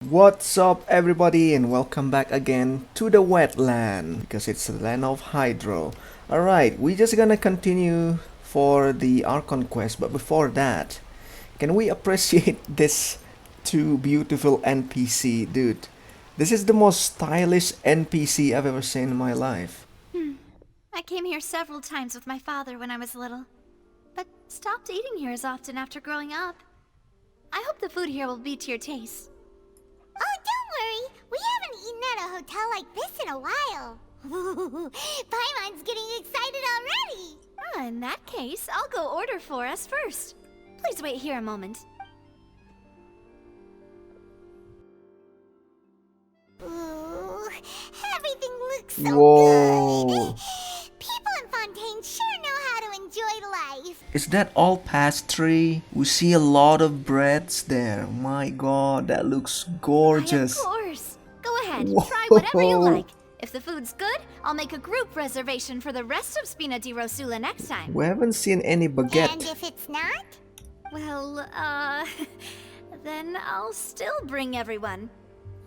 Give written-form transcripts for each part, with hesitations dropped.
What's up everybody and welcome back again to the wetland because it's the land of Hydro. Alright, we're just gonna continue for the Archon quest, but before that, can we appreciate this two beautiful NPC, dude? This is the most stylish NPC I've ever seen in my life. I came here several times with my father when I was little, but stopped eating here as often after growing up. I hope the food here will be to your taste. Oh, don't worry. We haven't eaten at a hotel like this in a while. Paimon's getting excited already. In that case, I'll go order for us first. Please wait here a moment. Ooh, everything looks so Whoa. good. People in Fontaine sure know how to enjoy life. Is that all pastry? We see a lot of breads there. My god, that looks gorgeous. Of course. Go ahead, Whoa. try whatever you like. If the food's good, I'll make a group reservation for the rest of Spina di Rosula next time. We haven't seen any And baguette. if it's not? Well, then I'll still bring everyone.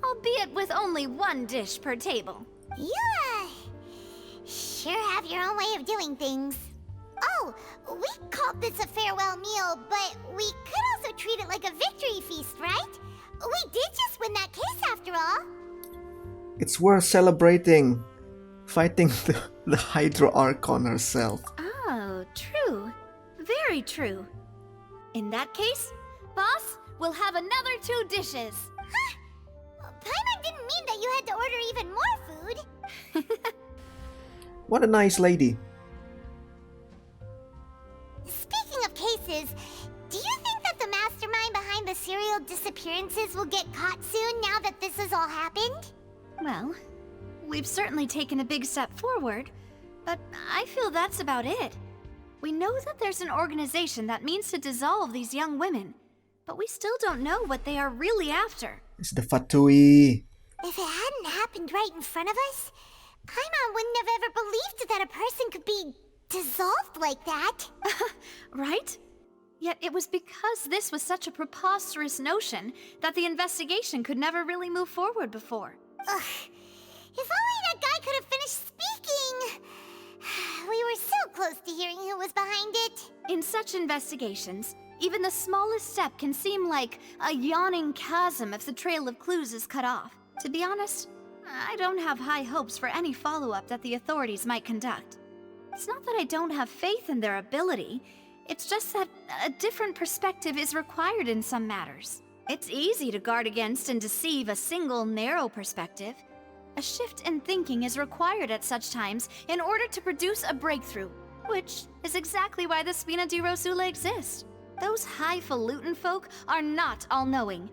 Albeit with only one dish per table. You, sure have your own way of doing things. Oh, we called this a farewell meal, but we could also treat it like a victory feast, right? We did just win that case after all. It's worth celebrating. Fighting the Hydro Archon herself. Oh, true. Very true. In that case, boss, we'll have another 2 dishes. Huh? Paimon didn't mean that you had to order even more food. What a nice lady. Speaking of cases, do you think that the mastermind behind the serial disappearances will get caught soon now that this has all happened? Well, we've certainly taken a big step forward, but I feel that's about it. We know that there's an organization that means to dissolve these young women, but we still don't know what they are really after. It's the Fatui. If it hadn't happened right in front of us, Paimon wouldn't have ever believed that a person could be dissolved like that. Right? Yet it was because this was such a preposterous notion that the investigation could never really move forward before. Ugh. If only that guy could have finished speaking. We were so close to hearing who was behind it. In such investigations, even the smallest step can seem like a yawning chasm if the trail of clues is cut off. To be honest, I don't have high hopes for any follow-up that the authorities might conduct. It's not that I don't have faith in their ability, it's just that a different perspective is required in some matters. It's easy to guard against and deceive a single narrow perspective. A shift in thinking is required at such times in order to produce a breakthrough, which is exactly why the Spina di Rosula exists. Those highfalutin folk are not all-knowing.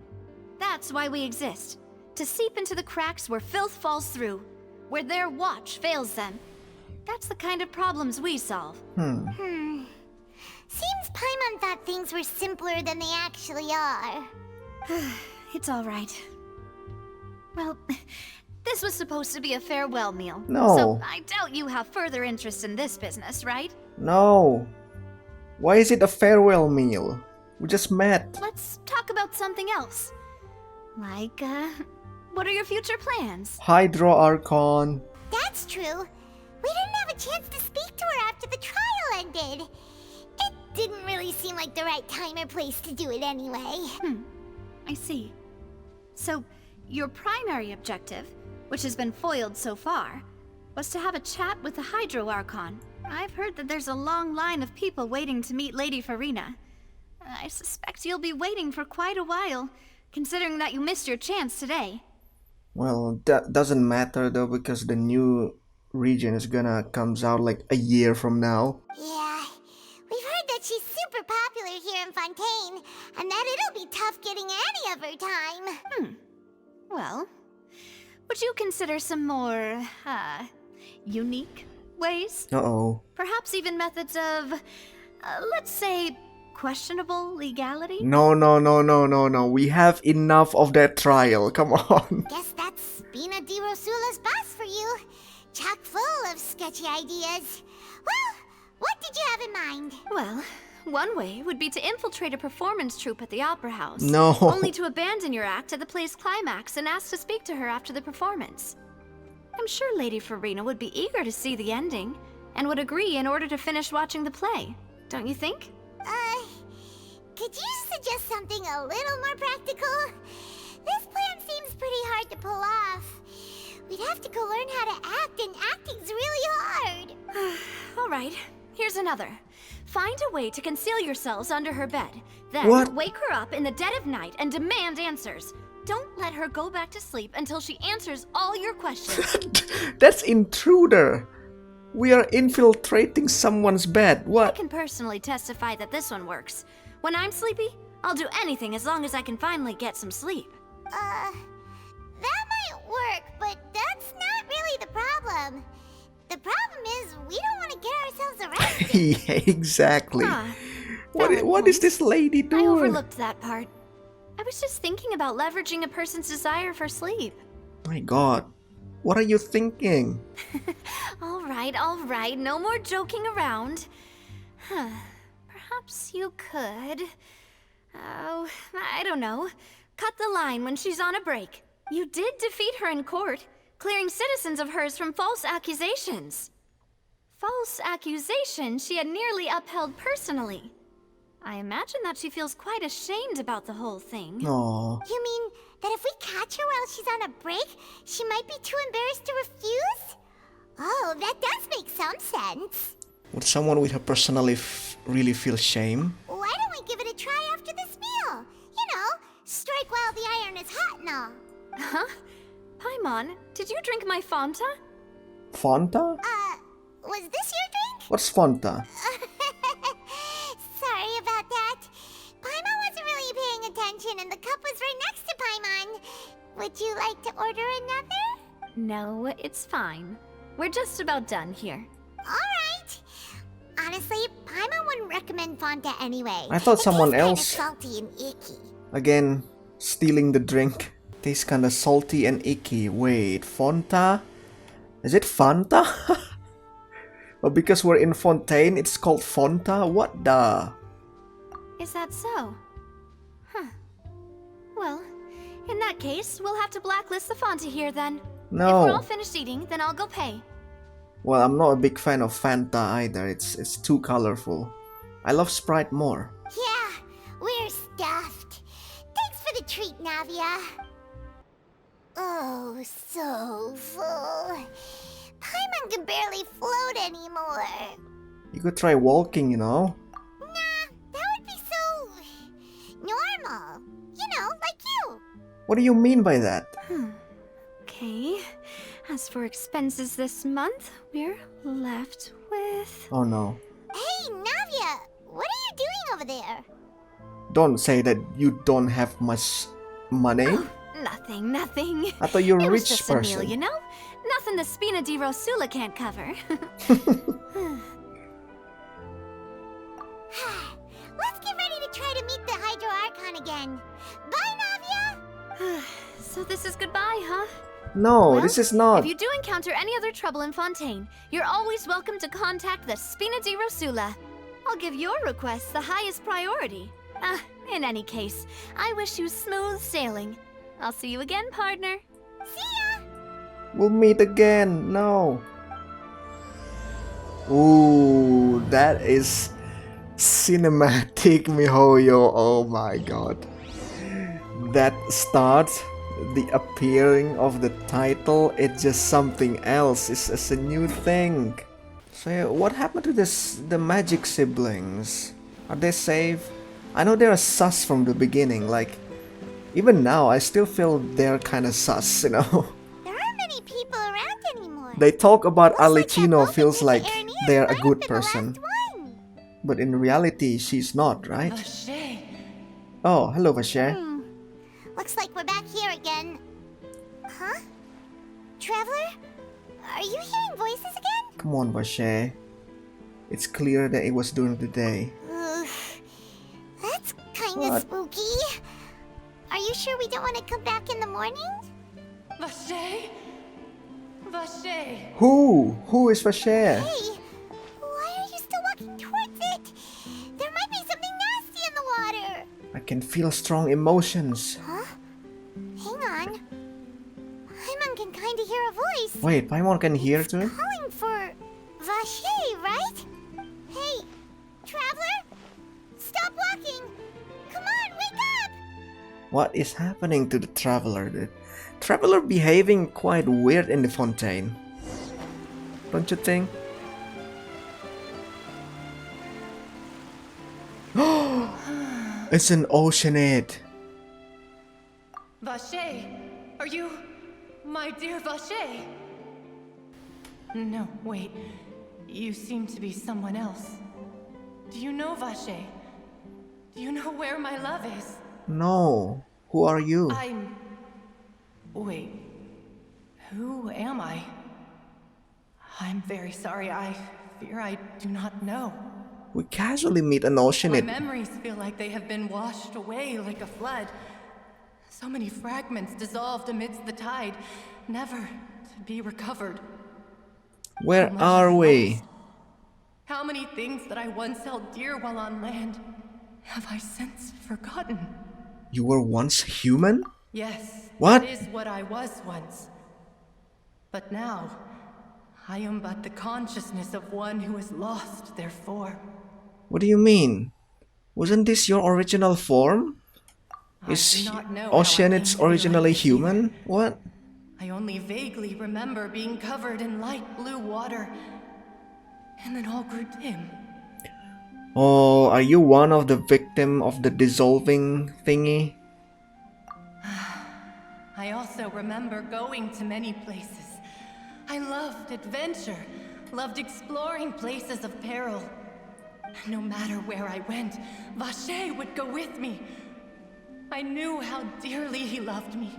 That's why we exist. To seep into the cracks where filth falls through, where their watch fails them. That's the kind of problems we solve. Seems Paimon thought things were simpler than they actually are. It's all right. Well, this was supposed to be a farewell meal. No. So I doubt you have further interest in this business, right? No. Why is it a farewell meal? We just met. Let's talk about something else. Like, what are your future plans? Hydro Archon. That's true. We didn't have a chance to speak to her after the trial ended. It didn't really seem like the right time or place to do it anyway. I see. So, your primary objective, which has been foiled so far, was to have a chat with the Hydro Archon. I've heard that there's a long line of people waiting to meet Lady Farina. I suspect you'll be waiting for quite a while, considering that you missed your chance today. Well, that doesn't matter though because the new region is gonna comes out like a year from now. Yeah, we've heard that she's super popular here in Fontaine, and that it'll be tough getting any of her time. Well, would you consider some more, unique ways? Uh-oh. Perhaps even methods of, let's say, questionable legality? No. We have enough of that trial. Come on. Guess that's Spina di Rosula's boss for you. Chock full of sketchy ideas. Well, what did you have in mind? Well, One way would be to infiltrate a performance troupe at the Opera House. No. Only to abandon your act at the play's climax and ask to speak to her after the performance. I'm sure Lady Farina would be eager to see the ending, and would agree in order to finish watching the play. Don't you think? Could you suggest something a little more practical? This plan seems pretty hard to pull off. We'd have to go learn how to act, and acting's really hard. Alright, here's another. Find a way to conceal yourselves under her bed. Then What? wake her up in the dead of night and demand answers. Don't let her go back to sleep until she answers all your questions. That's intruder. We are infiltrating someone's bed. I What? can personally testify that this one works. When I'm sleepy, I'll do anything as long as I can finally get some sleep. That might work, but that's not really the problem. The problem is we don't want to get ourselves arrested. Yeah, exactly. Ah, What valid is point. this lady I doing? overlooked that part. I was just thinking about leveraging a person's desire for sleep. My god. What are you thinking? All right, no more joking around. Perhaps you could... Oh, I don't know. Cut the line when she's on a break. You did defeat her in court, clearing citizens of hers from false accusations. False accusations she had nearly upheld personally. I imagine that she feels quite ashamed about the whole thing. Aw. You mean that if we catch her while she's on a break, she might be too embarrassed to refuse? Oh, that does make some sense. Would someone with her personality really feel shame? Why don't we give it a try after this meal? You know, strike while the iron is hot and all. Huh? Paimon, did you drink my Fanta? Fanta? Was this your drink? What's Fanta? Sorry about that. Paimon wasn't really paying attention and the cup was right next to Paimon. Would you like to order another? No, it's fine. We're just about done here. Alright. Honestly, Paimon wouldn't recommend Fonta anyway. I thought It someone tastes else- kinda salty and icky. Again, stealing the drink. Tastes kinda salty and icky. Wait, Fanta? Is it Fanta? Well, because we're in Fontaine, it's called Fanta? What the? Is that so? Huh. Well, in that case, we'll have to blacklist the Fanta here then. If we're all No. finished eating, then I'll go pay. Well, I'm not a big fan of Fanta either. It's too colorful. I love Sprite more. Yeah, we're stuffed. Thanks for the treat, Navia. Oh, so full. Paimon can barely float anymore. You could try walking, you know? Nah, that would be so... normal. You know, like you. What do you mean by that? Okay. As for expenses this month, we're left with... Oh no. Hey, Navia, what are you doing over there? Don't say that you don't have much money. Nothing. I thought you're a It was rich just a meal, person. you know? Nothing the Spina di Rosula can't cover. Let's get ready to try to meet the Hydro Archon again. Bye, Navia! So this is goodbye, huh? No, Well, this is not. If you do encounter any other trouble in Fontaine, you're always welcome to contact the Spina di Rosula. I'll give your request the highest priority. In any case, I wish you smooth sailing. I'll see you again, partner. See ya! We'll meet again. No. Ooh, that is cinematic, miHoYo. Oh my god. That starts the appearing of the title. It's just something else. It's a new thing. So yeah, what happened to the magic siblings? Are they safe? I know they're sus from the beginning. Like, even now, I still feel they're kind of sus, you know. There aren't many people around anymore. They talk about Looks like that Alicino woman feels named like Ernie they're a might have good been the person. last one. But in reality, she's not, right? Oh, hello, Vacher. Looks like we're back here again. Huh? Traveler? Are you hearing voices again? Come on, Vacher. It's clear that it was during the day. Ugh. That's kinda What? spooky. Are you sure we don't want to come back in the morning? Vacher? Vacher! Who? Who is Vacher? Hey, why are you still walking towards it? There might be can feel strong emotions. Huh? Hang on. Paimon can kinda hear a voice. Wait, Paimon can hear too? Calling for Vache, right? Hey, traveler? Stop walking! Come on, wake up! What is happening to the traveler? The traveler behaving quite weird in the Fontaine. Don't you think? It's an oceanid. Vache, are you my dear Vache? No, wait. You seem to be someone else. Do you know Vache? Do you know where my love is? No. Who are you? Wait. Who am I? I'm very sorry. I fear I do not know. We casually meet an My oceanid. memories feel like they have been washed away like a flood. So many fragments dissolved amidst the tide, never to be recovered. Where So much are is we? lost. How many things that I once held dear while on land have I since forgotten? You were once human? Yes, What? that is what I was once. But now, I am but the consciousness of one who has lost their form. What do you mean? Wasn't this your original form? I Is do not know how I oceanids came to be originally like this either. human? What? I only vaguely remember being covered in light blue water, and then all grew dim. Oh, are you one of the victim of the dissolving thingy? I also remember going to many places. I loved adventure, loved exploring places of peril. No matter where I went, Vache would go with me. I knew how dearly he loved me.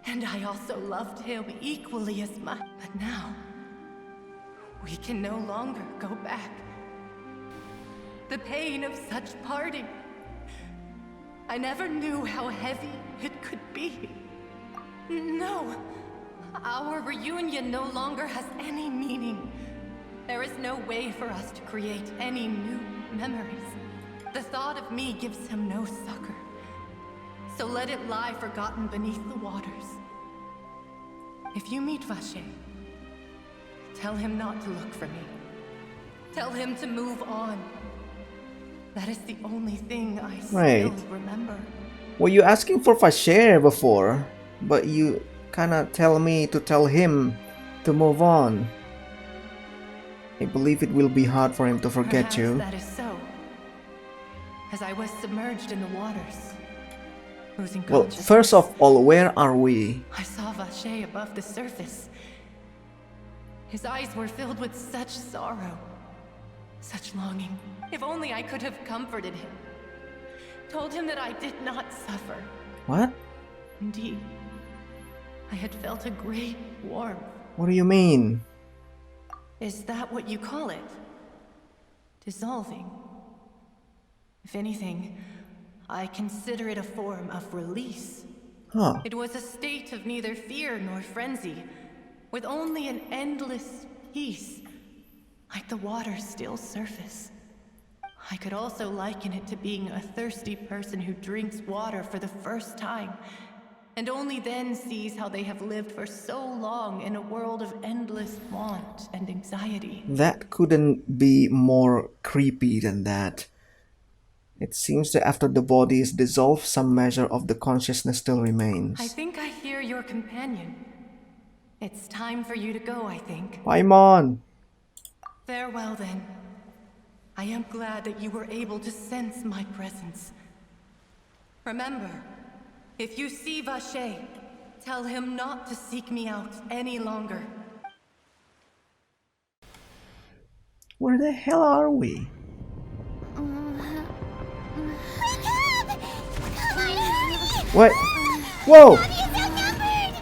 And I also loved him equally as much. But now, we can no longer go back. The pain of such parting. I never knew how heavy it could be. No, our reunion no longer has any meaning. There is no way for us to create any new memories. The thought of me gives him no succor. So let it lie forgotten beneath the waters. If you meet Vache, tell him not to look for me. Tell him to move on. That is the only thing I Wait. still remember. Were you asking for Fasher before? But you kinda tell me to tell him to move on. I believe it will be hard for him to forget Perhaps you. that is so. As I was submerged in the waters, losing Well, consciousness, first of all, where are we? I saw Vache above the surface. His eyes were filled with such sorrow, such longing. If only I could have comforted him. Told him that I did not suffer. What? Indeed, I had felt a great warmth. What do you mean? Is that what you call it? Dissolving? If anything, I consider it a form of release. Huh. It was a state of neither fear nor frenzy, with only an endless peace, like the water's still surface. I could also liken it to being a thirsty person who drinks water for the first time, and only then sees how they have lived for so long in a world of endless want and anxiety. That couldn't be more creepy than that. It seems that after the body is dissolved, some measure of the consciousness still remains. I think I hear your companion. It's time for you to go, I think. Paimon! Farewell, then. I am glad that you were able to sense my presence. Remember, if you see Vache, tell him not to seek me out any longer. Where the hell are we? Wake up! Come on, hurry! What? Whoa! Bobby is outnumbered!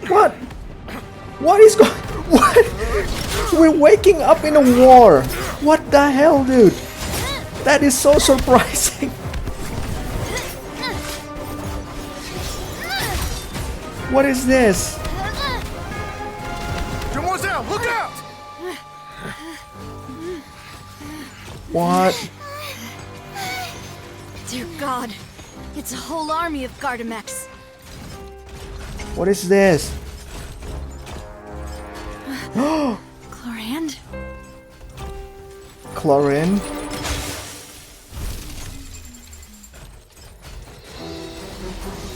What? What is going? What? We're waking up in a war. What the hell, dude? That is so surprising. What is this? Demoiselle, look out! What? Dear God, it's a whole army of Gardamex. What is this? Chlorand? Chlorine?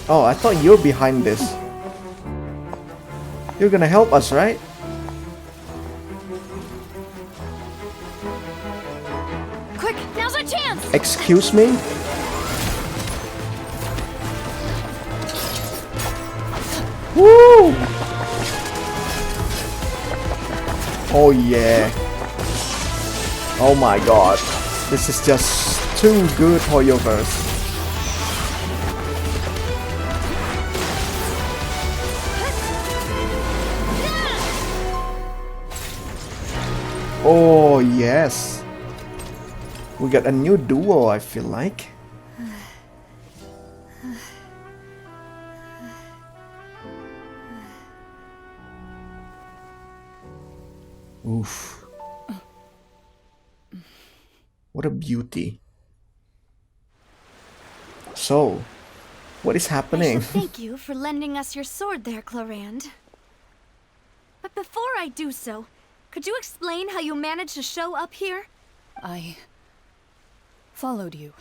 Oh, I thought you're behind this. You're gonna help us, right? Quick, now's our chance! Excuse me? Woo! Oh yeah. Oh my god. This is just too good for hoyoverse. Oh yes. We got a new duo, I feel like. Oof. What a beauty. So, what is I happening? should thank you for lending us your sword there, Chlorand. But before I do so, could you explain how you managed to show up here? I followed you.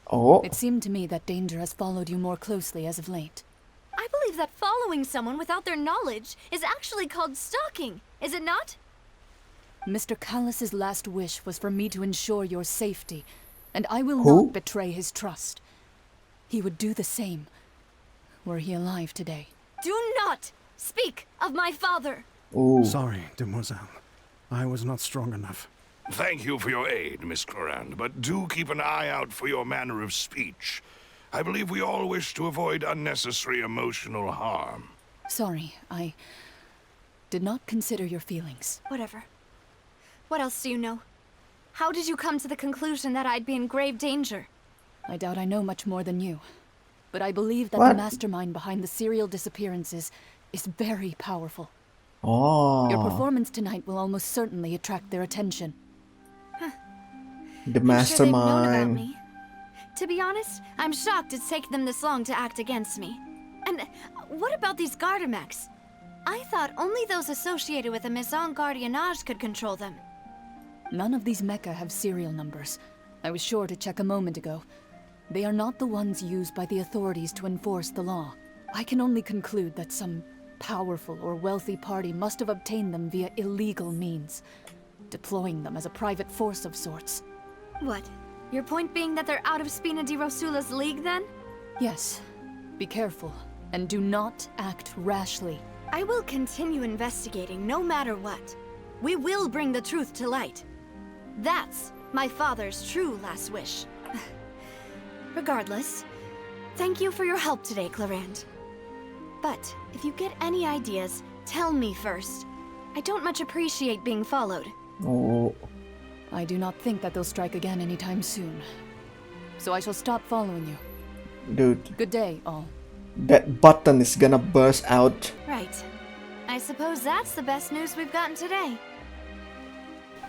Oh, It seemed to me that danger has followed you more closely as of late. I believe that following someone without their knowledge is actually called stalking, is it not? Mr. Callus's last wish was for me to ensure your safety, and I will Who? not betray his trust. He would do the same, were he alive today. Do not speak of my father! ooh. Sorry, demoiselle. I was not strong enough. Thank you for your aid, Miss Chlorand, but do keep an eye out for your manner of speech. I believe we all wish to avoid unnecessary emotional harm. Sorry, I did not consider your feelings. Whatever. What else do you know? How did you come to the conclusion that I'd be in grave danger? I doubt I know much more than you, but I believe that What? the mastermind behind the serial disappearances is very powerful. Oh, Your performance tonight will almost certainly attract their attention. the I'm sure they've known about mastermind. me. To be honest, I'm shocked it's taken them this long to act against me. And what about these Gardamex? I thought only those associated with a Maison Gardiennage could control them. None of these mecha have serial numbers. I was sure to check a moment ago. They are not the ones used by the authorities to enforce the law. I can only conclude that some powerful or wealthy party must have obtained them via illegal means, deploying them as a private force of sorts. What? Your point being that they're out of Spina di Rosula's league, then? Yes, be careful, and do not act rashly. I will continue investigating no matter what. We will bring the truth to light. That's my father's true last wish. Regardless, thank you for your help today, Chlorand. But if you get any ideas, tell me first. I don't much appreciate being followed. Oh, I do not think that they'll strike again anytime soon. So I shall stop following you. dude, Good day, all. that button is gonna burst out. Right. I suppose that's the best news we've gotten today.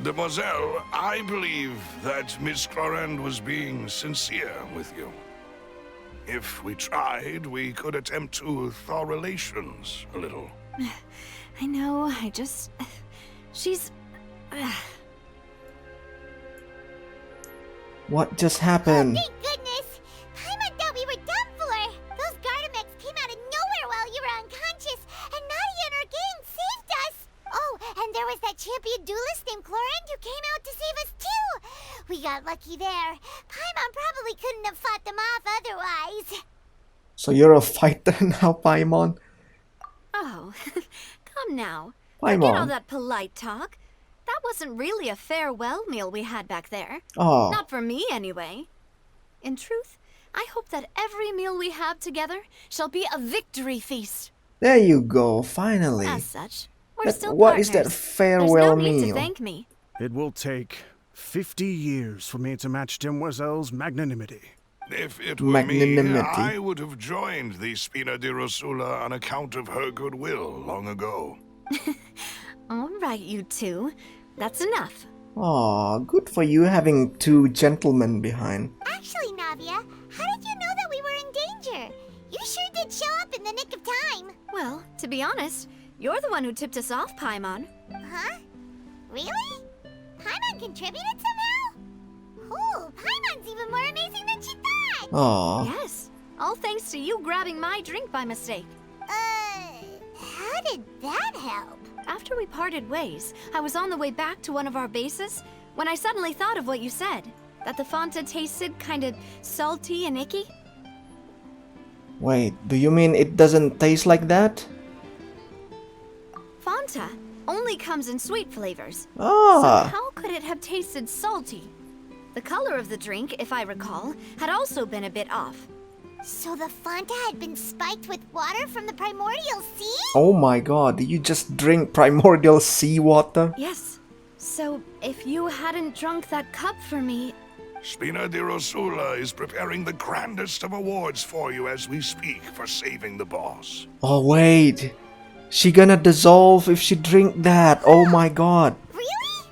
Demoiselle, I believe that Miss Chlorand was being sincere with you. If we tried, we could attempt to thaw relations a little. I know, she's... What just happened? Thank goodness! Paimon thought we were done for! Those Gardamex came out of nowhere while you were unconscious, and Nadia and her gang saved us! Oh, and there was that champion duelist named Chlorand who came out to save us too! We got lucky there. Paimon probably couldn't have fought them off otherwise. So you're a fighter now, Paimon? Oh, come now. Forget all Paimon. that polite talk. That wasn't really a farewell meal we had back there. Oh, Not for me, anyway. In truth, I hope that every meal we have together shall be a victory feast. there you go, finally. As such, we're But still what partners. is that There's farewell no need meal? to thank me. It will take 50 years for me to match demoiselle's magnanimity. If it were me, Magnanimity. I would have joined the Spina di Rosula on account of her goodwill long ago. All right, you two. That's enough. Aw, good for you having two gentlemen behind. Actually, Navia, How did you know that we were in danger? You sure did show up in the nick of time. Well, to be honest, you're the one who tipped us off, Paimon. Huh? Really? Paimon contributed somehow? Ooh, Paimon's even more amazing than she thought! Aw. Yes, all thanks to you grabbing my drink by mistake. How did that help? After we parted ways, I was on the way back to one of our bases when I suddenly thought of what you said. That the Fanta tasted kinda salty and icky. Wait, do you mean it doesn't taste like that? Fanta only comes in sweet flavors. So Ah. how could it have tasted salty? The color of the drink, if I recall, had also been a bit off. So the Fanta had been spiked with water from the primordial sea? Oh my god, did you just drink primordial seawater? Yes. So if you hadn't drunk that cup for me, Spina di Rosula is preparing the grandest of awards for you as we speak for saving the boss. Oh wait, she gonna dissolve if she drink that. Oh my god, Really?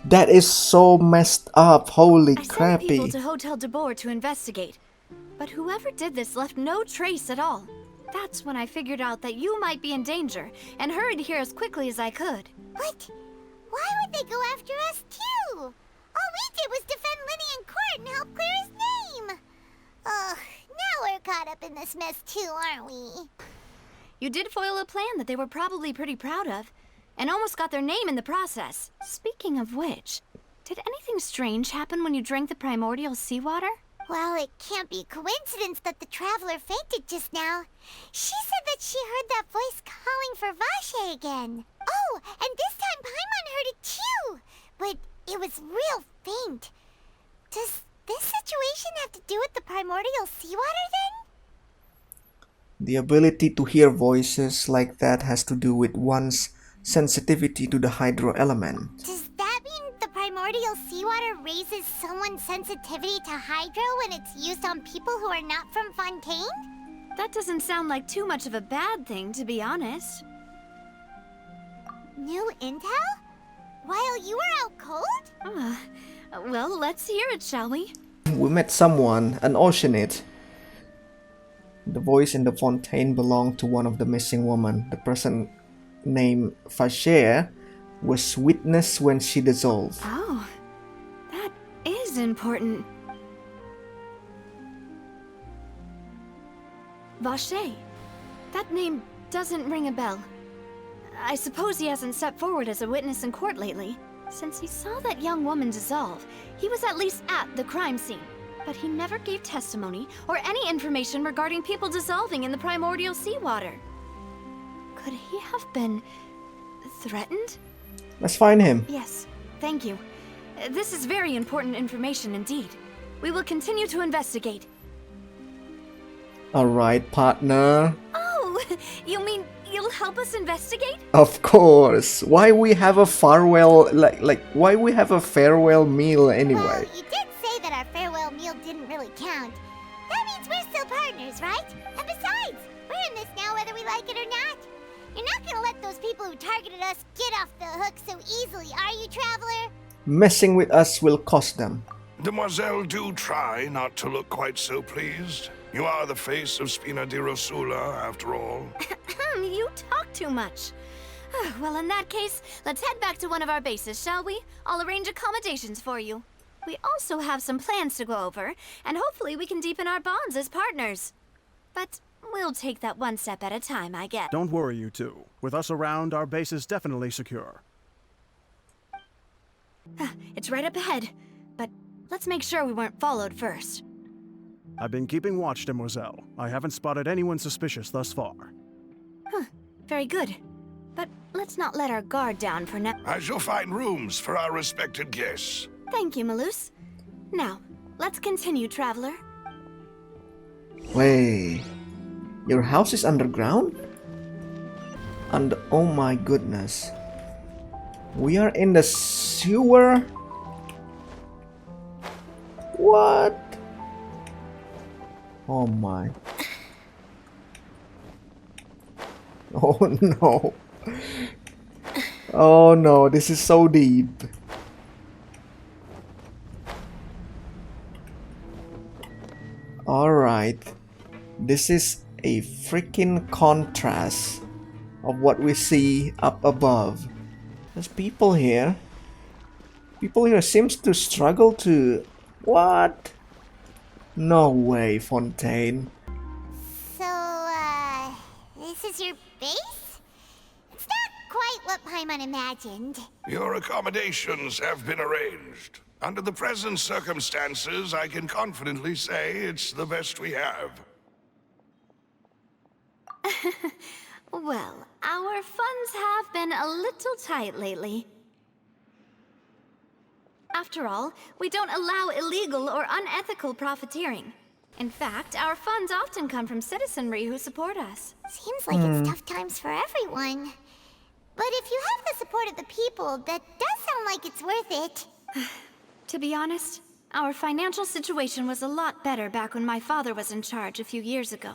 that is so messed up. Holy I sent crappy. people to Hotel de Boer to investigate. But whoever did this left no trace at all. That's when I figured out that you might be in danger and hurried here as quickly as I could. What? Why would they go after us too? All we did was defend Linny in court and help clear his name. Ugh, now we're caught up in this mess too, aren't we? You did foil a plan that they were probably pretty proud of, and almost got their name in the process. Speaking of which, did anything strange happen when you drank the primordial seawater? Well, it can't be coincidence that the traveler fainted just now. She said that she heard that voice calling for Vache again. Oh, and this time Paimon heard it too. But it was real faint. Does this situation have to do with the primordial seawater then? The ability to hear voices like that has to do with one's sensitivity to the hydro element. Does that mean the primordial seawater raises someone's sensitivity to hydro when it's used on people who are not from Fontaine? That doesn't sound like too much of a bad thing, to be honest. New intel? While you were out cold? Well, let's hear it, shall we? We met someone, an Oceanid. The voice in the Fontaine belonged to one of the missing women. The person named Vacher was witness when she dissolved. Oh, that is important. Vache. That name doesn't ring a bell. I suppose he hasn't stepped forward as a witness in court lately. Since he saw that young woman dissolve, he was at least at the crime scene. But he never gave testimony or any information regarding people dissolving in the primordial seawater. Could he have been threatened? Let's find him. Yes, thank you. This is very important information indeed. We will continue to investigate. Alright, partner. Oh, you mean you'll help us investigate? Of course. Why we have a farewell, why we have a farewell meal anyway? Well, you did say that our farewell meal didn't really count. That means we're still partners, right? And besides, we're in this now whether we like it or not. You're not gonna let those people who targeted us get off the hook so easily, are you, Traveler? Messing with us will cost them. Demoiselle, do try not to look quite so pleased. You are the face of Spina di Rosula, after all. You talk too much. Well, in that case, let's head back to one of our bases, shall we? I'll arrange accommodations for you. We also have some plans to go over, and hopefully we can deepen our bonds as partners. But we'll take that one step at a time, I guess. Don't worry, you two. With us around, our base is definitely secure. It's right up ahead, but let's make sure we weren't followed first. I've been keeping watch, Demoiselle. I haven't spotted anyone suspicious thus far. Very good. But let's not let our guard down for now. I shall find rooms for our respected guests. Thank you, Malus. Now, let's continue, Traveler. Wait, your house is underground? And oh my goodness. We are in the sewer? What? Oh my. Oh no. Oh no, this is so deep. this is a freaking contrast of what we see up above. There's people here. People here seems to struggle to... What? No way, Fontaine. So, this is your base? It's not quite what Paimon imagined. Your accommodations have been arranged. Under the present circumstances, I can confidently say it's the best we have. Well, our funds have been a little tight lately. After all, we don't allow illegal or unethical profiteering. In fact, our funds often come from citizenry who support us. Seems like it's tough times for everyone. But if you have the support of the people, that does sound like it's worth it. To be honest, our financial situation was a lot better back when my father was in charge a few years ago.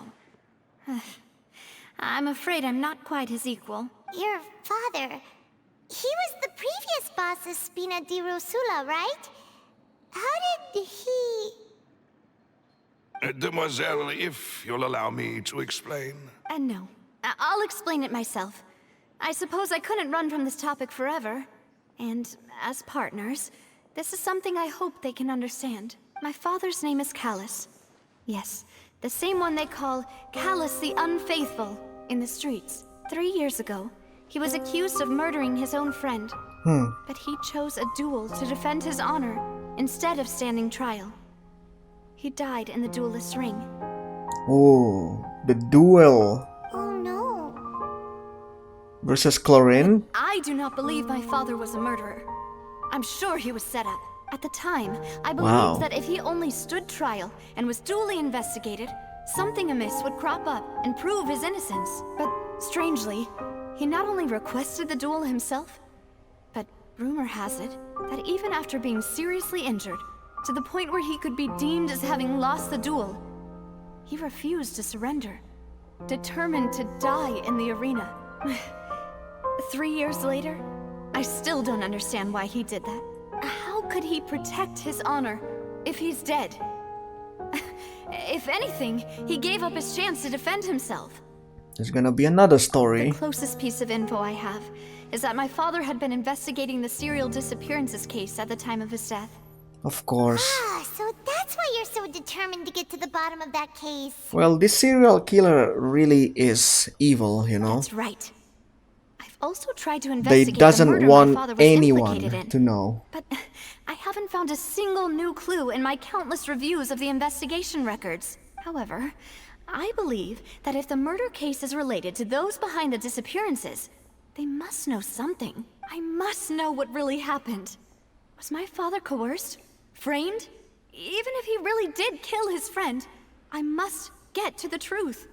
I'm afraid I'm not quite his equal. Your father... he was the previous boss of Spina di Rosula, right? How did he... Demoiselle, if you'll allow me to explain. No. I'll explain it myself. I suppose I couldn't run from this topic forever. And as partners, this is something I hope they can understand. My father's name is Callus. Yes, the same one they call Callus the Unfaithful in the streets. 3 years ago, he was accused of murdering his own friend. But he chose a duel to defend his honor instead of standing trial. He died in the duelist's ring. Oh, the duel Oh no. versus Chlorine? I do not believe my father was a murderer. I'm sure he was set up. At the time, I believed that if he only stood trial and was duly investigated, something amiss would crop up and prove his innocence. But strangely, he not only requested the duel himself, but rumor has it that even after being seriously injured, to the point where he could be deemed as having lost the duel, he refused to surrender, determined to die in the arena. 3 years later, I still don't understand why he did that. How could he protect his honor if he's dead? If anything, he gave up his chance to defend himself. There's gonna be another story. The closest piece of info I have is that my father had been investigating the serial disappearances case at the time of his death. Of course. Ah, so that's why you're so determined to get to the bottom of that case. Well, this serial killer really is evil, you know. That's right. I've also tried to They investigate the doesn't murder want my father was anyone implicated in. to know. But I haven't found a single new clue in my countless reviews of the investigation records. However, I believe that if the murder case is related to those behind the disappearances, they must know something. I must know what really happened. Was my father coerced? Framed? Even if he really did kill his friend, I must get to the truth.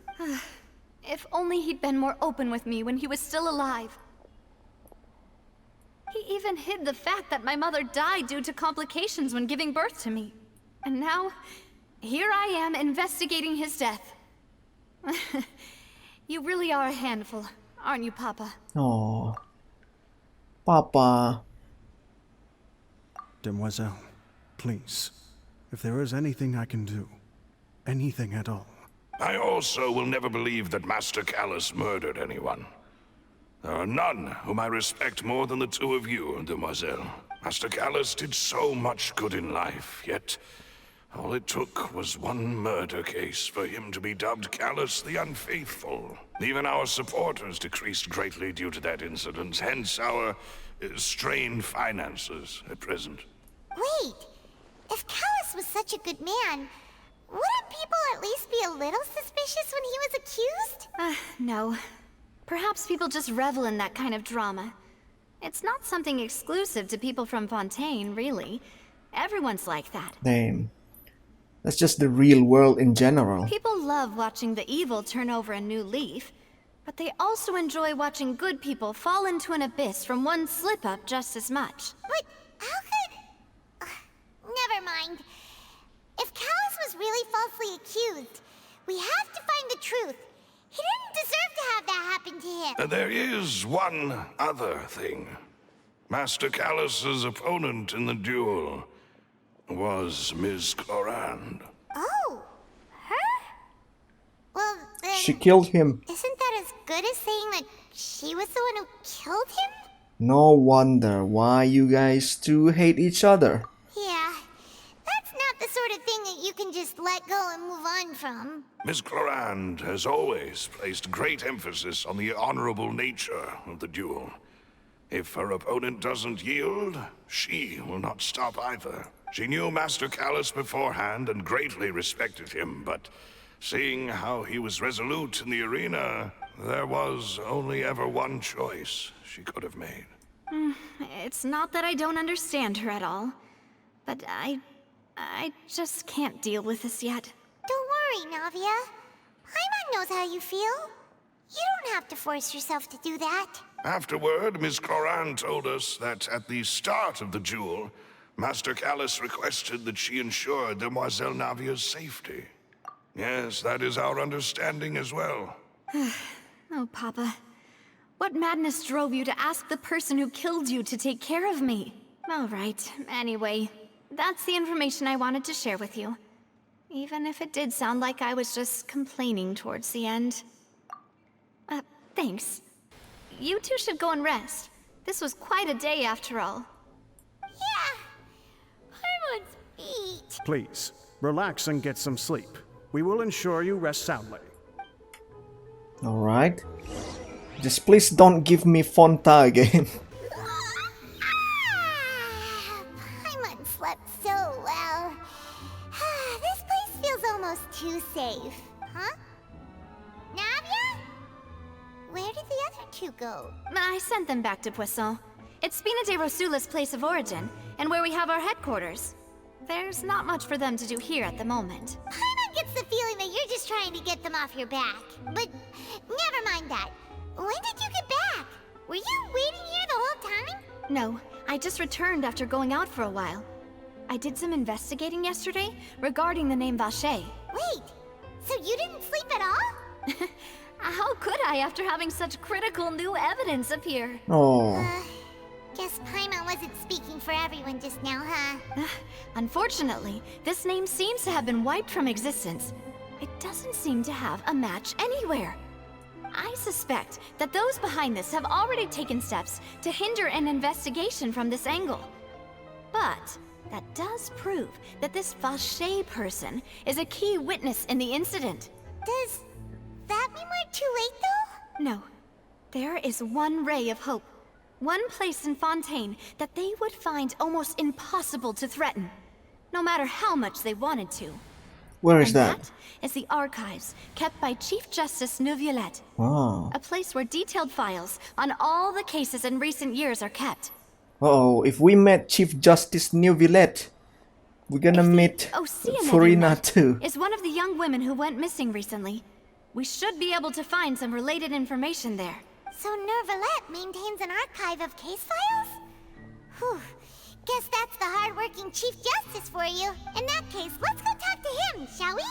If only he'd been more open with me when he was still alive. He even hid the fact that my mother died due to complications when giving birth to me. And now, here I am investigating his death. You really are a handful, aren't you, Papa? Oh, Papa. Demoiselle, please, if there is anything I can do, anything at all. I also will never believe that Master Callus murdered anyone. There are none whom I respect more than the two of you, Demoiselle. Master Callus did so much good in life, yet all it took was one murder case for him to be dubbed Callus the Unfaithful. Even our supporters decreased greatly due to that incident, hence our strained finances at present. Wait, if Callus was such a good man, wouldn't people at least be a little suspicious when he was accused? No. Perhaps people just revel in that kind of drama. It's not something exclusive to people from Fontaine, really. Everyone's like that. Damn. That's just the real world in general. People love watching the evil turn over a new leaf, but they also enjoy watching good people fall into an abyss from one slip-up just as much. But how could... never mind. If Callus was really falsely accused, we have to find the truth. He didn't deserve to have that happen to him. There is one other thing. Master Callus's opponent in the duel was Miss Chlorine. Oh, her? she killed him. Isn't that as good as saying that she was the one who killed him? No wonder why you guys two hate each other. Yeah, that's not the sort of thing that you can just let go and move on from. Miss Clorand has always placed great emphasis on the honorable nature of the duel. If her opponent doesn't yield, she will not stop either. She knew Master Callus beforehand and greatly respected him, but seeing how he was resolute in the arena, there was only ever one choice she could have made. It's not that I don't understand her at all, but I just can't deal with this yet. Don't worry, Navia. Paimon knows how you feel. You don't have to force yourself to do that. Afterward, Miss Clorand told us that at the start of the duel, Master Callus requested that she ensure Demoiselle Navia's safety. Yes, that is our understanding as well. Oh, Papa. What madness drove you to ask the person who killed you to take care of me? All right, anyway, that's the information I wanted to share with you. Even if it did sound like I was just complaining towards the end. Thanks. You two should go and rest. This was quite a day after all. Yeah, Paimon's beat. Please, relax and get some sleep. We will ensure you rest soundly. Alright. Just please don't give me Fonta again. Paimon slept so well. This place feels almost too safe. Huh? Navia? Where did the other two go? I sent them back to Poisson. It's Spina de Rosula's place of origin, and where we have our headquarters. There's not much for them to do here at the moment. Paimon gets the feeling that you're just trying to get them off your back. But never mind that. When did you get back? Were you waiting here the whole time? No, I just returned after going out for a while. I did some investigating yesterday regarding the name Vache. Wait, so you didn't sleep at all? How could I after having such critical new evidence appear? Oh. Guess Paimon wasn't speaking for everyone just now, huh? Unfortunately, this name seems to have been wiped from existence. It doesn't seem to have a match anywhere. I suspect that those behind this have already taken steps to hinder an investigation from this angle. But that does prove that this Vache person is a key witness in the incident. Does that mean we're too late, though? No. There is one ray of hope. One place in Fontaine that they would find almost impossible to threaten, no matter how much they wanted to. Where is And that? that is the archives kept by Chief Justice Navia, Wow. a place where detailed files on all the cases in recent years are kept. Oh, if we met Chief Justice New Villette, we're gonna meet Osea Furina too. is one of the young women who went missing recently. We should be able to find some related information there. So Nervalette maintains an archive of case files? Whew. Guess that's the hard-working Chief Justice for you. In that case, let's go talk to him, shall we?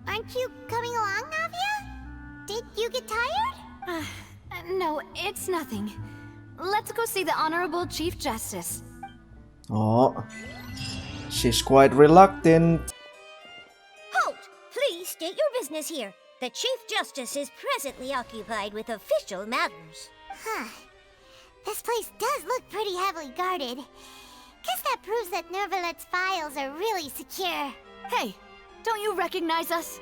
Aren't you coming along, Navia? Did you get tired? No, it's nothing. Let's go see the Honorable Chief Justice. Oh. She's quite reluctant. Halt! Please state your business here. The Chief Justice is presently occupied with official matters. Huh. This place does look pretty heavily guarded. Guess that proves that Nervalette's files are really secure. Hey, don't you recognize us?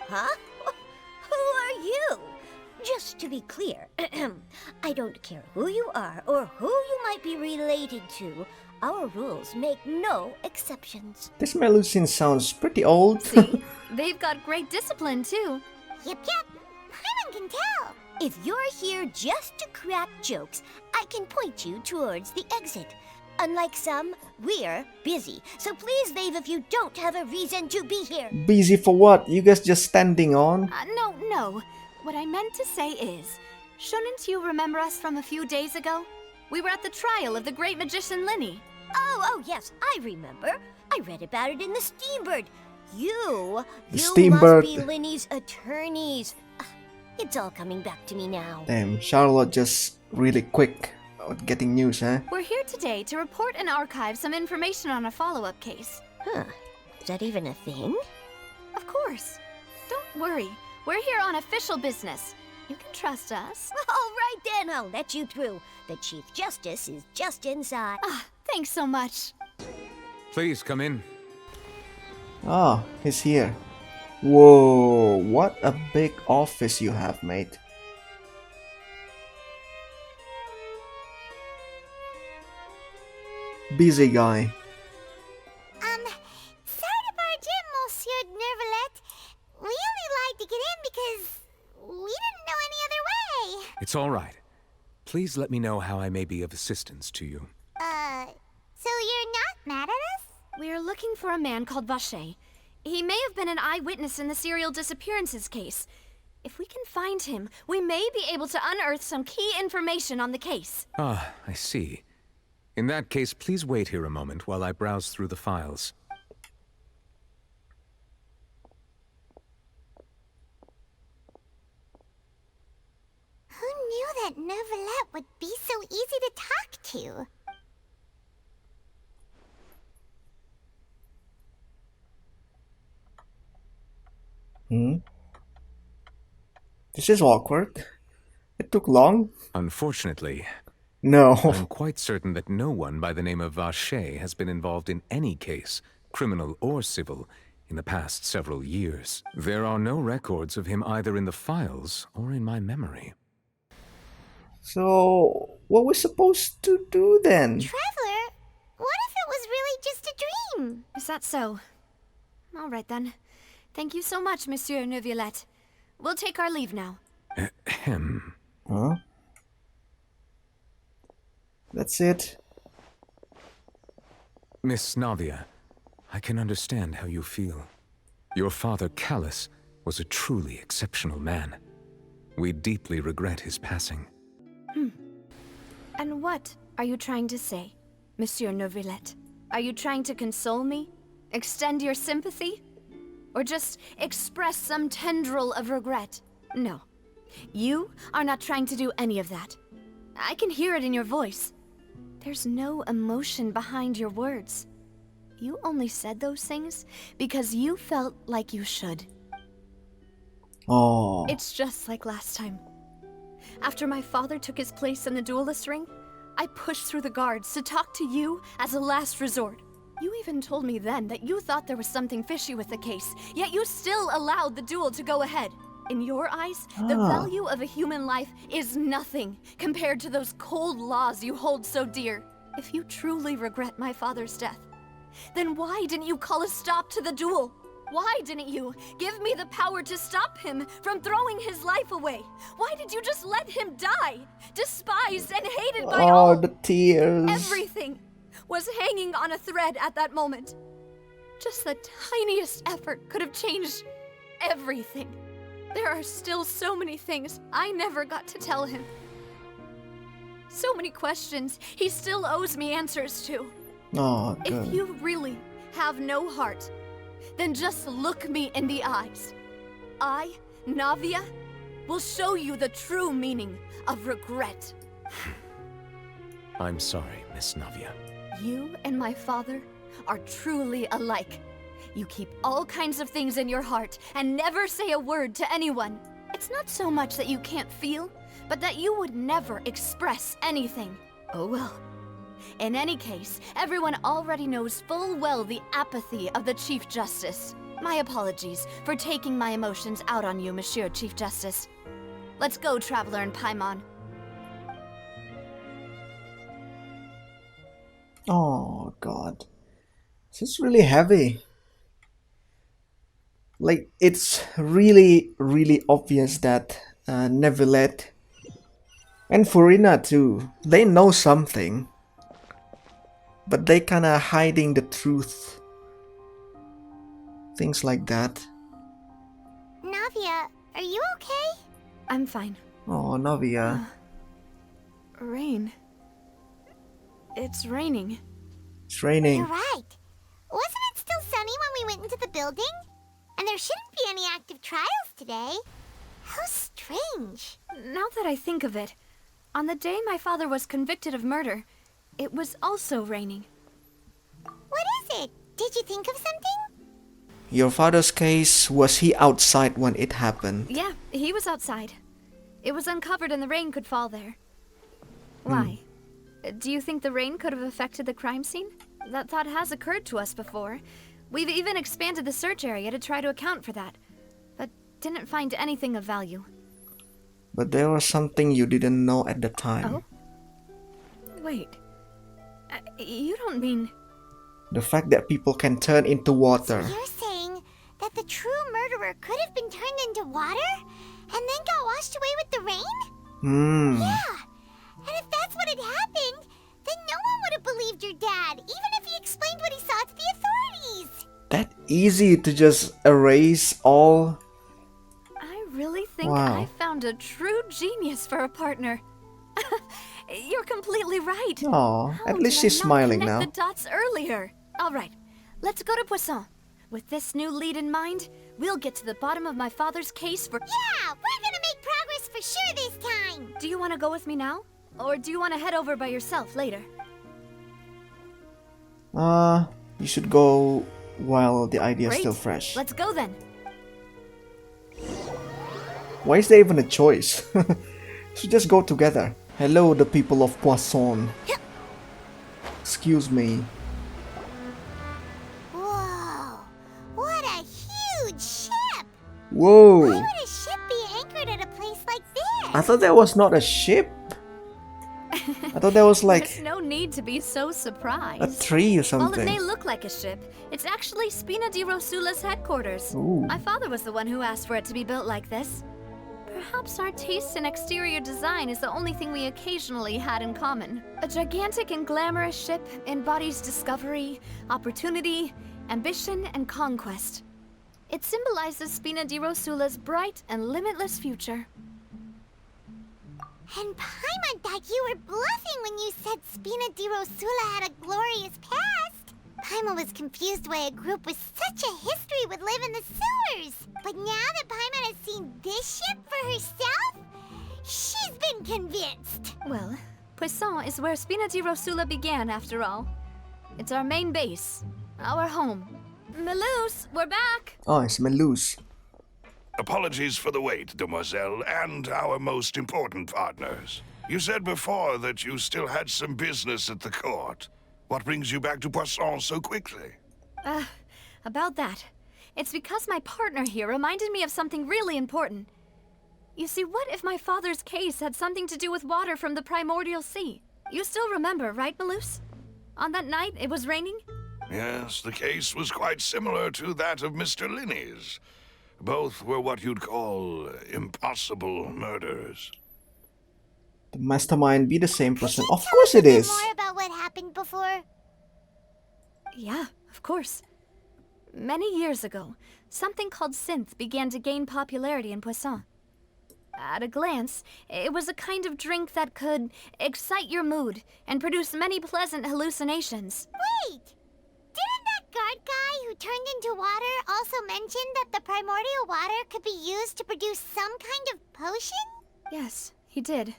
Huh? Who are you? Just to be clear, I don't care who you are or who you might be related to. Our rules make no exceptions. This Melusine sounds pretty old. See? They've got great discipline, too. Yep. Paimon can tell. If you're here just to crack jokes, I can point you towards the exit. Unlike some, we're busy, so please leave if you don't have a reason to be here. Busy for what? You guys just standing on? No. What I meant to say is, shouldn't you remember us from a few days ago? We were at the trial of the great magician Linny. Oh, yes, I remember. I read about it in the Steambird. You Steambird. must be Linny's attorneys. It's all coming back to me now. Damn, Charlotte just really quick at getting news, huh? We're here today to report and archive some information on a follow-up case. that even a thing? Of course. Don't worry. We're here on official business. You can trust us. All right then, I'll let you through. The Chief Justice is just inside. Ah, thanks so much. Please come in. Ah, he's here. Whoa, what a big office you have, mate. Busy guy. Sorry to barge in, Monsieur Nervalet. We only lied to get in because we didn't know any other way. It's all right. Please let me know how I may be of assistance to you. So you're not mad at us? We're looking for a man called Vacher. He may have been an eyewitness in the serial disappearances case. If we can find him, we may be able to unearth some key information on the case. Ah, I see. In that case, please wait here a moment while I browse through the files. Who knew that Nervalet would be so easy to talk to? This is awkward. It took long? Unfortunately, No. I'm quite certain that no one by the name of Vacher has been involved in any case, criminal or civil, in the past several years. There are no records of him either in the files or in my memory. So, what we're supposed to do then? Traveler, what if it was really just a dream? Is that so? All right then. Thank you so much, Monsieur Neuvillette. We'll take our leave now. Ahem. Huh? That's it. Miss Navia, I can understand how you feel. Your father, Callus, was a truly exceptional man. We deeply regret his passing. And what are you trying to say, Monsieur Neuvillette? Are you trying to console me? Extend your sympathy? Or just express some tendril of regret? No. You are not trying to do any of that. I can hear it in your voice. There's no emotion behind your words. You only said those things because you felt like you should. Oh. It's just like last time. After my father took his place in the duelist ring, I pushed through the guards to talk to you as a last resort. You even told me then that you thought there was something fishy with the case, yet you still allowed the duel to go ahead. In your eyes, the value of a human life is nothing compared to those cold laws you hold so dear. If you truly regret my father's death, then why didn't you call a stop to the duel? Why didn't you give me the power to stop him from throwing his life away? Why did you just let him die, despised and hated by all? Oh, the tears. Everything was hanging on a thread at that moment. Just the tiniest effort could have changed everything. There are still so many things I never got to tell him. So many questions he still owes me answers to. Oh, good. If you really have no heart, then just look me in the eyes. I, Navia, will show you the true meaning of regret. I'm sorry, Miss Navia. You and my father are truly alike. You keep all kinds of things in your heart and never say a word to anyone. It's not so much that you can't feel, but that you would never express anything. Oh well. In any case, everyone already knows full well the apathy of the Chief Justice. My apologies for taking my emotions out on you, Monsieur Chief Justice. Let's go, Traveler and Paimon. Oh, God. This is really heavy. Like, it's really, really obvious that Neuvillette and Furina too, they know something. But they kinda hiding the truth. Things like that. Navia, are you okay? I'm fine. Oh, Navia. Rain. It's raining. It's raining. You're right. Wasn't it still sunny when we went into the building? And there shouldn't be any active trials today. How strange. Now that I think of it, on the day my father was convicted of murder, it was also raining. What is it? Did you think of something? Your father's case, was he outside when it happened? Yeah, he was outside. It was uncovered and the rain could fall there. Why? Do you think the rain could have affected the crime scene? That thought has occurred to us before. We've even expanded the search area to try to account for that, but didn't find anything of value. But there was something you didn't know at the time. Oh? Wait. You don't mean... The fact that people can turn into water. So you're saying that the true murderer could have been turned into water and then got washed away with the rain? Yeah. And if that's what had happened, then no one would have believed your dad, even if he explained what he saw to the authorities. That easy to just erase all. I really think Wow. I found a true genius for a partner. You're completely right. Aw, How at least did I she's not smiling connect now. the dots earlier. All right, let's go to Poisson. With this new lead in mind, we'll get to the bottom of my father's case for... Yeah, we're gonna make progress for sure this time. Do you want to go with me now? Or do you want to head over by yourself later? You should go while the idea is Great. still fresh. Let's go then. Why is there even a choice? Should just go together. Hello, the people of Poisson. Excuse me. Whoa, what a huge ship! Whoa! Why would a ship be anchored at a place like this? I thought that was not a ship. I thought that was like There's no need to be so surprised. a tree or While it may something. look like a ship, it's actually Spina di Rosula's headquarters. Ooh. My father was the one who asked for it to be built like this. Perhaps our taste in exterior design is the only thing we occasionally had in common. A gigantic and glamorous ship embodies discovery, opportunity, ambition, and conquest. It symbolizes Spina di Rosula's bright and limitless future. And Paimon thought you were bluffing when you said Spina di Rosula had a glorious past. Paimon was confused why a group with such a history would live in the sewers. But now that Paimon has seen this ship for herself, she's been convinced. Well, Poisson is where Spina di Rosula began, after all. It's our main base, our home. Melus, we're back! Oh, it's Melus. Apologies for the wait, demoiselle, and our most important partners. You said before that you still had some business at the court. What brings you back to Poisson so quickly? About that. It's because my partner here reminded me of something really important. You see, what if my father's case had something to do with water from the primordial sea? You still remember, right, Melus? On that night, it was raining? Yes, the case was quite similar to that of Mr. Linney's. Both were what you'd call impossible murders. The mastermind be the same person. Can you Of tell course us a it bit is. more about what happened before? Yeah, of course. Many years ago, something called synth began to gain popularity in Poisson. At a glance, it was a kind of drink that could excite your mood and produce many pleasant hallucinations. Wait! Didn't that guard guy who turned into water also mention that the primordial water could be used to produce some kind of potion? Yes, he did.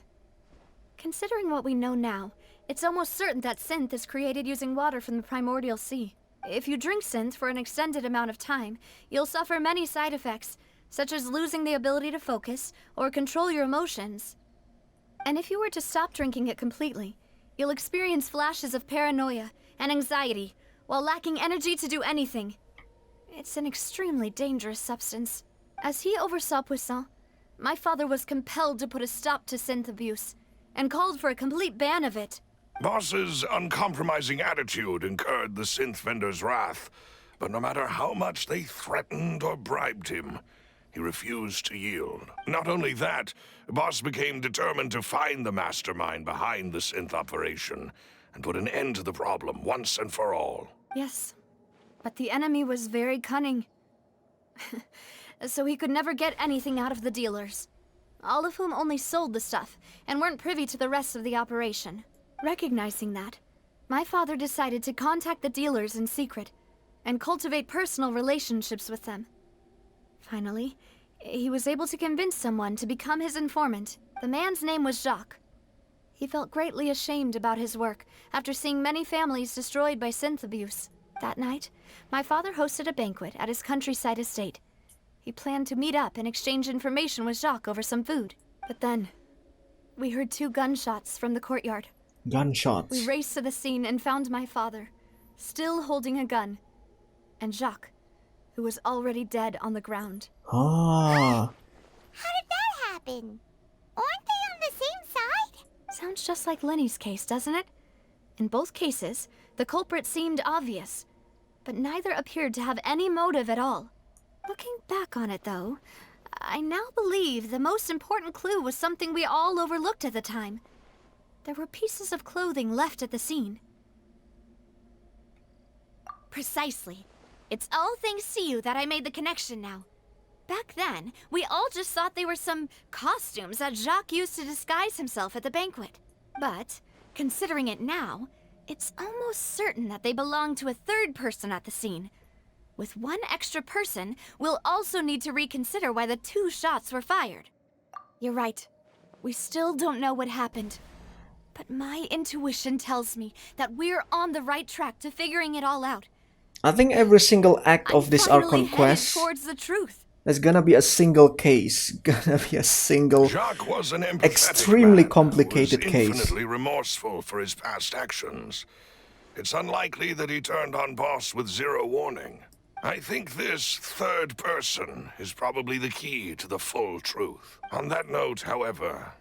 Considering what we know now, it's almost certain that synth is created using water from the primordial sea. If you drink synth for an extended amount of time, you'll suffer many side effects, such as losing the ability to focus or control your emotions. And if you were to stop drinking it completely, you'll experience flashes of paranoia and anxiety while lacking energy to do anything. It's an extremely dangerous substance. As he oversaw Poisson, my father was compelled to put a stop to synth abuse and called for a complete ban of it. Boss's uncompromising attitude incurred the synth vendor's wrath, but no matter how much they threatened or bribed him, he refused to yield. Not only that, Boss became determined to find the mastermind behind the synth operation and put an end to the problem once and for all. Yes, but the enemy was very cunning. So he could never get anything out of the dealers, all of whom only sold the stuff and weren't privy to the rest of the operation. Recognizing that, my father decided to contact the dealers in secret and cultivate personal relationships with them. Finally, he was able to convince someone to become his informant. The man's name was Jacques. He felt greatly ashamed about his work after seeing many families destroyed by synth abuse. That night, my father hosted a banquet at his countryside estate. He planned to meet up and exchange information with Jacques over some food. But then, we heard 2 gunshots from the courtyard. Gunshots. We raced to the scene and found my father, still holding a gun, and Jacques, who was already dead on the ground. Ah. How did that happen? Aren't they on the same side? Sounds just like Lenny's case, doesn't it? In both cases, the culprit seemed obvious, but neither appeared to have any motive at all. Looking back on it, though, I now believe the most important clue was something we all overlooked at the time. There were pieces of clothing left at the scene. Precisely. It's all thanks to you that I made the connection now. Back then, we all just thought they were some costumes that Jacques used to disguise himself at the banquet. But, considering it now, it's almost certain that they belong to a third person at the scene. With one extra person, we'll also need to reconsider why the 2 shots were fired. You're right. We still don't know what happened. But my intuition tells me that we're on the right track to figuring it all out. I think every single act of this finally Archon headed quest, towards the truth. there's gonna be a single case. Gonna be a single, Jacques was an empathetic extremely man complicated who was case. infinitely remorseful for his past actions. It's unlikely that he turned on Boss with 0 warning. I think this third person is probably the key to the full truth. On that note, however,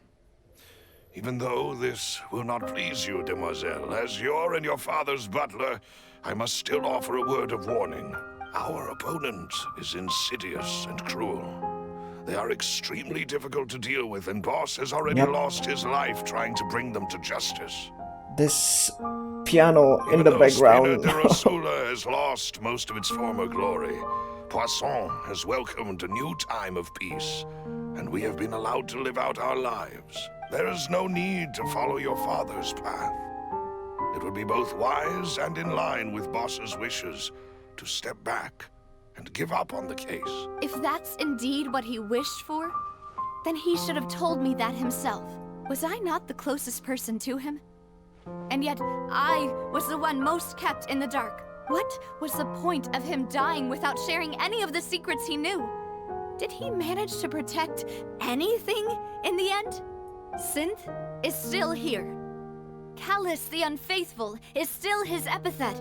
even though this will not please you, demoiselle, as your and your father's butler, I must still offer a word of warning. Our opponent is insidious and cruel. They are extremely difficult to deal with, and Boss has already lost his life trying to bring them to justice. This piano in Even the though background. Spina de Rosula has lost most of its former glory, Poisson has welcomed a new time of peace, and we have been allowed to live out our lives. There is no need to follow your father's path. It would be both wise and in line with Boss's wishes to step back and give up on the case. If that's indeed what he wished for, then he should have told me that himself. Was I not the closest person to him? And yet, I was the one most kept in the dark. What was the point of him dying without sharing any of the secrets he knew? Did he manage to protect anything in the end? Synth is still here. Callus the Unfaithful is still his epithet.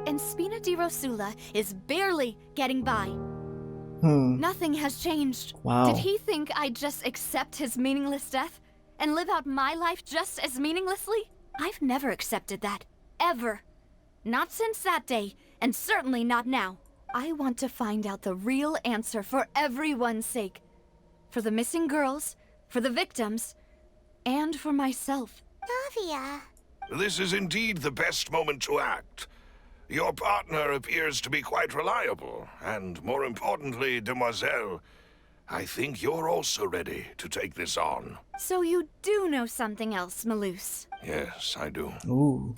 And Spina di Rosula is barely getting by. Nothing has changed. Wow. Did he think I'd just accept his meaningless death and live out my life just as meaninglessly? I've never accepted that. Ever. Not since that day, and certainly not now. I want to find out the real answer for everyone's sake. For the missing girls, for the victims, and for myself. Navia. This is indeed the best moment to act. Your partner appears to be quite reliable, and more importantly, demoiselle, I think you're also ready to take this on. So you do know something else, Malus? Yes, I do. Ooh.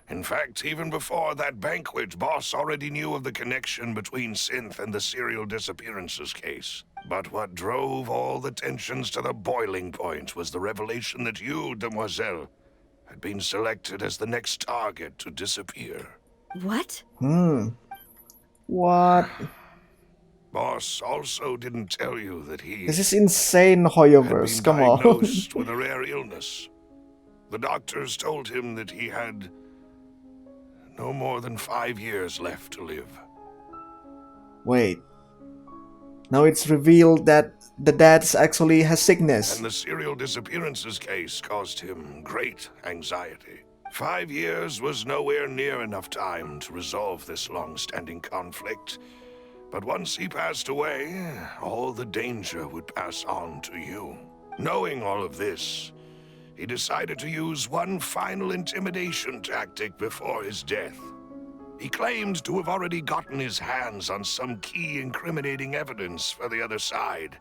In fact, even before that banquet, Boss already knew of the connection between Synth and the serial disappearances case. But what drove all the tensions to the boiling point was the revelation that you, demoiselle, had been selected as the next target to disappear. What? What? Boss also didn't tell you that he This is insane, had hoyoverse. been Come on. diagnosed with a rare illness. The doctors told him that he had no more than 5 years left to live. Wait. Now it's revealed that the dad actually has sickness. And the serial disappearances case caused him great anxiety. 5 years was nowhere near enough time to resolve this long-standing conflict. But once he passed away, all the danger would pass on to you. Knowing all of this, he decided to use one final intimidation tactic before his death. He claimed to have already gotten his hands on some key incriminating evidence for the other side,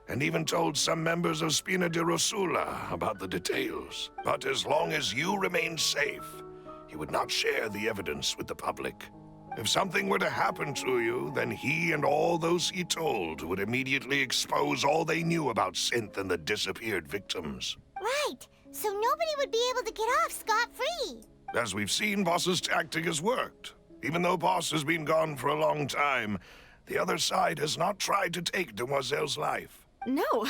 and even told some members of Spina de Rosula about the details. But as long as you remained safe, he would not share the evidence with the public. If something were to happen to you, then he and all those he told would immediately expose all they knew about Synth and the disappeared victims. Right. So nobody would be able to get off scot-free. As we've seen, Boss's tactic has worked. Even though Boss has been gone for a long time, the other side has not tried to take Demoiselle's life. No,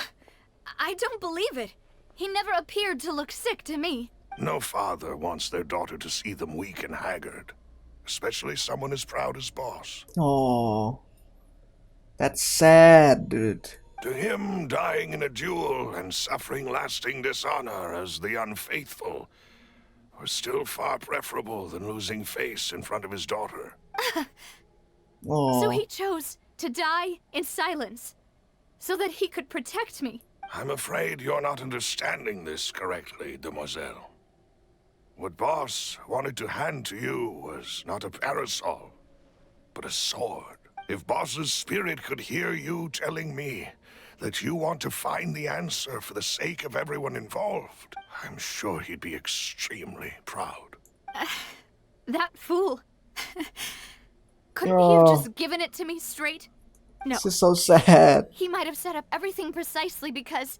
I don't believe it. He never appeared to look sick to me. No father wants their daughter to see them weak and haggard, especially someone as proud as Boss. Oh, that's sad, dude. To him, dying in a duel and suffering lasting dishonor as the unfaithful was still far preferable than losing face in front of his daughter. Oh, So he chose to die in silence, so that he could protect me. I'm afraid you're not understanding this correctly, Demoiselle. What Boss wanted to hand to you was not a parasol, but a sword. If Boss's spirit could hear you telling me that you want to find the answer for the sake of everyone involved, I'm sure he'd be extremely proud. That fool. Couldn't he have just given it to me straight? No. this is so sad. He might have set up everything precisely because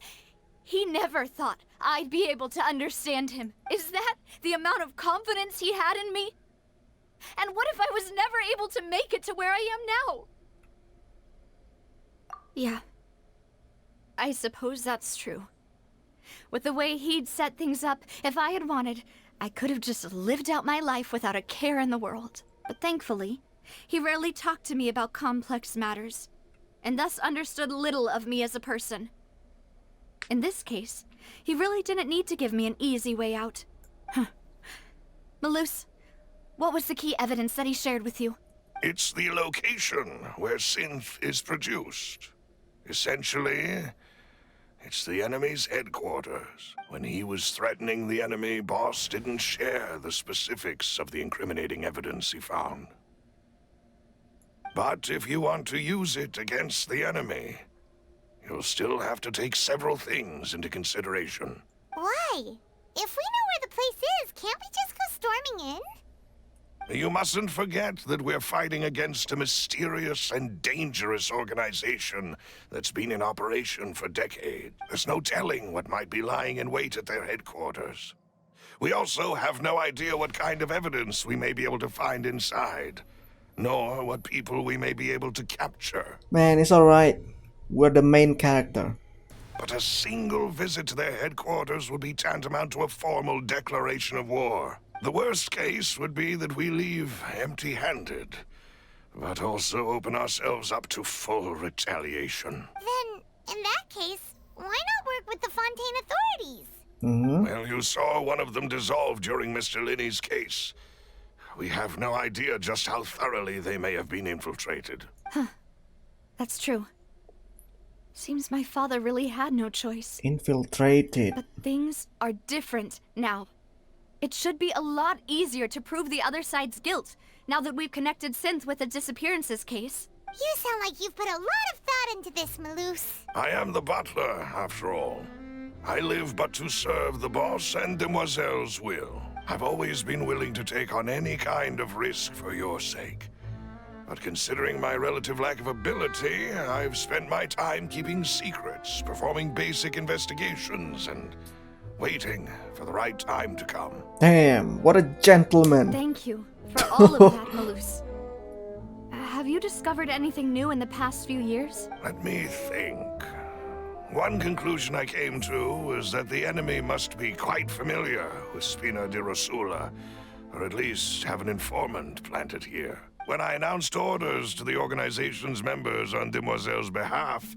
he never thought I'd be able to understand him. Is that the amount of confidence he had in me? And what if I was never able to make it to where I am now? Yeah. I suppose that's true. With the way he'd set things up, if I had wanted, I could have just lived out my life without a care in the world. But thankfully, he rarely talked to me about complex matters, and thus understood little of me as a person. In this case, he really didn't need to give me an easy way out. Malus, what was the key evidence that he shared with you? It's the location where synth is produced. Essentially, it's the enemy's headquarters. When he was threatening the enemy, Boss didn't share the specifics of the incriminating evidence he found. But if you want to use it against the enemy, you'll still have to take several things into consideration. Why? If we know where the place is, can't we just go storming in? You mustn't forget that we're fighting against a mysterious and dangerous organization that's been in operation for decades. There's no telling what might be lying in wait at their headquarters. We also have no idea what kind of evidence we may be able to find inside, nor what people we may be able to capture. Man, it's alright. We're the main character. But a single visit to their headquarters would be tantamount to a formal declaration of war. The worst case would be that we leave empty-handed, but also open ourselves up to full retaliation. Then, in that case, why not work with the Fontaine authorities? Well, you saw one of them dissolve during Mr. Linney's case. We have no idea just how thoroughly they may have been infiltrated. That's true. Seems my father really had no choice. Infiltrated. But things are different now. It should be a lot easier to prove the other side's guilt, now that we've connected Synth with the disappearances case. You sound like you've put a lot of thought into this, Malus. I am the butler, after all. I live but to serve the boss and Demoiselle's will. I've always been willing to take on any kind of risk for your sake. But considering my relative lack of ability, I've spent my time keeping secrets, performing basic investigations, and waiting for the right time to come. Damn, what a gentleman. Thank you for all of that, Malus. Have you discovered anything new in the past few years? Let me think. One conclusion I came to was that the enemy must be quite familiar with Spina di Rosula, or at least have an informant planted here. When I announced orders to the organization's members on Demoiselle's behalf,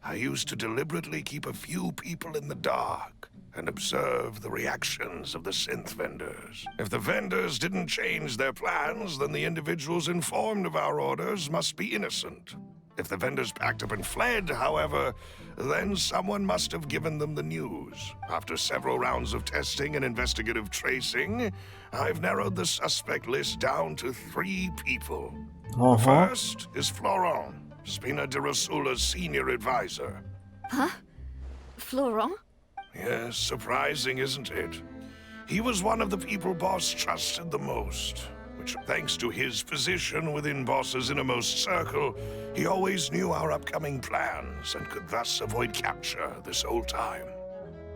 I used to deliberately keep a few people in the dark and observe the reactions of the synth vendors. If the vendors didn't change their plans, then the individuals informed of our orders must be innocent. If the vendors packed up and fled, however, then someone must have given them the news. After several rounds of testing and investigative tracing, I've narrowed the suspect list down to 3 people. The first is Florent, Spina di Rosula's senior advisor. Huh? Florent? Yes, surprising, isn't it? He was one of the people Boss trusted the most, which, thanks to his position within Boss's innermost circle, he always knew our upcoming plans and could thus avoid capture this whole time.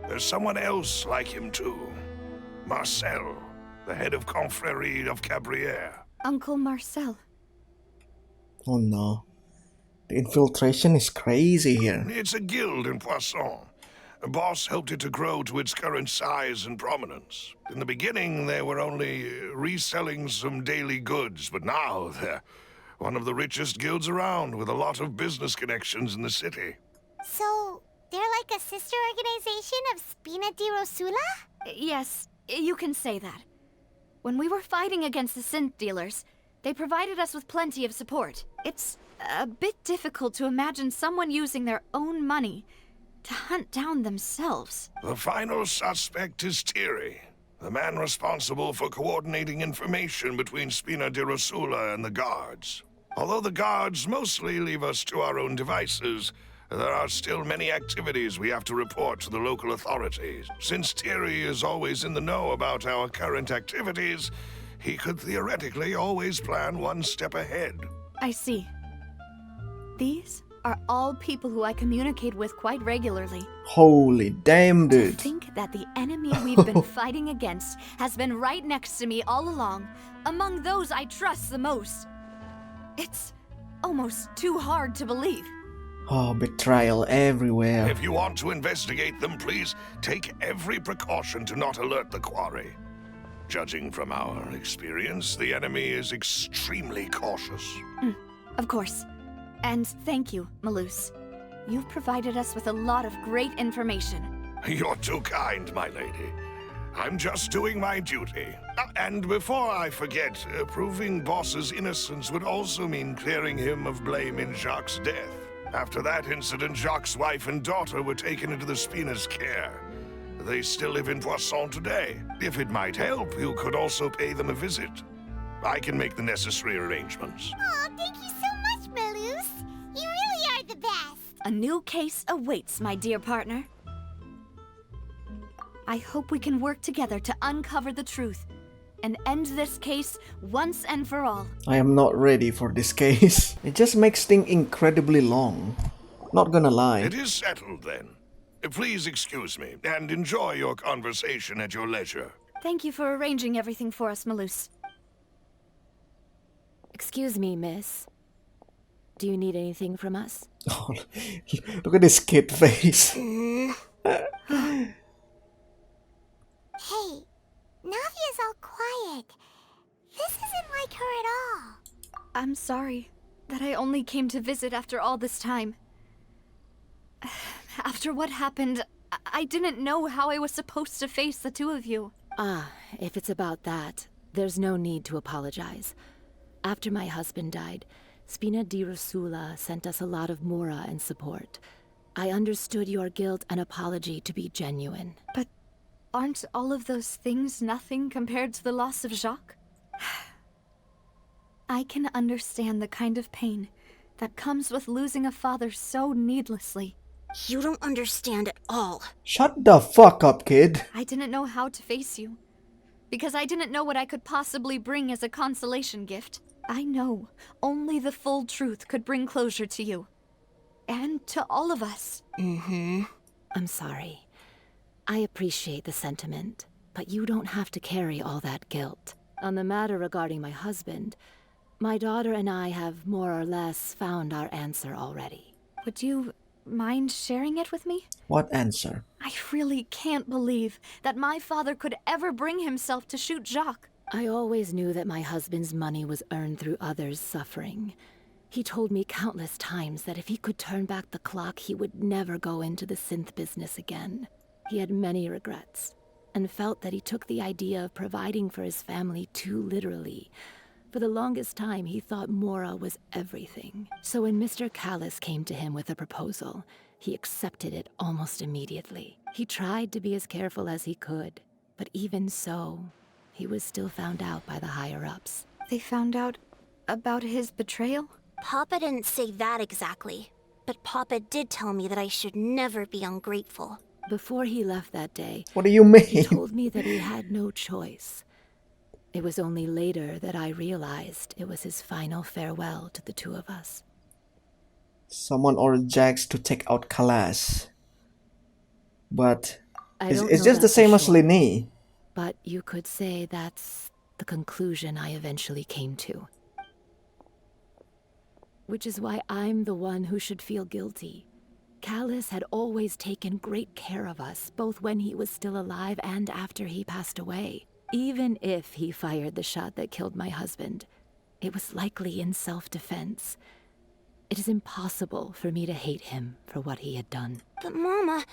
There's someone else like him too. Marcel, the head of Confrérie of Cabrières. Uncle Marcel. Oh no. The infiltration is crazy here. It's a guild in Poisson. A boss helped it to grow to its current size and prominence. In the beginning, they were only reselling some daily goods, but now they're one of the richest guilds around, with a lot of business connections in the city. So, they're like a sister organization of Spina di Rosula? Yes, you can say that. When we were fighting against the synth dealers, they provided us with plenty of support. It's a bit difficult to imagine someone using their own money to hunt down themselves. The final suspect is Thierry, the man responsible for coordinating information between Spina di Rosula and the guards. Although the guards mostly leave us to our own devices, there are still many activities we have to report to the local authorities. Since Thierry is always in the know about our current activities, he could theoretically always plan one step ahead. I see. These are all people who I communicate with quite regularly. Holy damn, To dude. think that the enemy we've been fighting against has been right next to me all along, among those I trust the most. It's almost too hard to believe. Oh, betrayal everywhere. If you want to investigate them, please take every precaution to not alert the quarry. Judging from our experience, the enemy is extremely cautious. Of course. And thank you, Malus. You've provided us with a lot of great information. You're too kind, my lady. I'm just doing my duty. And before I forget, proving Boss's innocence would also mean clearing him of blame in Jacques' death. After that incident, Jacques' wife and daughter were taken into the Spina's care. They still live in Poisson today. If it might help, you could also pay them a visit. I can make the necessary arrangements. Aw, thank you so much, Malus. You really are the best. A new case awaits, my dear partner. I hope we can work together to uncover the truth and end this case once and for all. I am not ready for this case. It just makes things incredibly long. Not gonna lie. It is settled, then. Please excuse me, and enjoy your conversation at your leisure. Thank you for arranging everything for us, Malus. Excuse me, miss. Do you need anything from us? Oh, look at this kid face. Hey, Navia's all quiet. This isn't like her at all. I'm sorry that I only came to visit after all this time. After what happened, I didn't know how I was supposed to face the two of you. Ah, if it's about that, there's no need to apologize. After my husband died, Spina di Rosula sent us a lot of mora and support. I understood your guilt and apology to be genuine. But aren't all of those things nothing compared to the loss of Jacques? I can understand the kind of pain that comes with losing a father so needlessly. You don't understand at all. Shut the fuck up, kid. I didn't know how to face you, because I didn't know what I could possibly bring as a consolation gift. I know only the full truth could bring closure to you. And to all of us. I'm sorry. I appreciate the sentiment, but you don't have to carry all that guilt. On the matter regarding my husband, my daughter and I have more or less found our answer already. Would you mind sharing it with me? What answer? I really can't believe that my father could ever bring himself to shoot Jacques. I always knew that my husband's money was earned through others' suffering. He told me countless times that if he could turn back the clock, he would never go into the synth business again. He had many regrets, and felt that he took the idea of providing for his family too literally. For the longest time, he thought Mora was everything. So when Mr. Callis came to him with a proposal, he accepted it almost immediately. He tried to be as careful as he could, but even so, he was still found out by the higher-ups. They found out about his betrayal? Papa didn't say that exactly, but Papa did tell me that I should never be ungrateful. Before he left that day, What do you he mean? told me that he had no choice. It was only later that I realized it was his final farewell to the two of us. Someone ordered Jax to take out Kalas. But I it's, don't it's know just the that for same as sure, Linny. but you could say that's the conclusion I eventually came to. Which is why I'm the one who should feel guilty. Callus had always taken great care of us, both when he was still alive and after he passed away. Even if he fired the shot that killed my husband, it was likely in self-defense. It is impossible for me to hate him for what he had done. But Mama,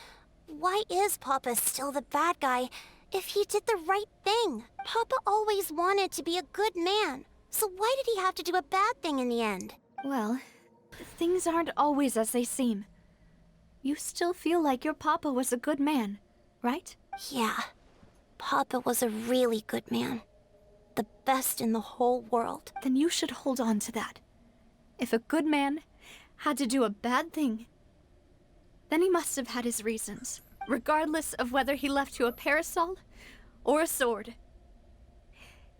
why is Papa still the bad guy if he did the right thing? Papa always wanted to be a good man, so why did he have to do a bad thing in the end? Well, things aren't always as they seem. You still feel like your papa was a good man, right? Yeah, Papa was a really good man. The best in the whole world. Then you should hold on to that. If a good man had to do a bad thing, then he must have had his reasons, regardless of whether he left you a parasol or a sword.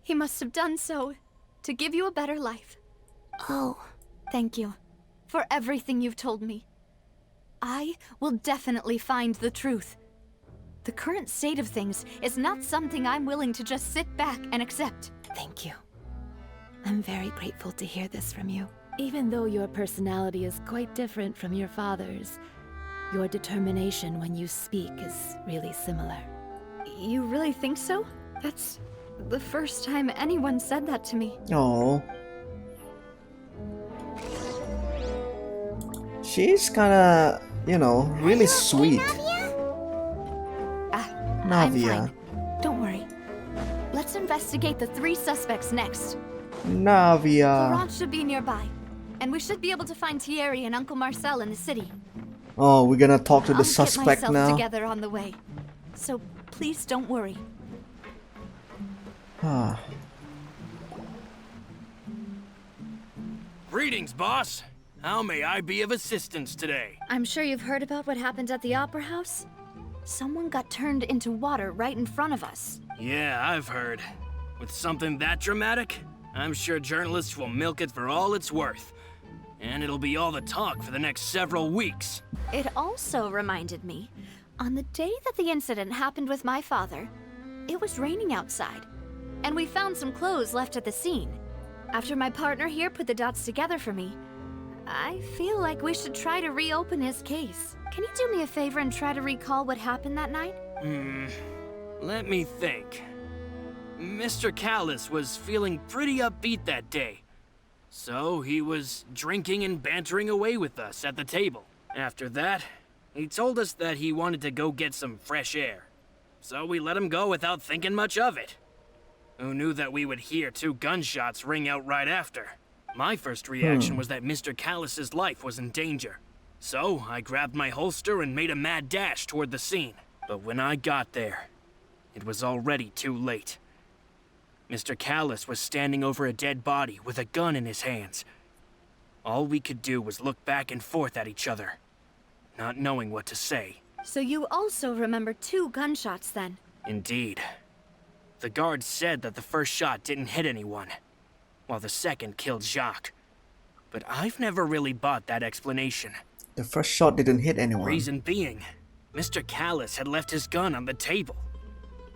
He must have done so to give you a better life. Oh. Thank you for everything you've told me. I will definitely find the truth. The current state of things is not something I'm willing to just sit back and accept. Thank you. I'm very grateful to hear this from you. Even though your personality is quite different from your father's, your determination when you speak is really similar. You really think so? That's the first time anyone said that to me. Oh. She's kinda, you know, really sweet. I'm Navia. fine. Don't worry. Let's investigate the 3 suspects next. Navia. Laurent should be nearby, and we should be able to find Thierry and Uncle Marcel in the city. Oh, we're gonna talk to the I'll suspect get myself now. together on the way, so please don't worry. Ah. Greetings, boss. How may I be of assistance today? I'm sure you've heard about what happened at the Opera House. Someone got turned into water right in front of us. Yeah, I've heard. With something that dramatic, I'm sure journalists will milk it for all it's worth. And it'll be all the talk for the next several weeks. It also reminded me, on the day that the incident happened with my father, it was raining outside, and we found some clothes left at the scene. After my partner here put the dots together for me, I feel like we should try to reopen his case. Can you do me a favor and try to recall what happened that night? Let me think. Mr. Callus was feeling pretty upbeat that day. So he was drinking and bantering away with us at the table. After that, he told us that he wanted to go get some fresh air. So we let him go without thinking much of it. Who knew that we would hear 2 gunshots ring out right after? My first reaction was that Mr. Callus's life was in danger. So I grabbed my holster and made a mad dash toward the scene. But when I got there, it was already too late. Mr. Callus was standing over a dead body with a gun in his hands. All we could do was look back and forth at each other, not knowing what to say. So you also remember 2 gunshots then? Indeed. The guard said that the first shot didn't hit anyone, while the second killed Jacques. But I've never really bought that explanation. The first shot didn't hit anyone. Reason being, Mr. Callus had left his gun on the table.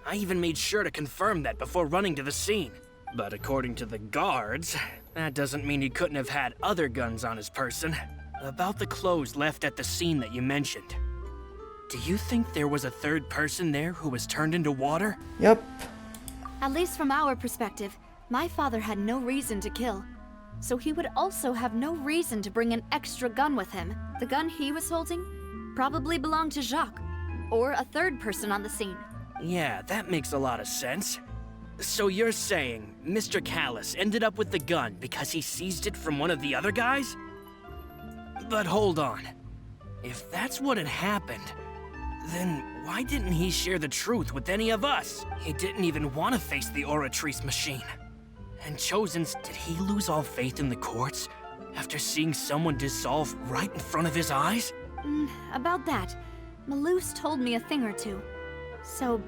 I even made sure to confirm that before running to the scene. But according to the guards, that doesn't mean he couldn't have had other guns on his person. About the clothes left at the scene that you mentioned. Do you think there was a 3rd person there who was turned into water? Yep. At least from our perspective, my father had no reason to kill. So he would also have no reason to bring an extra gun with him. The gun he was holding probably belonged to Jacques, or a 3rd person on the scene. Yeah, that makes a lot of sense. So you're saying Mr. Callus ended up with the gun because he seized it from one of the other guys? But hold on. If that's what had happened, then why didn't he share the truth with any of us? He didn't even want to face the Oratrice machine. And Chosen's, did he lose all faith in the courts after seeing someone dissolve right in front of his eyes? About that, Malus told me a thing or two. So,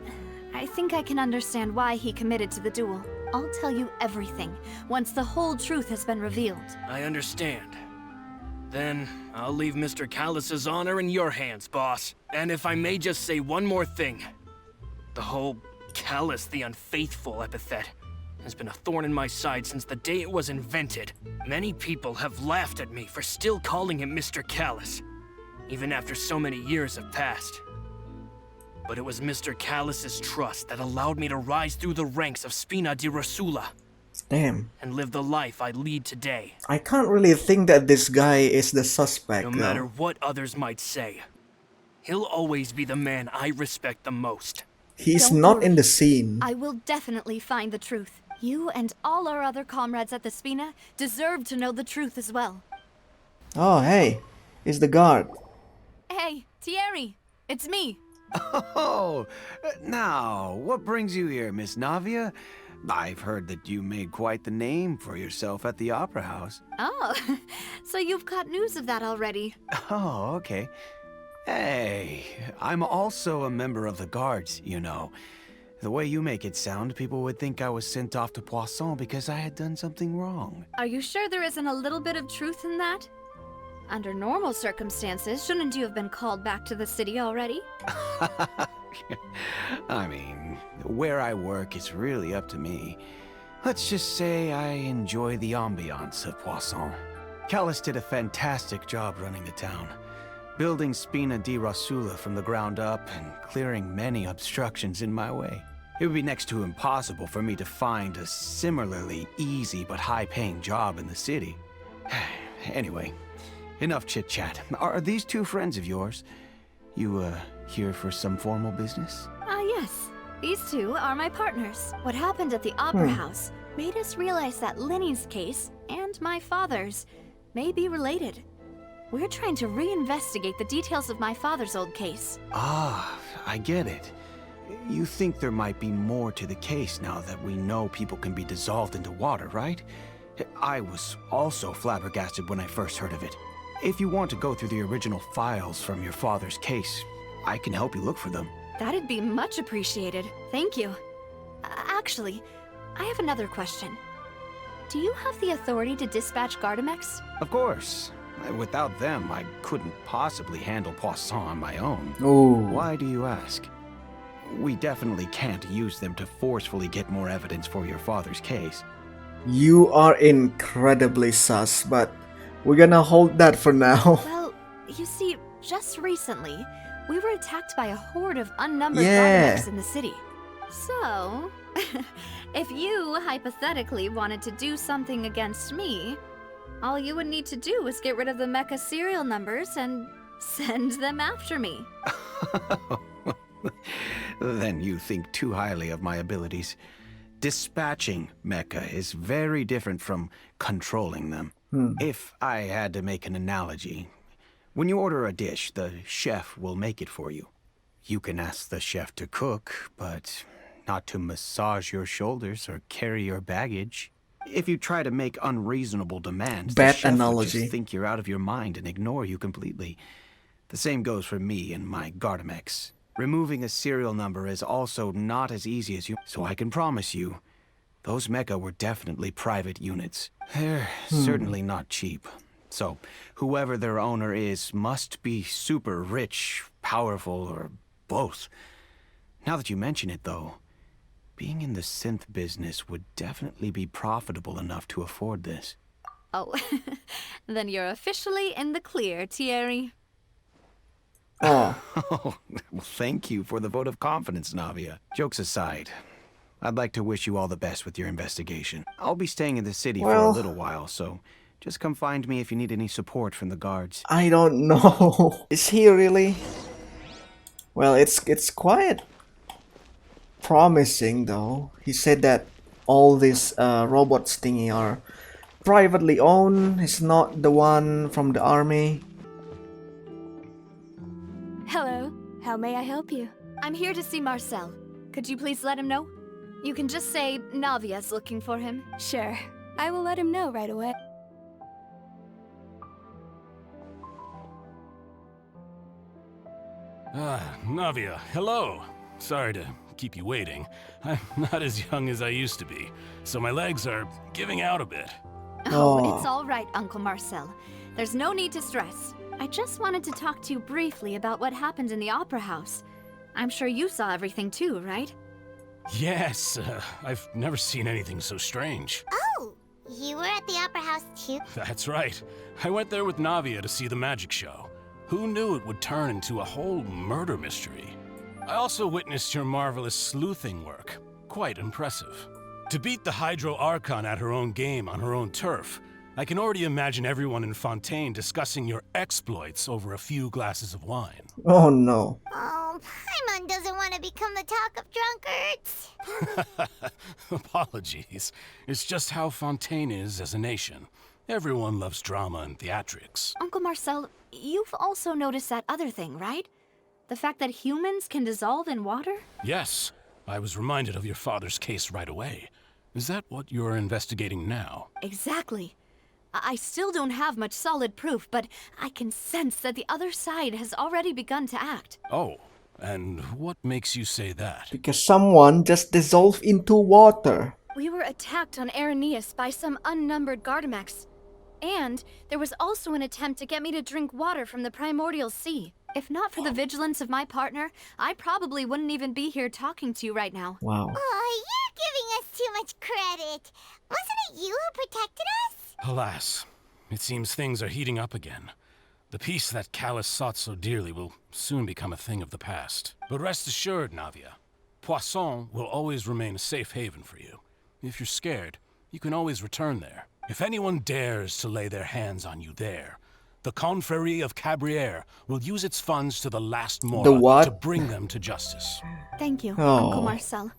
I think I can understand why he committed to the duel. I'll tell you everything, once the whole truth has been revealed. I understand. Then, I'll leave Mr. Callus's honor in your hands, boss. And if I may just say one more thing. The whole Callus the Unfaithful epithet has been a thorn in my side since the day it was invented. Many people have laughed at me for still calling him Mr. Callus, even after so many years have passed. But it was Mr. Callus's trust that allowed me to rise through the ranks of Spina di Rosula. Damn. And live the life I lead today. I can't really think that this guy is the suspect, No though. matter what others might say, he'll always be the man I respect the most. He's Don't not worry. in the scene. I will definitely find the truth. You and all our other comrades at the Spina deserve to know the truth as well. Oh, hey. It's the guard. Hey, Thierry, it's me. Oh, now, what brings you here, Miss Navia? I've heard that you made quite the name for yourself at the Opera House. Oh, so you've got news of that already. Oh, okay. Hey, I'm also a member of the Guards, you know. The way you make it sound, people would think I was sent off to Poisson because I had done something wrong. Are you sure there isn't a little bit of truth in that? Under normal circumstances, shouldn't you have been called back to the city already? I mean, where I work is really up to me. Let's just say I enjoy the ambiance of Poisson. Callus did a fantastic job running the town, building Spina di Rosula from the ground up and clearing many obstructions in my way. It would be next to impossible for me to find a similarly easy but high-paying job in the city. Anyway, enough chit-chat. Are these two friends of yours? You, here for some formal business? Yes. These two are my partners. What happened at the Opera House made us realize that Linny's case and my father's may be related. We're trying to reinvestigate the details of my father's old case. Ah, I get it. You think there might be more to the case now that we know people can be dissolved into water, right? I was also flabbergasted when I first heard of it. If you want to go through the original files from your father's case, I can help you look for them. That'd be much appreciated. Thank you. Actually, I have another question. Do you have the authority to dispatch Gardamex? Of course. Without them, I couldn't possibly handle Poisson on my own. Oh. Why do you ask? We definitely can't use them to forcefully get more evidence for your father's case. You are incredibly sus, but we're gonna hold that for now. Well, you see, just recently, we were attacked by a horde of unnumbered Yeah. Gardamex in the city. So, if you hypothetically wanted to do something against me, all you would need to do is get rid of the mecha serial numbers and send them after me. Then you think too highly of my abilities. Dispatching mecha is very different from controlling them. If I had to make an analogy, when you order a dish, the chef will make it for you. You can ask the chef to cook, but not to massage your shoulders or carry your baggage. If you try to make unreasonable demands, the Bad chef will analogy. just think you're out of your mind and ignore you completely. The same goes for me and my Gardamex. Removing a serial number is also not as easy as you, so I can promise you, those mecha were definitely private units. They're certainly not cheap. So, whoever their owner is must be super rich, powerful, or both. Now that you mention it, though, being in the synth business would definitely be profitable enough to afford this. Oh, then you're officially in the clear, Thierry. Oh. Oh, well, thank you for the vote of confidence, Navia. Jokes aside, I'd like to wish you all the best with your investigation. I'll be staying in the city for a Well- little while, so just come find me if you need any support from the guards. I don't know. Is he really? Well, it's quite promising though. He said that all these robots thingy are privately owned. It's not the one from the army. Hello, how may I help you? I'm here to see Marcel. Could you please let him know? You can just say Navia's looking for him. Sure, I will let him know right away. Navia, hello. Sorry to keep you waiting. I'm not as young as I used to be, so my legs are giving out a bit. Oh, it's all right, Uncle Marcel. There's no need to stress. I just wanted to talk to you briefly about what happened in the Opera House. I'm sure you saw everything too, right? Yes, I've never seen anything so strange. Oh, you were at the Opera House too? That's right. I went there with Navia to see the magic show. Who knew it would turn into a whole murder mystery? I also witnessed your marvelous sleuthing work. Quite impressive. To beat the Hydro Archon at her own game on her own turf, I can already imagine everyone in Fontaine discussing your exploits over a few glasses of wine. Oh no. Oh, Paimon doesn't want to become the talk of drunkards. Apologies. It's just how Fontaine is as a nation. Everyone loves drama and theatrics. Uncle Marcel, you've also noticed that other thing, right? The fact that humans can dissolve in water? Yes, I was reminded of your father's case right away. Is that what you're investigating now? Exactly. I still don't have much solid proof, but I can sense that the other side has already begun to act. Oh, and what makes you say that? Because someone just dissolved into water. We were attacked on Araneus by some unnumbered Gardamex. And there was also an attempt to get me to drink water from the primordial sea. If not for the vigilance of my partner, I probably wouldn't even be here talking to you right now. Wow. Oh, you're giving us too much credit. Wasn't it you who protected us? Alas, it seems things are heating up again. The peace that Callus sought so dearly will soon become a thing of the past. But rest assured, Navia, Poisson will always remain a safe haven for you. If you're scared, you can always return there. If anyone dares to lay their hands on you there, the Confrérie of Cabrières will use its funds to the last mora to bring them to justice. Thank you, Oh. Uncle Marcel.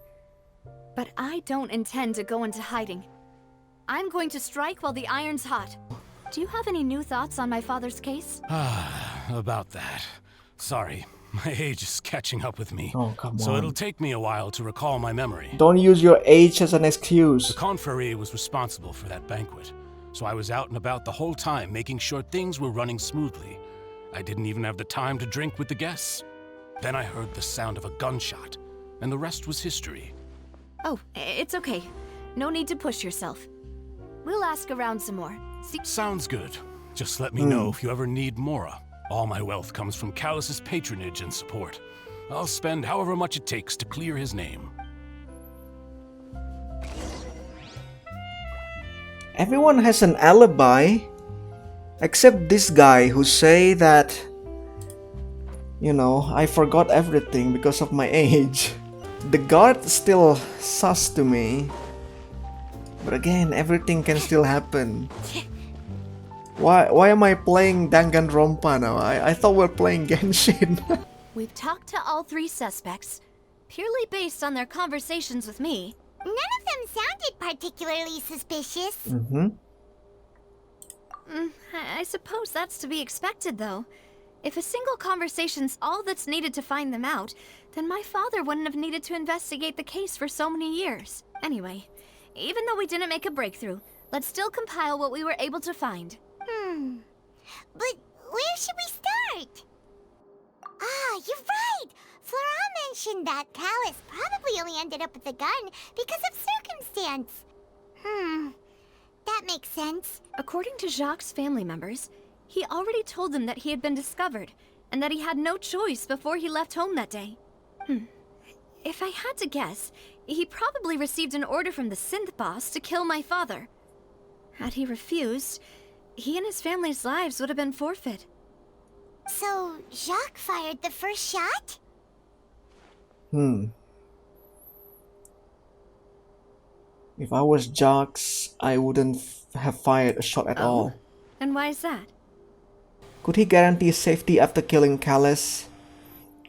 But I don't intend to go into hiding. I'm going to strike while the iron's hot. Do you have any new thoughts on my father's case? About that. Sorry, my age is catching up with me. Oh, come So on. it'll take me a while to recall my memory. Don't use your age as an excuse. The Confrérie was responsible for that banquet, so I was out and about the whole time making sure things were running smoothly. I didn't even have the time to drink with the guests. Then I heard the sound of a gunshot, and the rest was history. Oh, it's okay. No need to push yourself. We'll ask around some more. Sounds good. Just let me know if you ever need mora. All my wealth comes from Callus's patronage and support. I'll spend however much it takes to clear his name. Everyone has an alibi, except this guy who say that, you know, I forgot everything because of my age. The guard still sus to me. But again, everything can still happen. Why am I playing Danganronpa now? I thought we were playing Genshin. We've talked to all three suspects, purely based on their conversations with me. None of them sounded particularly suspicious. I suppose that's to be expected, though. If a single conversation's all that's needed to find them out, then my father wouldn't have needed to investigate the case for so many years. Anyway, even though we didn't make a breakthrough, let's still compile what we were able to find. But where should we start? Ah, you're right! Flora mentioned that Callus probably only ended up with the gun because of circumstance. That makes sense. According to Jacques' family members, he already told them that he had been discovered, and that he had no choice before he left home that day. If I had to guess, he probably received an order from the synth boss to kill my father. Had he refused, he and his family's lives would have been forfeit. So, Jacques fired the first shot? If I was Jacques, I wouldn't have fired a shot at all. And why is that? Could he guarantee safety after killing Callus?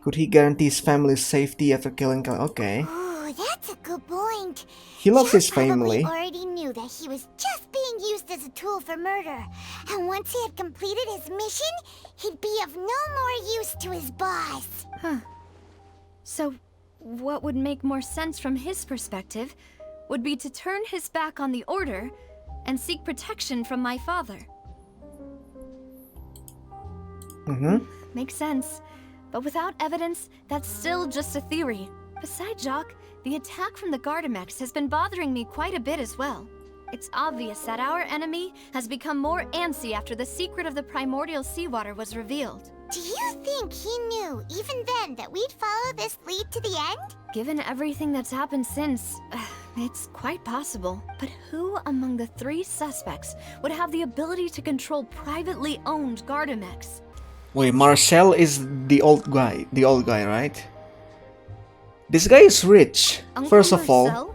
Could he guarantee his family's safety after killing Callus? Okay. Oh, that's a good point. He loves his Jacques family. probably already knew that he was just being used as a tool for murder. And once he had completed his mission, he'd be of no more use to his boss. So, what would make more sense from his perspective would be to turn his back on the order and seek protection from my father. Makes sense. But without evidence, that's still just a theory. Besides Jacques, the attack from the Gardamex has been bothering me quite a bit as well. It's obvious that our enemy has become more antsy after the secret of the primordial seawater was revealed. Do you think he knew, even then, that we'd follow this lead to the end? Given everything that's happened since, it's quite possible. But who among the 3 suspects would have the ability to control privately owned Gardamex? Wait, Marcel is the old guy, right? This guy is rich, Uncle first of all. Marcel?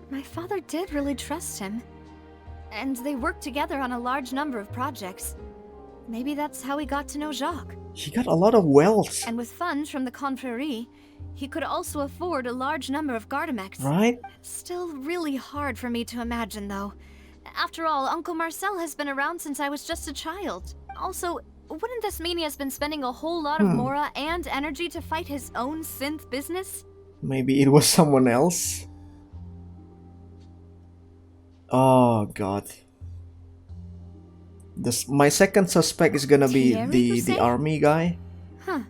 My father did really trust him. And they worked together on a large number of projects. Maybe that's how he got to know Jacques. He got a lot of wealth. And with funds from the Confrérie, he could also afford a large number of Gardamex. Right? Still really hard for me to imagine, though. After all, Uncle Marcel has been around since I was just a child. Also, wouldn't this mean he has been spending a whole lot of mora and energy to fight his own synth business? Maybe it was someone else? Oh god. My second suspect is gonna be the army guy. Huh.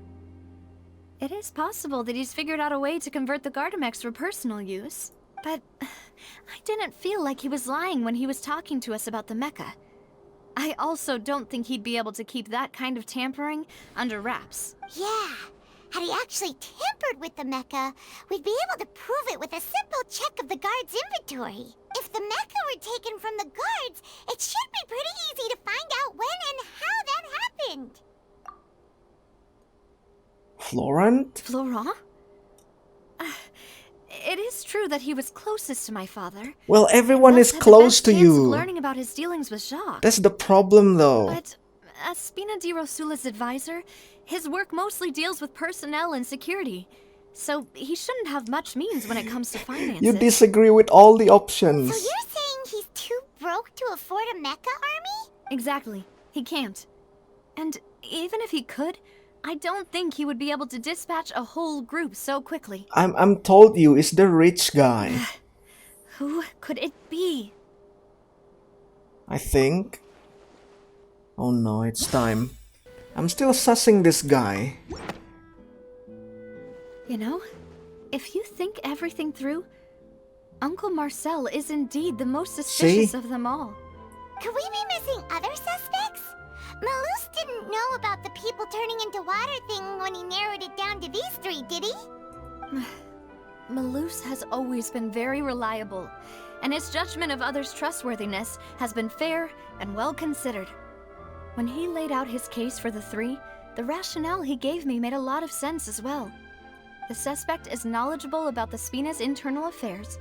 It is possible that he's figured out a way to convert the Gardamex for personal use. But I didn't feel like he was lying when he was talking to us about the mecha. I also don't think he'd be able to keep that kind of tampering under wraps. Yeah. Had he actually tampered with the mecha, we'd be able to prove it with a simple check of the guard's inventory. If the mecha were taken from the guards, it should be pretty easy to find out when and how that happened. Florent? Florent? It is true that he was closest to my father. Well, everyone Thus is had the close best to chance you. of learning about his dealings with Jacques. That's the problem, though. But as Spina di Rosula's advisor, his work mostly deals with personnel and security. So he shouldn't have much means when it comes to finances. You disagree with all the options. So you're saying he's too broke to afford a mecha army? Exactly. He can't. And even if he could, I don't think he would be able to dispatch a whole group so quickly. I'm told you, it's the rich guy. Who could it be? I think. Oh no, it's time. I'm still sussing this guy. You know, if you think everything through, Uncle Marcel is indeed the most suspicious of them all. Could we be missing other suspects? Malus didn't know about the people turning into water thing when he narrowed it down to these 3, did he? Malus has always been very reliable, and his judgment of others' trustworthiness has been fair and well considered. When he laid out his case for the 3, the rationale he gave me made a lot of sense as well. The suspect is knowledgeable about the Spina's internal affairs,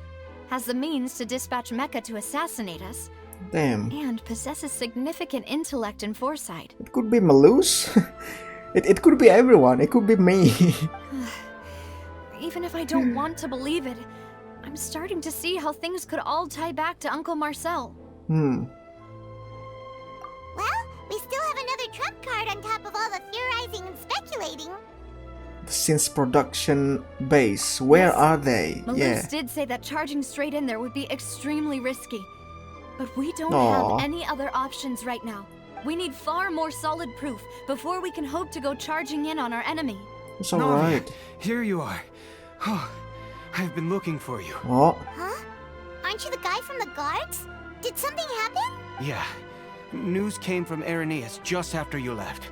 has the means to dispatch Mecha to assassinate us, Damn. and possesses significant intellect and foresight. It could be Malus. it could be everyone. It could be me. Even if I don't want to believe it, I'm starting to see how things could all tie back to Uncle Marcel. Well, we still have another trump card on top of all the theorizing and speculating. Since production base, where are they? Malus did say that charging straight in there would be extremely risky. But we don't have any other options right now. We need far more solid proof before we can hope to go charging in on our enemy. It's alright. Here you are. Oh, I've been looking for you. Oh. Huh? Aren't you the guy from the guards? Did something happen? Yeah. News came from Arrhenius just after you left.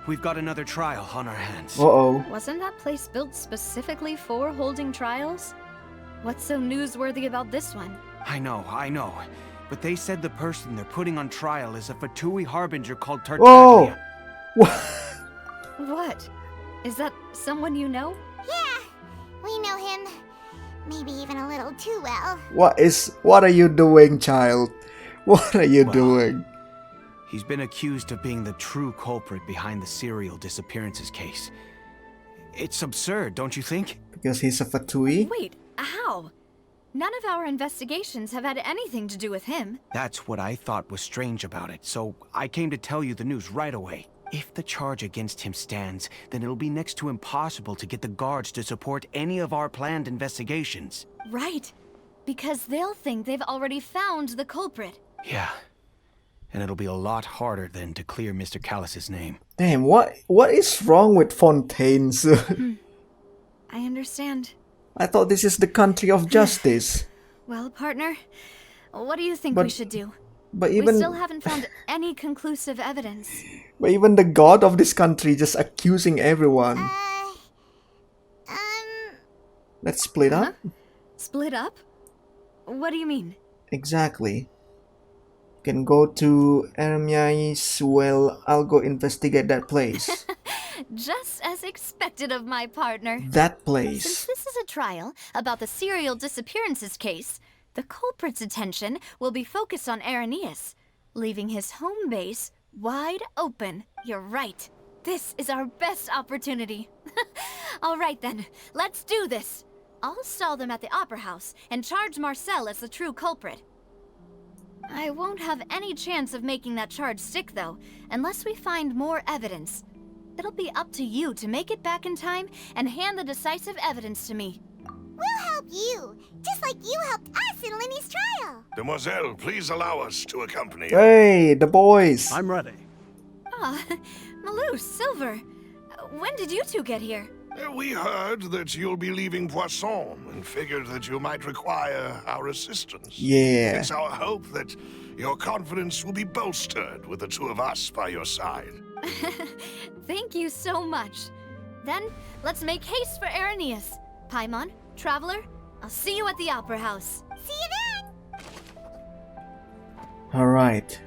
We've got another trial on our hands. Uh-oh. Wasn't that place built specifically for holding trials? What's so newsworthy about this one? I know. But they said the person they're putting on trial is a Fatui harbinger called Tartaglia. Whoa! What? Is that someone you know? Yeah, we know him. Maybe even a little too well. What are you doing, child? What are you doing? He's been accused of being the true culprit behind the serial disappearances case. It's absurd, don't you think? Because he's a Fatui? Wait, how? None of our investigations have had anything to do with him. That's what I thought was strange about it, so I came to tell you the news right away. If the charge against him stands, then it'll be next to impossible to get the guards to support any of our planned investigations. Right, because they'll think they've already found the culprit. Yeah. And it'll be a lot harder then to clear Mr. Callus's name. Damn, what is wrong with Fontaine? I understand. I thought this is the country of justice. Well, partner, what do you think we should do? But We even still haven't found any conclusive evidence. but even the god of this country just accusing everyone. Let's split up. Split up? What do you mean? Exactly. You can go to Ermiais. Well, I'll go investigate that place. Just as expected of my partner. That Since place. this is a trial about the serial disappearances case, the culprit's attention will be focused on Arrhenius, leaving his home base wide open. You're right. This is our best opportunity. All right then, let's do this. I'll stall them at the Opera House and charge Marcel as the true culprit. I won't have any chance of making that charge stick, though, unless we find more evidence. It'll be up to you to make it back in time and hand the decisive evidence to me. We'll help you, just like you helped us in Linny's trial. Demoiselle, please allow us to accompany you. Hey, the boys. I'm ready. Ah, Malou, Silver, when did you two get here? We heard that you'll be leaving Poisson and figured that you might require our assistance. Yeah. It's our hope that your confidence will be bolstered with the two of us by your side. Thank you so much. Then, let's make haste for Arrhenius. Paimon, Traveler, I'll see you at the Opera House. See you then! Alright.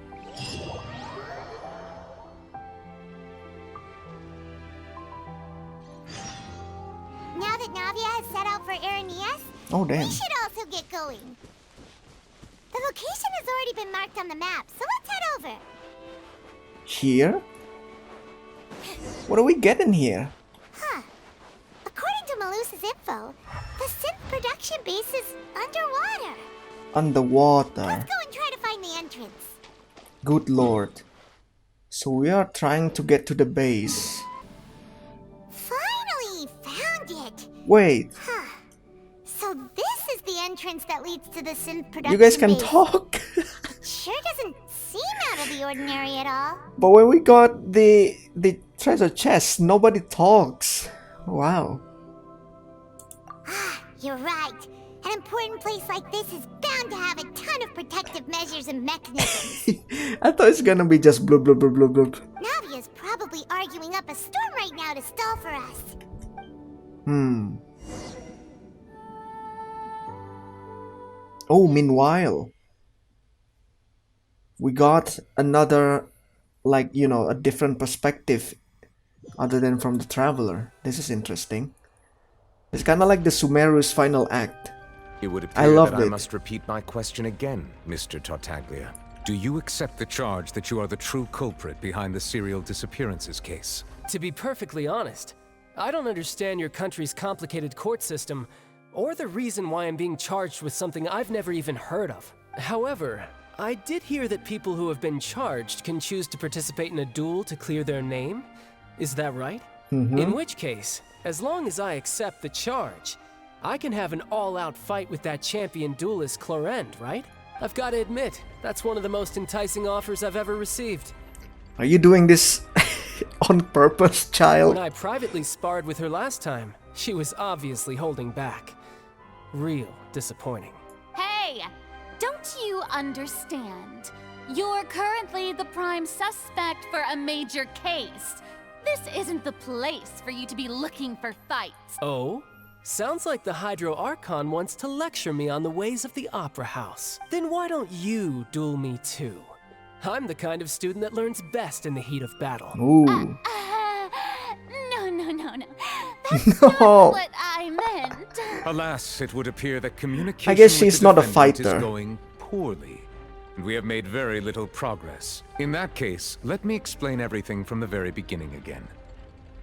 Now that Navia has set out for Arrhenius, Oh, damn. we should also get going. The location has already been marked on the map, so let's head over. Here? What are we getting here? Huh. According to Malus's info, the synth production base is underwater. Underwater. Let's go and try to find the entrance. Good lord. So we are trying to get to the base. Finally found it. Wait, Huh. So this is the entrance that leads to the synth production you guys can base. talk? Sure doesn't seem out of the ordinary at all. But when we got the treasure chest, nobody talks. Wow. You're right. An important place like this is bound to have a ton of protective measures and mechanisms. I thought it's gonna be just blub blub blub blub blub. Navia's probably arguing up a storm right now to stall for us. Oh, meanwhile, we got another, like, you know, a different perspective other than from the Traveler. This is interesting. It's kind of like the Sumeru's final act. It would I appear loved that I it. must repeat my question again, Mr. Tartaglia. Do you accept the charge that you are the true culprit behind the serial disappearances case? To be perfectly honest, I don't understand your country's complicated court system, or the reason why I'm being charged with something I've never even heard of. However, I did hear that people who have been charged can choose to participate in a duel to clear their name. Is that right? In which case, as long as I accept the charge, I can have an all-out fight with that champion duelist Clorend, right? I've got to admit, that's one of the most enticing offers I've ever received. Are you doing this on purpose, child? When I privately sparred with her last time, she was obviously holding back. Real disappointing. Hey! Don't you understand? You're currently the prime suspect for a major case. This isn't the place for you to be looking for fights. Oh? Sounds like the Hydro Archon wants to lecture me on the ways of the Opera House. Then why don't you duel me too? I'm the kind of student that learns best in the heat of battle. Ooh. No. That's not what I meant. Alas, it would appear that communication I guess with she's the not a defendant is fighter. going poorly, and we have made very little progress. In that case, let me explain everything from the very beginning again.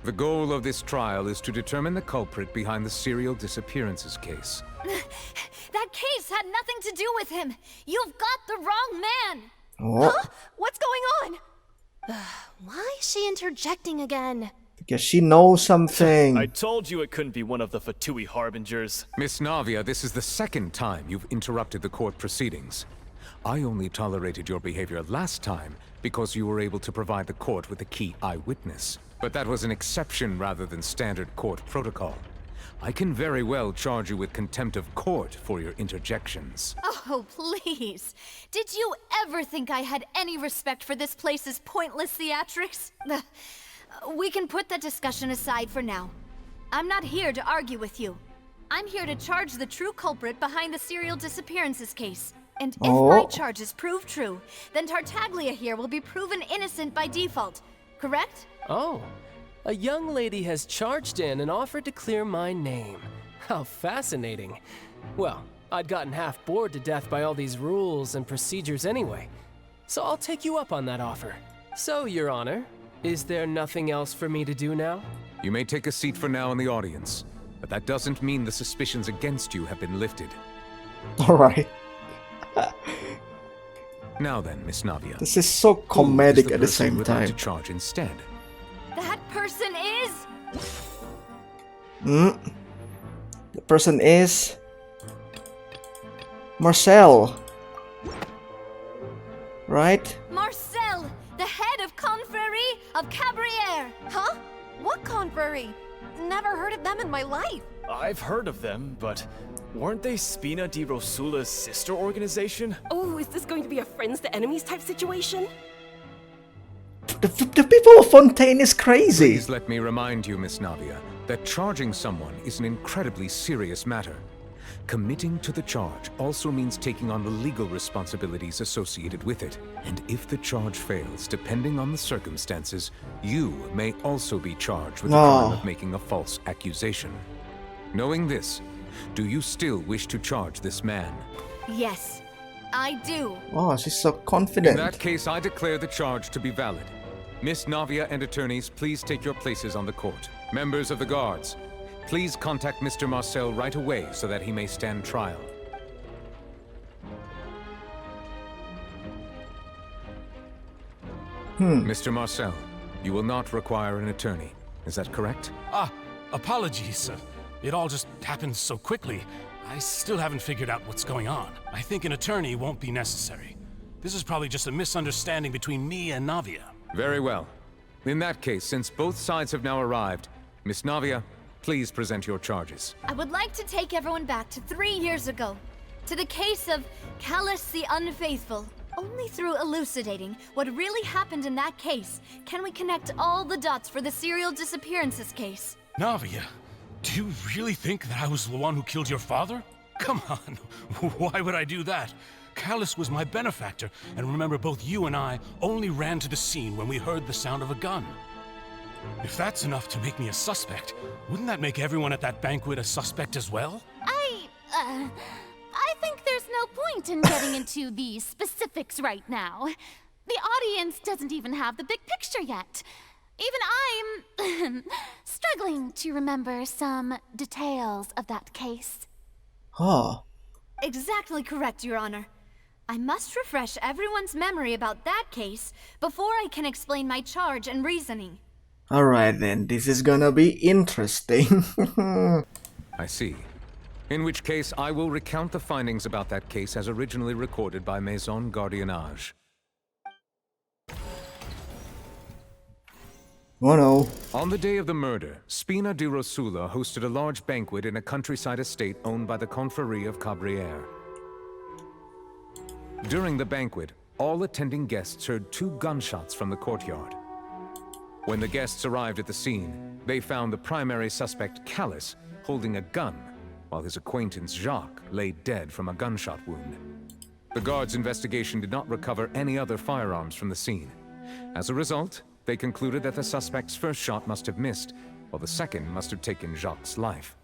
The goal of this trial is to determine the culprit behind the serial disappearances case. That case had nothing to do with him. You've got the wrong man. Oh, Huh? What's going on? Why is she interjecting again? because she knows something. I told you it couldn't be one of the Fatui Harbingers. Miss Navia, this is the second time you've interrupted the court proceedings. I only tolerated your behavior last time because you were able to provide the court with a key eyewitness. But that was an exception rather than standard court protocol. I can very well charge you with contempt of court for your interjections. Oh, please. Did you ever think I had any respect for this place's pointless theatrics? We can put that discussion aside for now. I'm not here to argue with you. I'm here to charge the true culprit behind the serial disappearances case. And if my charges prove true, then Tartaglia here will be proven innocent by default. Correct? Oh, a young lady has charged in and offered to clear my name. How fascinating. Well, I'd gotten half bored to death by all these rules and procedures anyway. So I'll take you up on that offer. So, Your Honor, is there nothing else for me to do now? You may take a seat for now in the audience, but that doesn't mean the suspicions against you have been lifted. Alright. Now then, Miss Navia. This is so comedic at the same would like time. to charge instead? That person is... The person is... Marcel. Right? Marcel, the head of Confrérie of Cabrières. Huh? What confrérie? Never heard of them in my life. I've heard of them, but weren't they Spina di Rosula's sister organization? Oh, is this going to be a friends to enemies type situation? The people of Fontaine is crazy. Please let me remind you, Miss Navia, that charging someone is an incredibly serious matter. Committing to the charge also means taking on the legal responsibilities associated with it. And if the charge fails, depending on the circumstances, you may also be charged with the crime of making a false accusation. Knowing this, do you still wish to charge this man? Yes, I do. Oh, she's so confident. In that case, I declare the charge to be valid. Miss Navia and attorneys, please take your places on the court. Members of the guards, please contact Mr. Marcel right away so that he may stand trial. Mr. Marcel, you will not require an attorney. Is that correct? Apologies, sir. It all just happened so quickly. I still haven't figured out what's going on. I think an attorney won't be necessary. This is probably just a misunderstanding between me and Navia. Very well. In that case, since both sides have now arrived, Miss Navia, please present your charges. I would like to take everyone back to 3 years ago, to the case of Callus the Unfaithful. Only through elucidating what really happened in that case can we connect all the dots for the serial disappearances case. Navia, do you really think that I was the one who killed your father? Come on, why would I do that? Callus was my benefactor, and remember, both you and I only ran to the scene when we heard the sound of a gun. If that's enough to make me a suspect, wouldn't that make everyone at that banquet a suspect as well? I think there's no point in getting into the specifics right now. The audience doesn't even have the big picture yet. Even I'm struggling to remember some details of that case. Exactly correct, Your Honor. I must refresh everyone's memory about that case before I can explain my charge and reasoning. Alright then, this is gonna be interesting. I see. In which case, I will recount the findings about that case as originally recorded by Maison Gardiennage. Oh no. On the day of the murder, Spina di Rosula hosted a large banquet in a countryside estate owned by the Confrérie of Cabrières. During the banquet, all attending guests heard 2 gunshots from the courtyard. When the guests arrived at the scene, they found the primary suspect, Callus, holding a gun, while his acquaintance, Jacques, lay dead from a gunshot wound. The guards' investigation did not recover any other firearms from the scene. As a result, they concluded that the suspect's first shot must have missed, while the second must have taken Jacques' life.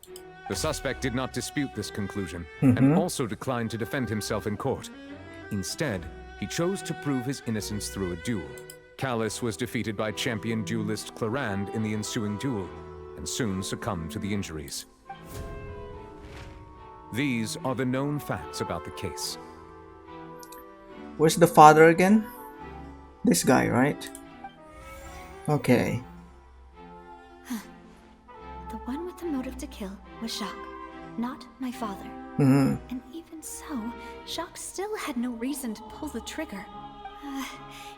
The suspect did not dispute this conclusion, and also declined to defend himself in court. Instead, he chose to prove his innocence through a duel. Callus was defeated by champion duelist Clarande in the ensuing duel, and soon succumbed to the injuries. These are the known facts about the case. Where's the father again? This guy, right? Okay. The one with the motive to kill was Jacques, not my father. And even so, Jacques still had no reason to pull the trigger.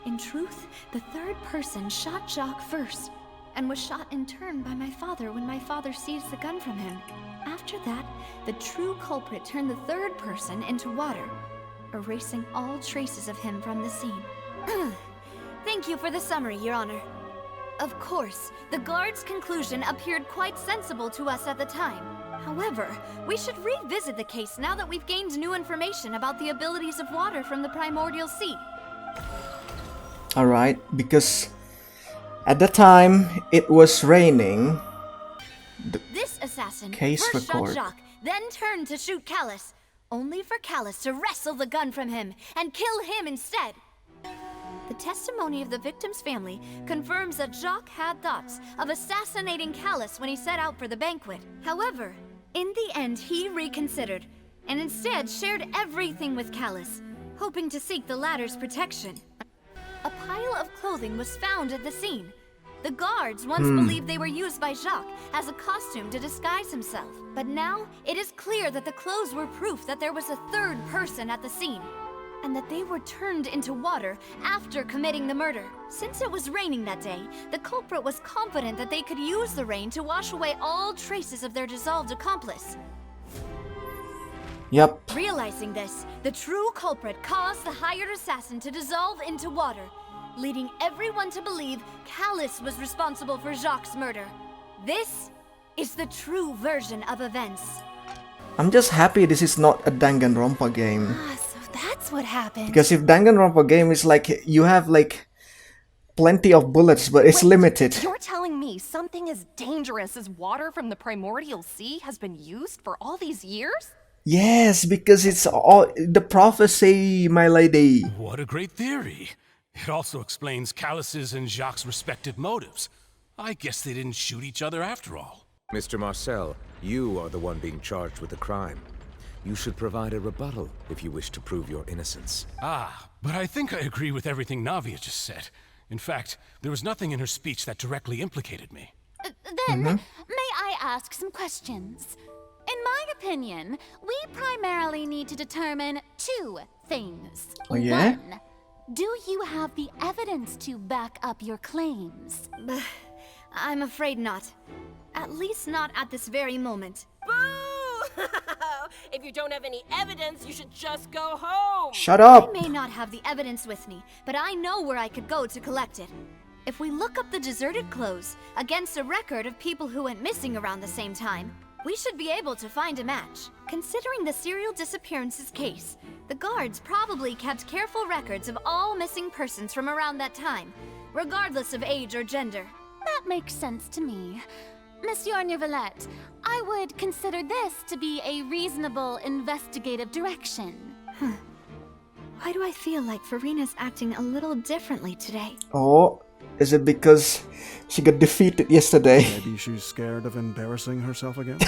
In truth, the third person shot Jacques first. and was shot in turn by my father when my father seized the gun from him. After that, the true culprit turned the third person into water, erasing all traces of him from the scene. Thank you for the summary, Your Honor. Of course, the guard's conclusion appeared quite sensible to us at the time. However, we should revisit the case now that we've gained new information about the abilities of water from the primordial sea. Alright, because at the time it was raining. This assassin Case first shot record. Jacques, then turned to shoot Callus, only for Callus to wrestle the gun from him and kill him instead. The testimony of the victim's family confirms that Jacques had thoughts of assassinating Callus when he set out for the banquet. However, in the end he reconsidered, and instead shared everything with Callus, hoping to seek the latter's protection. A pile of clothing was found at the scene. The guards once believed they were used by Jacques as a costume to disguise himself. But now, it is clear that the clothes were proof that there was a third person at the scene, and that they were turned into water after committing the murder. Since it was raining that day, the culprit was confident that they could use the rain to wash away all traces of their dissolved accomplice. Yep. Realizing this, the true culprit caused the hired assassin to dissolve into water, leading everyone to believe Callus was responsible for Jacques' murder. This is the true version of events. I'm just happy this is not a Danganronpa game. So that's what happened. Because if Danganronpa game is like, you have like plenty of bullets, but it's limited. You're telling me something as dangerous as water from the primordial sea has been used for all these years? Yes, because it's all the prophecy, my lady. What a great theory. It also explains Callus's and Jacques' respective motives. I guess they didn't shoot each other after all. Mr. Marcel, you are the one being charged with the crime. You should provide a rebuttal if you wish to prove your innocence. Ah, but I think I agree with everything Navia just said. In fact, there was nothing in her speech that directly implicated me. Then, may I ask some questions? In my opinion, we primarily need to determine two things. Oh, yeah? One, do you have the evidence to back up your claims? I'm afraid not. At least not at this very moment. Boo! If you don't have any evidence, you should just go home. Shut up! I may not have the evidence with me, but I know where I could go to collect it. If we look up the deserted clothes against a record of people who went missing around the same time, we should be able to find a match. Considering the serial disappearances case, the guards probably kept careful records of all missing persons from around that time, regardless of age or gender. That makes sense to me. Monsieur Neuvillette, I would consider this to be a reasonable investigative direction. Why do I feel like Farina's acting a little differently today? Oh, is it because she got defeated yesterday? Maybe she's scared of embarrassing herself again?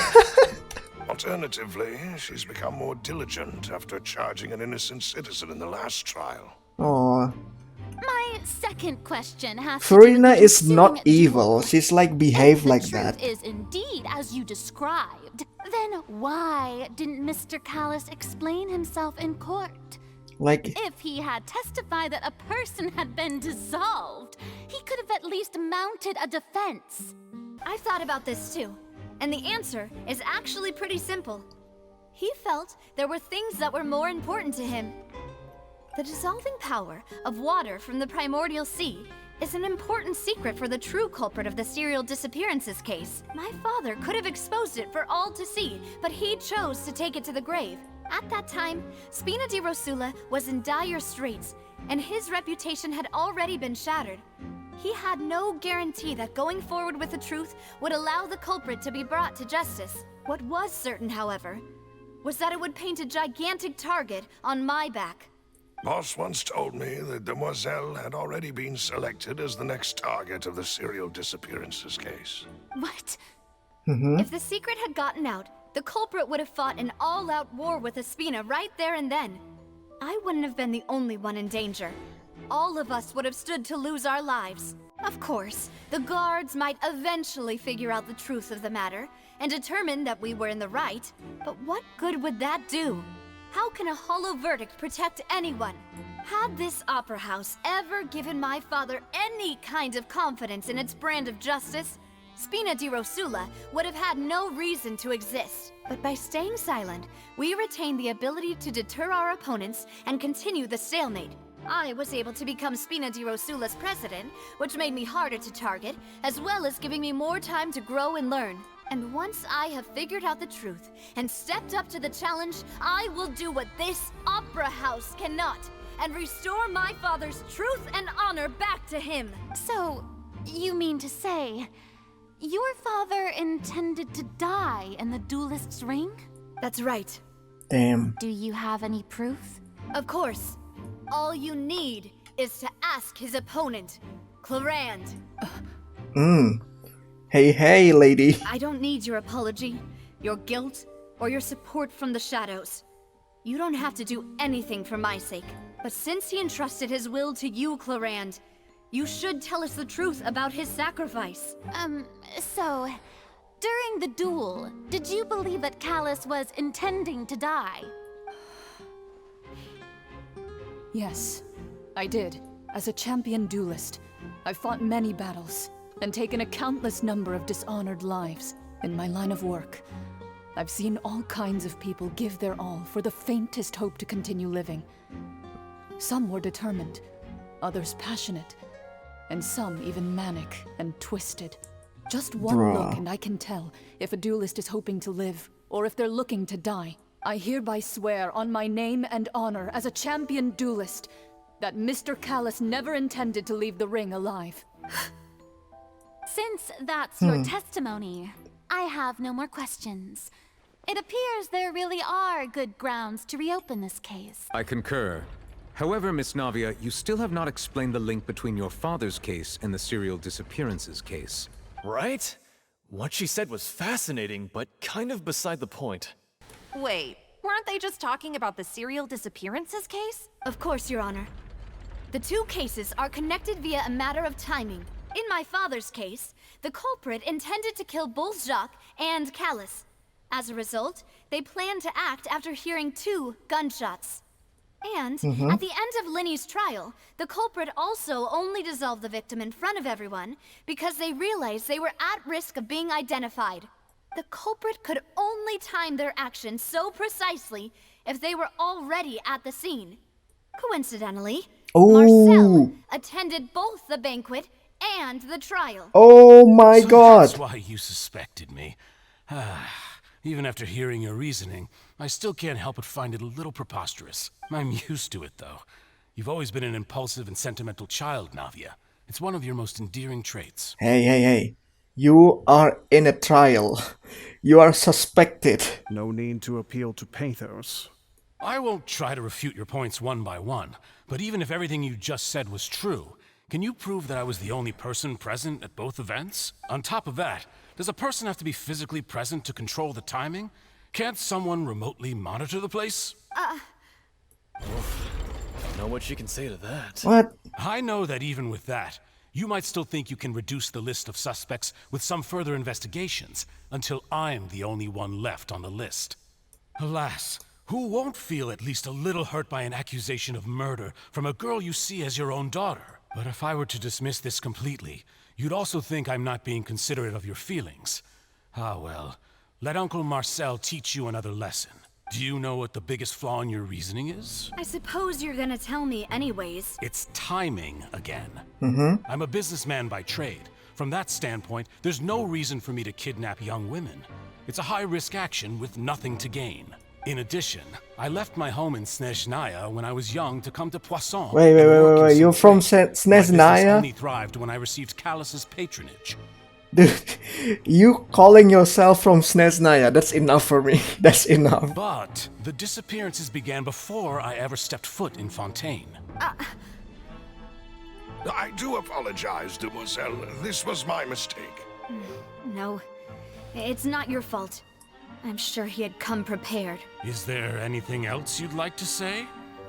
Alternatively, she's become more diligent after charging an innocent citizen in the last trial. Oh, My second question has Farina to do with is not pursuing evil. She's like behave the like truth that. is indeed as you described. Then why didn't Mr. Callus explain himself in court? Like, If he had testified that a person had been dissolved, he could have at least mounted a defense. I've thought about this too, and the answer is actually pretty simple. He felt there were things that were more important to him. The dissolving power of water from the primordial sea is an important secret for the true culprit of the serial disappearances case. My father could have exposed it for all to see, but he chose to take it to the grave. At that time, Spina di Rosula was in dire straits, and his reputation had already been shattered. He had no guarantee that going forward with the truth would allow the culprit to be brought to justice. What was certain, however, was that it would paint a gigantic target on my back. Boss once told me that Demoiselle had already been selected as the next target of the serial disappearances case. What? If the secret had gotten out, the culprit would have fought an all-out war with Espina right there and then. I wouldn't have been the only one in danger. All of us would have stood to lose our lives. Of course, the guards might eventually figure out the truth of the matter and determine that we were in the right, but what good would that do? How can a hollow verdict protect anyone? Had this opera house ever given my father any kind of confidence in its brand of justice, Spina di Rosula would have had no reason to exist. But by staying silent, we retained the ability to deter our opponents and continue the stalemate. I was able to become Spina di Rosula's president, which made me harder to target, as well as giving me more time to grow and learn. And once I have figured out the truth and stepped up to the challenge, I will do what this opera house cannot, and restore my father's truth and honor back to him. So, you mean to say, your father intended to die in the duelist's ring? That's right. Damn. Do you have any proof? Of course. All you need is to ask his opponent, Clarand. Hey, lady. I don't need your apology, your guilt, or your support from the shadows. You don't have to do anything for my sake. But since he entrusted his will to you, Clarand, you should tell us the truth about his sacrifice. So, during the duel, did you believe that Callus was intending to die? Yes, I did. As a champion duelist, I've fought many battles and taken a countless number of dishonored lives. In my line of work, I've seen all kinds of people give their all for the faintest hope to continue living. Some were determined, others passionate, and some even manic and twisted. Just one look and I can tell if a duelist is hoping to live or if they're looking to die. I hereby swear on my name and honor as a champion duelist that Mr. Callus never intended to leave the ring alive. Since that's your testimony, I have no more questions. It appears there really are good grounds to reopen this case. I concur. However, Miss Navia, you still have not explained the link between your father's case and the serial disappearances case. Right? What she said was fascinating, but kind of beside the point. Wait, weren't they just talking about the serial disappearances case? Of course, Your Honor. The two cases are connected via a matter of timing. In my father's case, the culprit intended to kill both Jacques and Callus. As a result, they planned to act after hearing 2 gunshots. And at the end of Linny's trial, the culprit also only dissolved the victim in front of everyone because they realized they were at risk of being identified. The culprit could only time their actions so precisely if they were already at the scene. Coincidentally, Marcel attended both the banquet and the trial. Oh my god. That's why you suspected me. Even after hearing your reasoning, I still can't help but find it a little preposterous. I'm used to it, though. You've always been an impulsive and sentimental child, Navia. It's one of your most endearing traits. Hey. You are in a trial. You are suspected. No need to appeal to pathos. I won't try to refute your points one by one, but even if everything you just said was true, can you prove that I was the only person present at both events? On top of that, does a person have to be physically present to control the timing? Can't someone remotely monitor the place? Don't know what you can say to that. What? I know that even with that, you might still think you can reduce the list of suspects with some further investigations until I'm the only one left on the list. Alas, who won't feel at least a little hurt by an accusation of murder from a girl you see as your own daughter? But if I were to dismiss this completely, you'd also think I'm not being considerate of your feelings. Ah well, let Uncle Marcel teach you another lesson. Do you know what the biggest flaw in your reasoning is? I suppose you're gonna tell me anyways. It's timing again. Mm-hmm. I'm a businessman by trade. From that standpoint, there's no reason for me to kidnap young women. It's a high-risk action with nothing to gain. In addition, I left my home in Snezhnaya when I was young to come to Poisson. Wait. You're from Snezhnaya? My business only thrived when I received Callus's patronage. Dude, you calling yourself from Snezhnaya, that's enough for me. That's enough. But the disappearances began before I ever stepped foot in Fontaine. I do apologize, demoiselle. This was my mistake. No, it's not your fault. I'm sure he had come prepared. Is there anything else you'd like to say?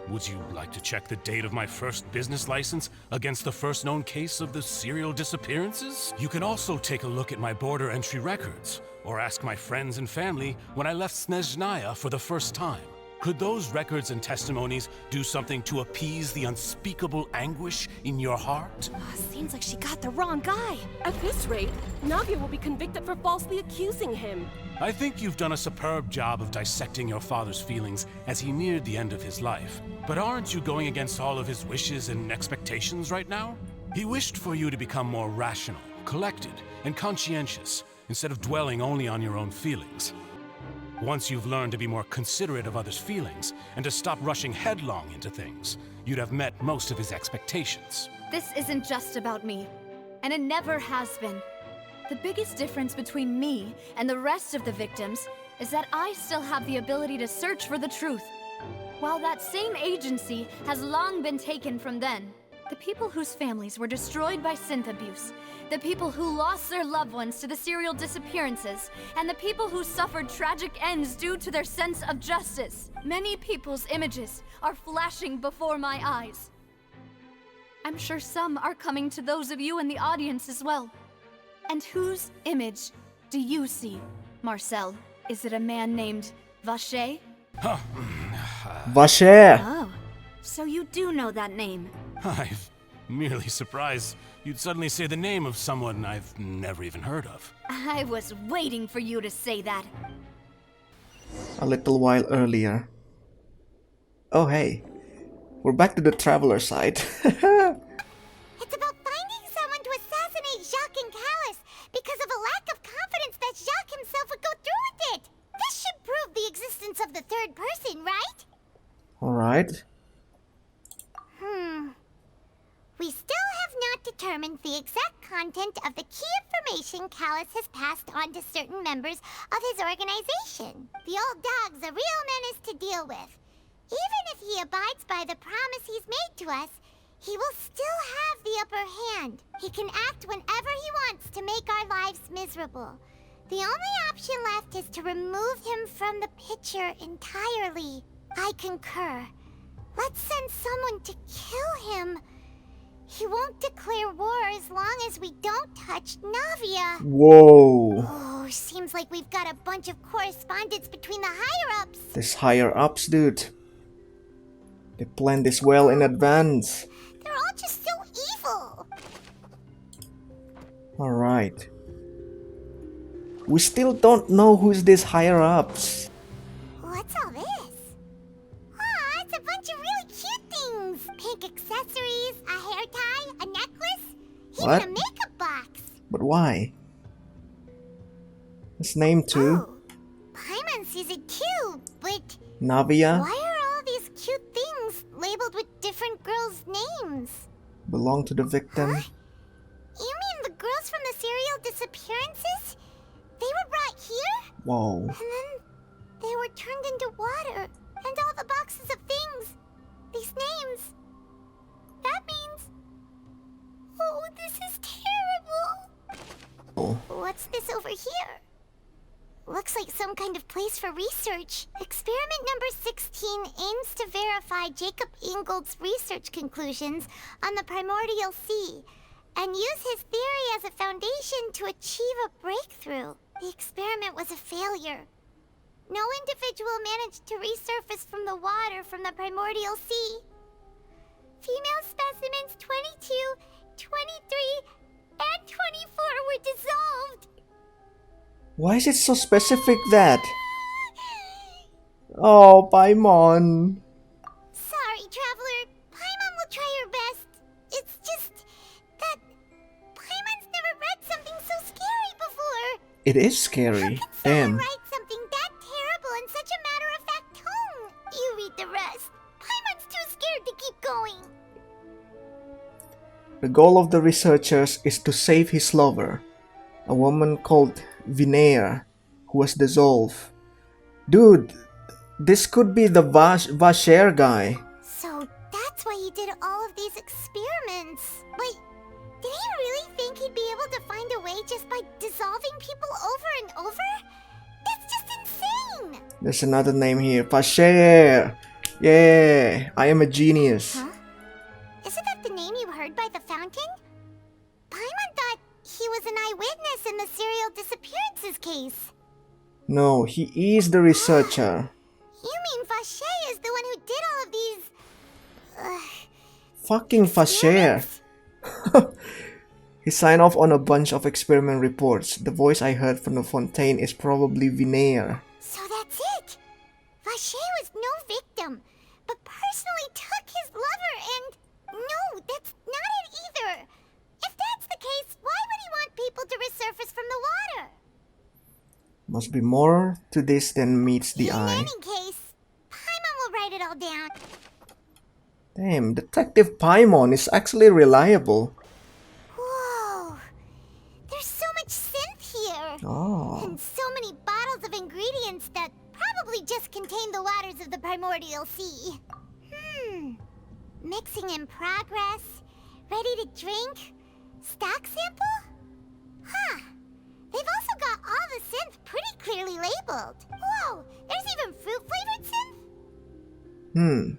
Would you like to check the date of my first business license against the first known case of the serial disappearances? You can also take a look at my border entry records, or ask my friends and family when I left Snezhnaya for the first time. Could those records and testimonies do something to appease the unspeakable anguish in your heart? Seems like she got the wrong guy. At this rate, Navia will be convicted for falsely accusing him. I think you've done a superb job of dissecting your father's feelings as he neared the end of his life. But aren't you going against all of his wishes and expectations right now? He wished for you to become more rational, collected, and conscientious, instead of dwelling only on your own feelings. Once you've learned to be more considerate of others' feelings, and to stop rushing headlong into things, you'd have met most of his expectations. This isn't just about me, and it never has been. The biggest difference between me and the rest of the victims is that I still have the ability to search for the truth, while that same agency has long been taken from them. The people whose families were destroyed by synth abuse, the people who lost their loved ones to the serial disappearances, and the people who suffered tragic ends due to their sense of justice. Many people's images are flashing before my eyes. I'm sure some are coming to those of you in the audience as well. And whose image do you see, Marcel? Is it a man named Vacher? Vacher! Oh, so you do know that name. I'm merely surprised you'd suddenly say the name of someone I've never even heard of. I was waiting for you to say that. A little while earlier. Oh hey, we're back to the traveler side. It's about finding someone to assassinate Jacques and Callus because of a lack of confidence that Jacques himself would go through with it. This should prove the existence of the third person, right? Alright. We still have not determined the exact content of the key information Callus has passed on to certain members of his organization. The old dog's a real menace to deal with. Even if he abides by the promise he's made to us, he will still have the upper hand. He can act whenever he wants to make our lives miserable. The only option left is to remove him from the picture entirely. I concur. Let's send someone to kill him. He won't declare war as long as we don't touch Navia. Whoa. Oh, seems like we've got a bunch of correspondence between the higher-ups. This higher-ups, dude. They planned this well in advance. They're all just so evil. Alright. We still don't know who's this higher-ups. What's all this? Aw, it's a bunch of really cute things. Pink accessories, a hair tie, a necklace, What? even a makeup box. But why? His name too. Paimon sees it too, but Navia why are all these cute things labeled with different girls' names? belonged to the victim. You mean the girls from the serial disappearances? They were brought here? Whoa. And then they were turned into water. And all the boxes of things. These names. That means... Oh, this is terrible. What's this over here? Looks like some kind of place for research. Experiment number 16 aims to verify Jacob Ingold's research conclusions on the primordial sea and use his theory as a foundation to achieve a breakthrough. The experiment was a failure. No individual managed to resurface from the water from the primordial sea. Female specimens 22, 23, and 24 were dissolved. Why is it so specific that? Oh, Paimon. Sorry, Traveler. Paimon will try her best. It's just that Paimon's never read something so scary before. It is scary. Damn. Write something that terrible in such a matter-of-fact tone. You read the rest. Paimon's too scared to keep going. The goal of the researchers is to save his lover, a woman called Vinea, who was dissolved. Dude, this could be the Vacher guy. So that's why he did all of these experiments. But did he really think he'd be able to find a way just by dissolving people over and over? That's just insane! There's another name here. Vacher! Yeah, I am a genius. Huh? Isn't that the name you heard by the fountain? Paimon thought he was an eyewitness in the serial disappearances case. No, he is the researcher. You mean Vache is the one who did all of these... Fucking Vacher. He signed off on a bunch of experiment reports. The voice I heard from the Fontaine is probably Vinair. So that's it! Vache was no victim, but personally took his lover and... No, that's not it either! If that's the case, why would he want people to resurface from the water? Must be more to this than meets the eye. In any case, Paimon will write it all down. Damn, Detective Paimon is actually reliable. Whoa! There's so much synth here! Oh. And so many bottles of ingredients that probably just contain the waters of the primordial sea. Mixing in progress? Ready to drink? Stock sample? Huh. They've also got all the synth pretty clearly labeled. Whoa! There's even fruit-flavored synth?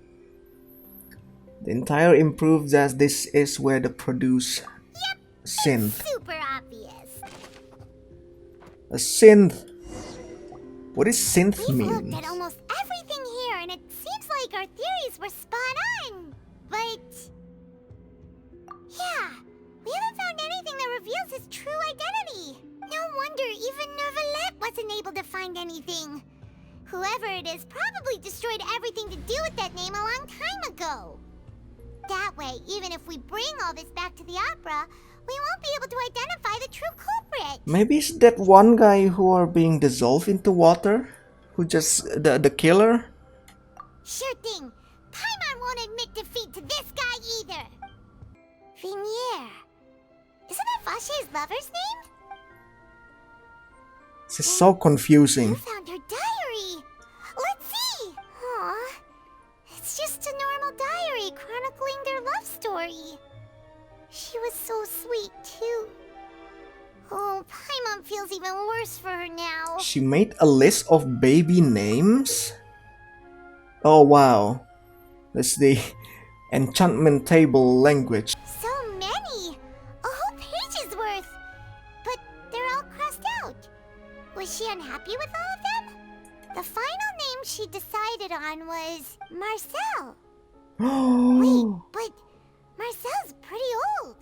The entire improves as this is where they produce synth. Super obvious. A synth. What does synth We've mean? looked at almost everything here, and it seems like our theories were spot on. But... yeah, we haven't found anything that reveals his true identity. No wonder even Neuvillette wasn't able to find anything. Whoever it is probably destroyed everything to do with that name a long time ago. That way, even if we bring all this back to the opera, we won't be able to identify the true culprit. Maybe it's that one guy who are being dissolved into water? Who just... the killer? Sure thing. Paimon won't admit defeat to this guy either. Vinair. Isn't that Vache's lover's name? This is so confusing. You found her diary. Let's see. Aw. It's just a normal diary chronicling their love story. She was so sweet, too. Oh, Paimon feels even worse for her now. She made a list of baby names? Oh wow. That's the enchantment table language. So many! A whole page's worth! But they're all crossed out. Was she unhappy with all of them? The final name she decided on was Marcel. Wait, but Marcel's pretty old.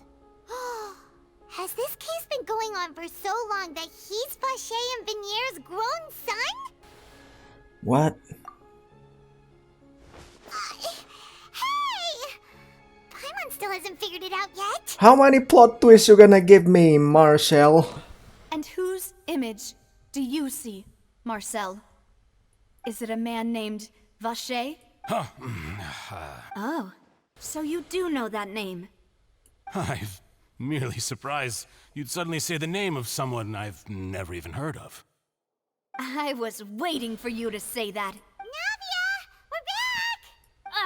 Has this case been going on for so long that he's Vache and Vinair's grown son? What? Hey! Paimon still hasn't figured it out yet. How many plot twists you gonna give me, Marcel? And whose image do you see, Marcel? Is it a man named Vache? Oh, so you do know that name. I'm merely surprised you'd suddenly say the name of someone I've never even heard of. I was waiting for you to say that. Navia! We're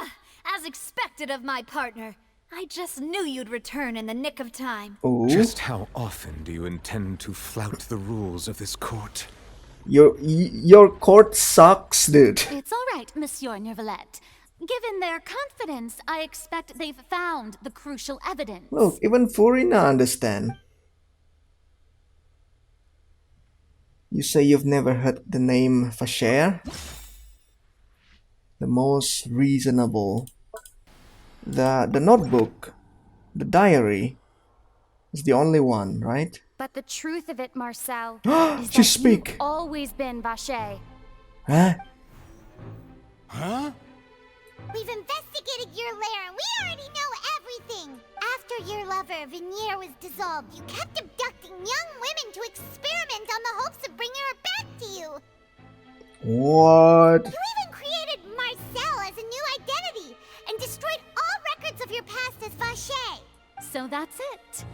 back! As expected of my partner. I just knew you'd return in the nick of time. Ooh. Just how often do you intend to flout the rules of this court? Your court sucks, dude. It's all right, Monsieur Neuvillette. Given their confidence, I expect they've found the crucial evidence. Look, even Furina understand. You say you've never heard the name Vacher? The most reasonable. The notebook, the diary, is the only one, right? But the truth of it, Marcel, is She that speak. you've always been Vache. Huh? Huh? We've investigated your lair and we already know everything. After your lover, Vinair, was dissolved, you kept abducting young women to experiment on the hopes of bringing her back to you. What? You even created Marcel as a new identity and destroyed all records of your past as Vache. So that's it.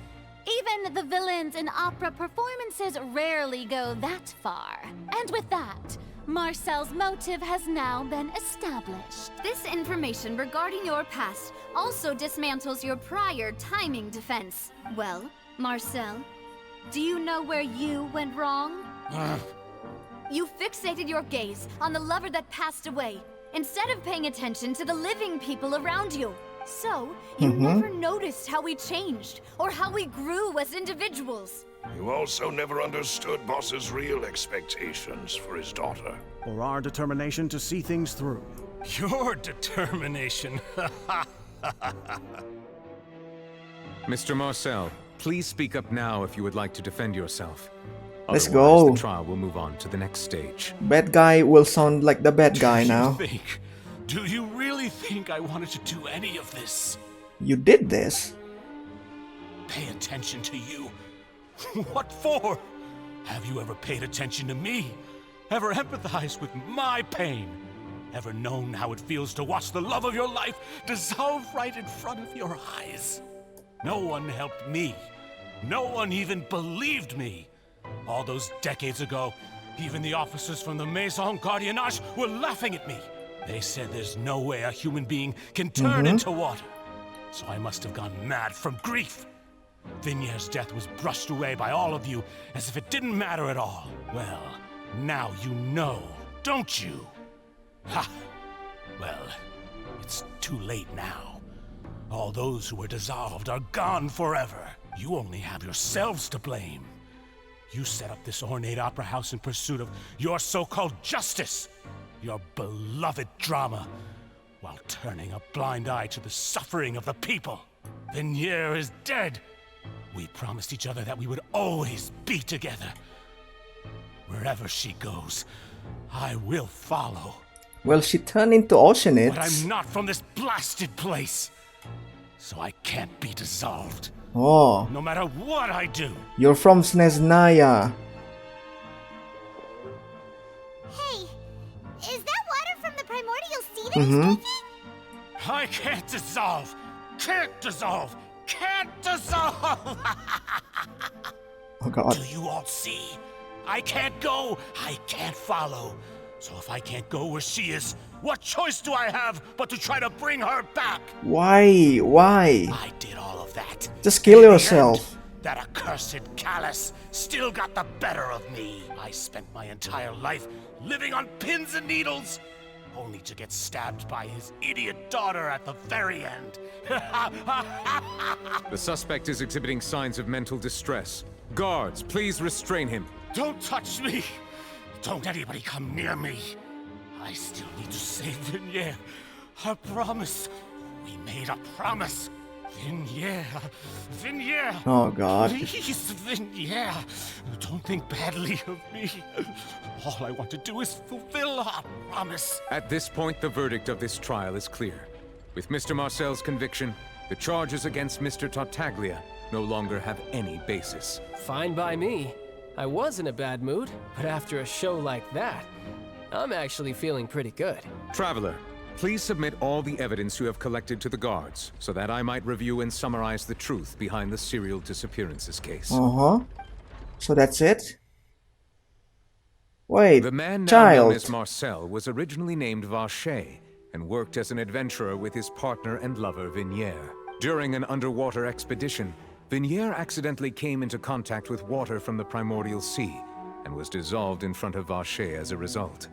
Even the villains in opera performances rarely go that far. And with that, Marcel's motive has now been established. This information regarding your past also dismantles your prior timing defense. Well, Marcel, do you know where you went wrong? You fixated your gaze on the lover that passed away, instead of paying attention to the living people around you. So, you never noticed how we changed, or how we grew as individuals. You also never understood Boss's real expectations for his daughter. Or our determination to see things through. Your determination. Mr. Marcel, please speak up now if you would like to defend yourself. Let's Otherwise, go. the trial will move on to the next stage. Bad guy will sound like the bad guy now. Do you really think I wanted to do any of this? You did this? Pay attention to you. What for? Have you ever paid attention to me? Ever empathized with my pain? Ever known how it feels to watch the love of your life dissolve right in front of your eyes? No one helped me. No one even believed me. All those decades ago, even the officers from the Maison Gardiennage were laughing at me. They said there's no way a human being can turn into water. So I must have gone mad from grief. Vignier's death was brushed away by all of you as if it didn't matter at all. Well, now you know, don't you? Ha! Well, it's too late now. All those who were dissolved are gone forever. You only have yourselves to blame. You set up this ornate opera house in pursuit of your so-called justice, your beloved drama, while turning a blind eye to the suffering of the people. Vignier is dead. We promised each other that we would always be together. Wherever she goes, I will follow. Well, she turned into Oceanids. But I'm not from this blasted place, so I can't be dissolved. Oh. No matter what I do. You're from Snezhnaya. Hey, is that water from the primordial sea that he's drinking? I can't dissolve. Can't dissolve. Can't dissolve. Oh God. Do you all see? I can't go. I can't follow. So if I can't go where she is, what choice do I have but to try to bring her back? Why? Why? I did all of that. Just kill yourself. That accursed Callus still got the better of me. I spent my entire life living on pins and needles, only to get stabbed by his idiot daughter at the very end. The suspect is exhibiting signs of mental distress. Guards, please restrain him. Don't touch me! Don't anybody come near me. I still need to save Vignier. I promise. We made a promise. Vignier. Vignier. Oh God. Please, Vignier. Don't think badly of me. All I want to do is fulfill our promise. At this point, the verdict of this trial is clear. With Mr. Marcel's conviction, the charges against Mr. Tartaglia no longer have any basis. Fine by me. I was in a bad mood, but after a show like that, I'm actually feeling pretty good. Traveler, please submit all the evidence you have collected to the guards, so that I might review and summarize the truth behind the serial disappearances case. So that's it? Wait, the man now child. known as Marcel was originally named Vacher and worked as an adventurer with his partner and lover Vignier. During an underwater expedition, Vignier accidentally came into contact with water from the primordial sea and was dissolved in front of Vacher as a result.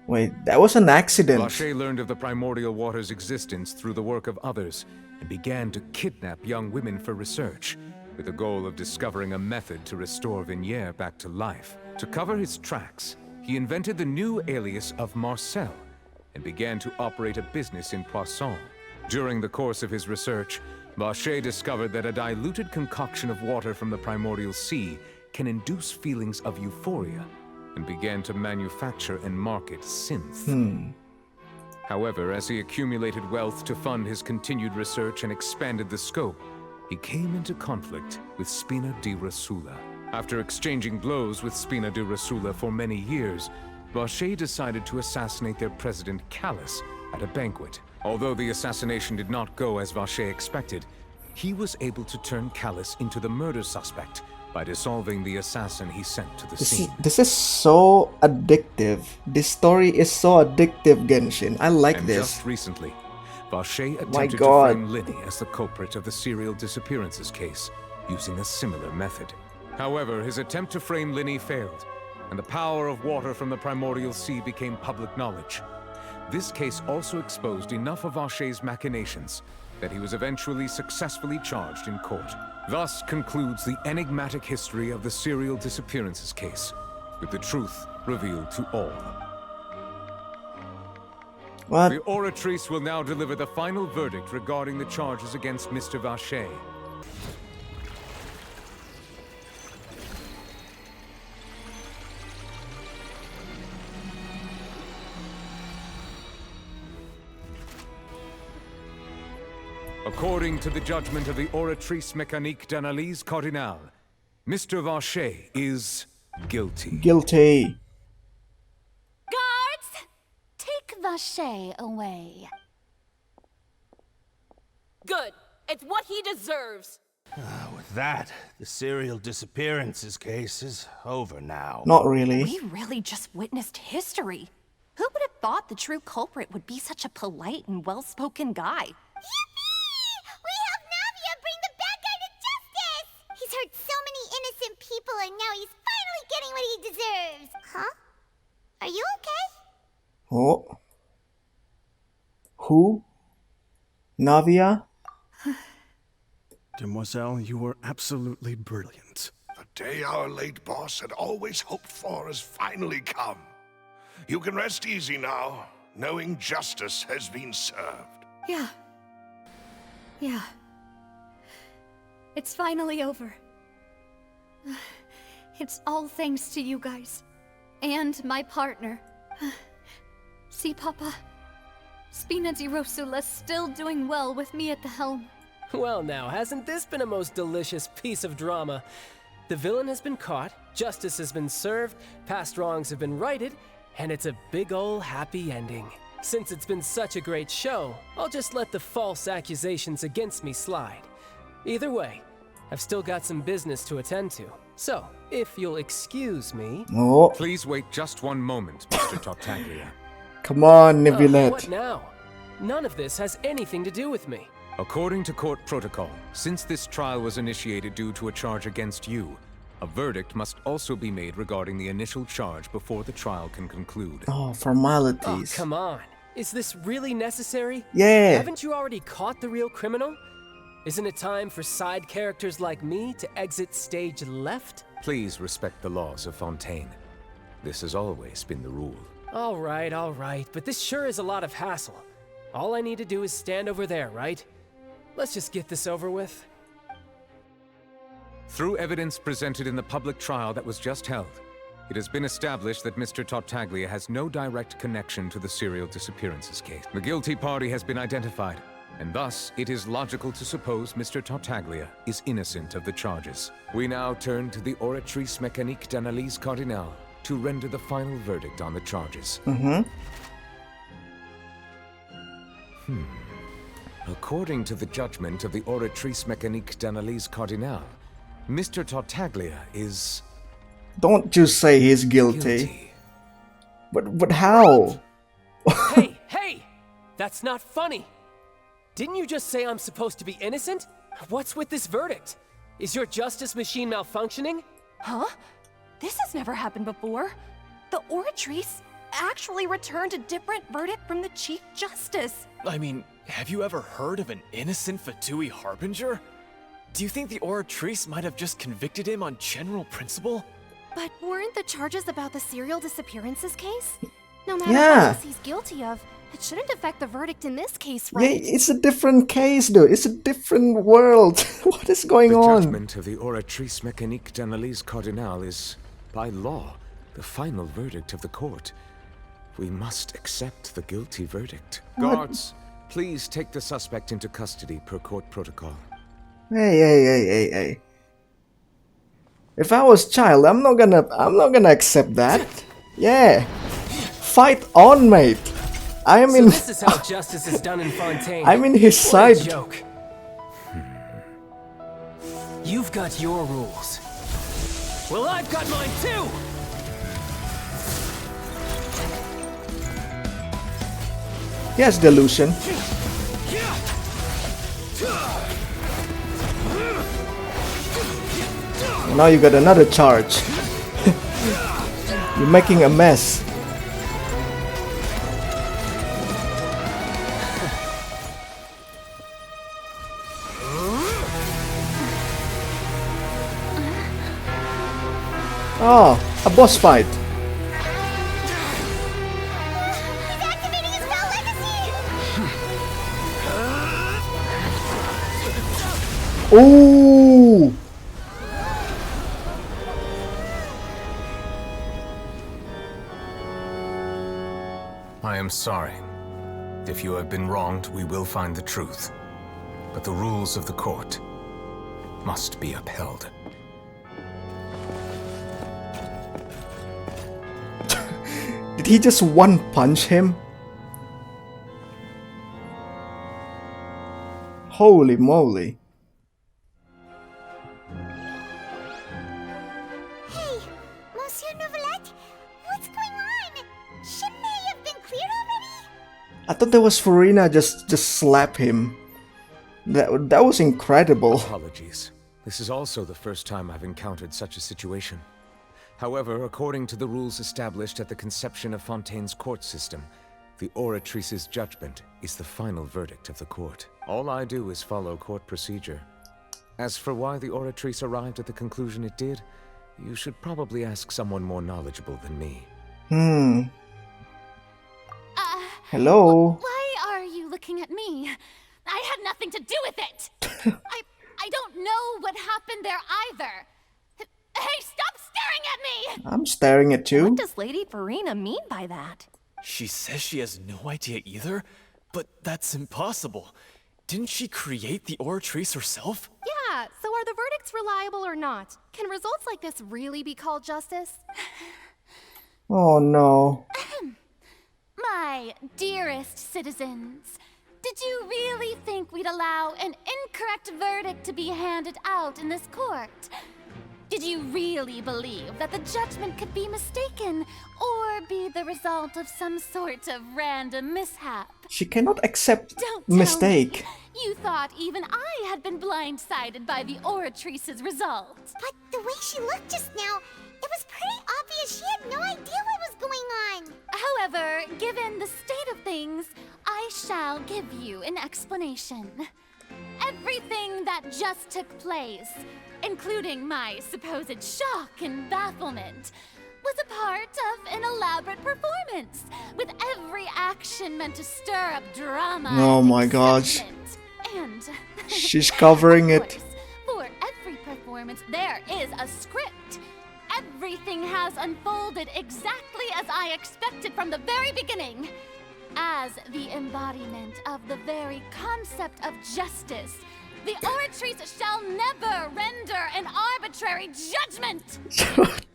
Wait, that was an accident. Vacher learned of the primordial water's existence through the work of others and began to kidnap young women for research, with the goal of discovering a method to restore Vignier back to life. To cover his tracks, he invented the new alias of Marcel and began to operate a business in Poisson. During the course of his research, Vacher discovered that a diluted concoction of water from the primordial sea can induce feelings of euphoria, and began to manufacture and market synth. However, as he accumulated wealth to fund his continued research and expanded the scope, he came into conflict with Spina di Rosula. After exchanging blows with Spina di Rosula for many years, Vacher decided to assassinate their president Callus at a banquet. Although the assassination did not go as Vacher expected, he was able to turn Callus into the murder suspect by dissolving the assassin he sent to the scene. This is so addictive. This story is so addictive, Genshin. I like and this. Just recently, Vacher My attempted to God. frame Linny as the culprit of the serial disappearances case, using a similar method. However, his attempt to frame Linny failed, and the power of water from the primordial sea became public knowledge. this case also exposed enough of Vache's machinations that he was eventually successfully charged in court. Thus concludes the enigmatic history of the serial disappearances case, with the truth revealed to all. What? The Oratrice will now deliver the final verdict regarding the charges against Mr. Vache. According to the judgment of the Oratrice Mécanique d'Analyse Cardinale, Mr. Vache is guilty. Guilty. Guards! Take Vache away. Good. It's what he deserves. With that, the serial disappearances case is over now. Not really. We really just witnessed history. Who would have thought the true culprit would be such a polite and well-spoken guy? Yippee! We helped Navia bring the bad guy to justice! He's hurt so many innocent people and now he's finally getting what he deserves. Huh? Are you okay? Oh. Who? Navia? Demoiselle, you were absolutely brilliant. The day our late boss had always hoped for has finally come. You can rest easy now, knowing justice has been served. Yeah. Yeah. It's finally over. It's all thanks to you guys. And my partner. See, Papa? Spina di Rosula's still doing well with me at the helm. Well now, hasn't this been a most delicious piece of drama? The villain has been caught, justice has been served, past wrongs have been righted, and it's a big ol' happy ending. Since it's been such a great show, I'll just let the false accusations against me slide. Either way, I've still got some business to attend to. So, if you'll excuse me... Oh. Please wait just one moment, Mr. Tartaglia. Come on, Nibilette. What now? None of this has anything to do with me. According to court protocol, since this trial was initiated due to a charge against you, a verdict must also be made regarding the initial charge before the trial can conclude. Oh, formalities. Oh, come on. Is this really necessary? Yeah. Haven't you already caught the real criminal? Isn't it time for side characters like me to exit stage left? Please respect the laws of Fontaine. This has always been the rule. All right, but this sure is a lot of hassle. All I need to do is stand over there, right? Let's just get this over with. Through evidence presented in the public trial that was just held, it has been established that Mr. Tartaglia has no direct connection to the serial disappearances case. The guilty party has been identified, and thus it is logical to suppose Mr. Tartaglia is innocent of the charges. We now turn to the Oratrice Mécanique d'Analyse Cardinale to render the final verdict on the charges. According to the judgment of the Oratrice Mécanique d'Analyse Cardinale, Mr. Tartaglia is... Don't just say he's guilty. But how? Hey! That's not funny! Didn't you just say I'm supposed to be innocent? What's with this verdict? Is your justice machine malfunctioning? Huh? This has never happened before. The Oratrice actually returned a different verdict from the Chief Justice. I mean, have you ever heard of an innocent Fatui Harbinger? Do you think the Oratrice might have just convicted him on general principle? But weren't the charges about the serial disappearances case? No matter Yeah. what else he's guilty of, it shouldn't affect the verdict in this case, right? Yeah, it's a different case, dude. It's a different world. What is going The on? judgment of the Oratrice Mécanique d'Analyse Cardinale is, by law, the final verdict of the court. We must accept the guilty verdict. What? Guards, please take the suspect into custody per court protocol. Hey. If I was child, I'm not gonna accept that. Yeah. Fight on, mate. I am So in this is how justice is done in Fontaine. I'm in his What a side. joke. You've got your rules. Well, I've got mine too! Yes, delusion. Now you got another charge. You're making a mess. Oh, a boss fight. He's activating his spell legacy! Ooh! I am sorry. If you have been wronged, we will find the truth. But the rules of the court must be upheld. Did he just one punch him? Holy moly. Hey, Monsieur Novelette, what's going on? Shouldn't they have been cleared already? I thought that was Farina just slap him. That was incredible. Apologies. This is also the first time I've encountered such a situation. However, according to the rules established at the conception of Fontaine's court system, the Oratrice's judgment is the final verdict of the court. All I do is follow court procedure. As for why the Oratrice arrived at the conclusion it did, you should probably ask someone more knowledgeable than me. Hello? Why are you looking at me? I had nothing to do with it! I don't know what happened there either. Hey, stop staring at me! I'm staring at you. What does Lady Farina mean by that? She says she has no idea either, but that's impossible. Didn't she create the Oratrice herself? Yeah, so are the verdicts reliable or not? Can results like this really be called justice? Oh no. My dearest citizens, did you really think we'd allow an incorrect verdict to be handed out in this court? Did you really believe that the judgment could be mistaken or be the result of some sort of random mishap? She cannot accept Don't tell mistake. me. You thought even I had been blindsided by the Oratrice's result. But the way she looked just now, it was pretty obvious she had no idea what was going on. However, given the state of things, I shall give you an explanation. Everything that just took place, including my supposed shock and bafflement, was a part of an elaborate performance, with every action meant to stir up drama. Oh and my gosh. excitement. And She's covering of it. course, for every performance, there is a script. Everything has unfolded exactly as I expected from the very beginning. As the embodiment of the very concept of justice, the Oratrice shall never render an arbitrary judgment!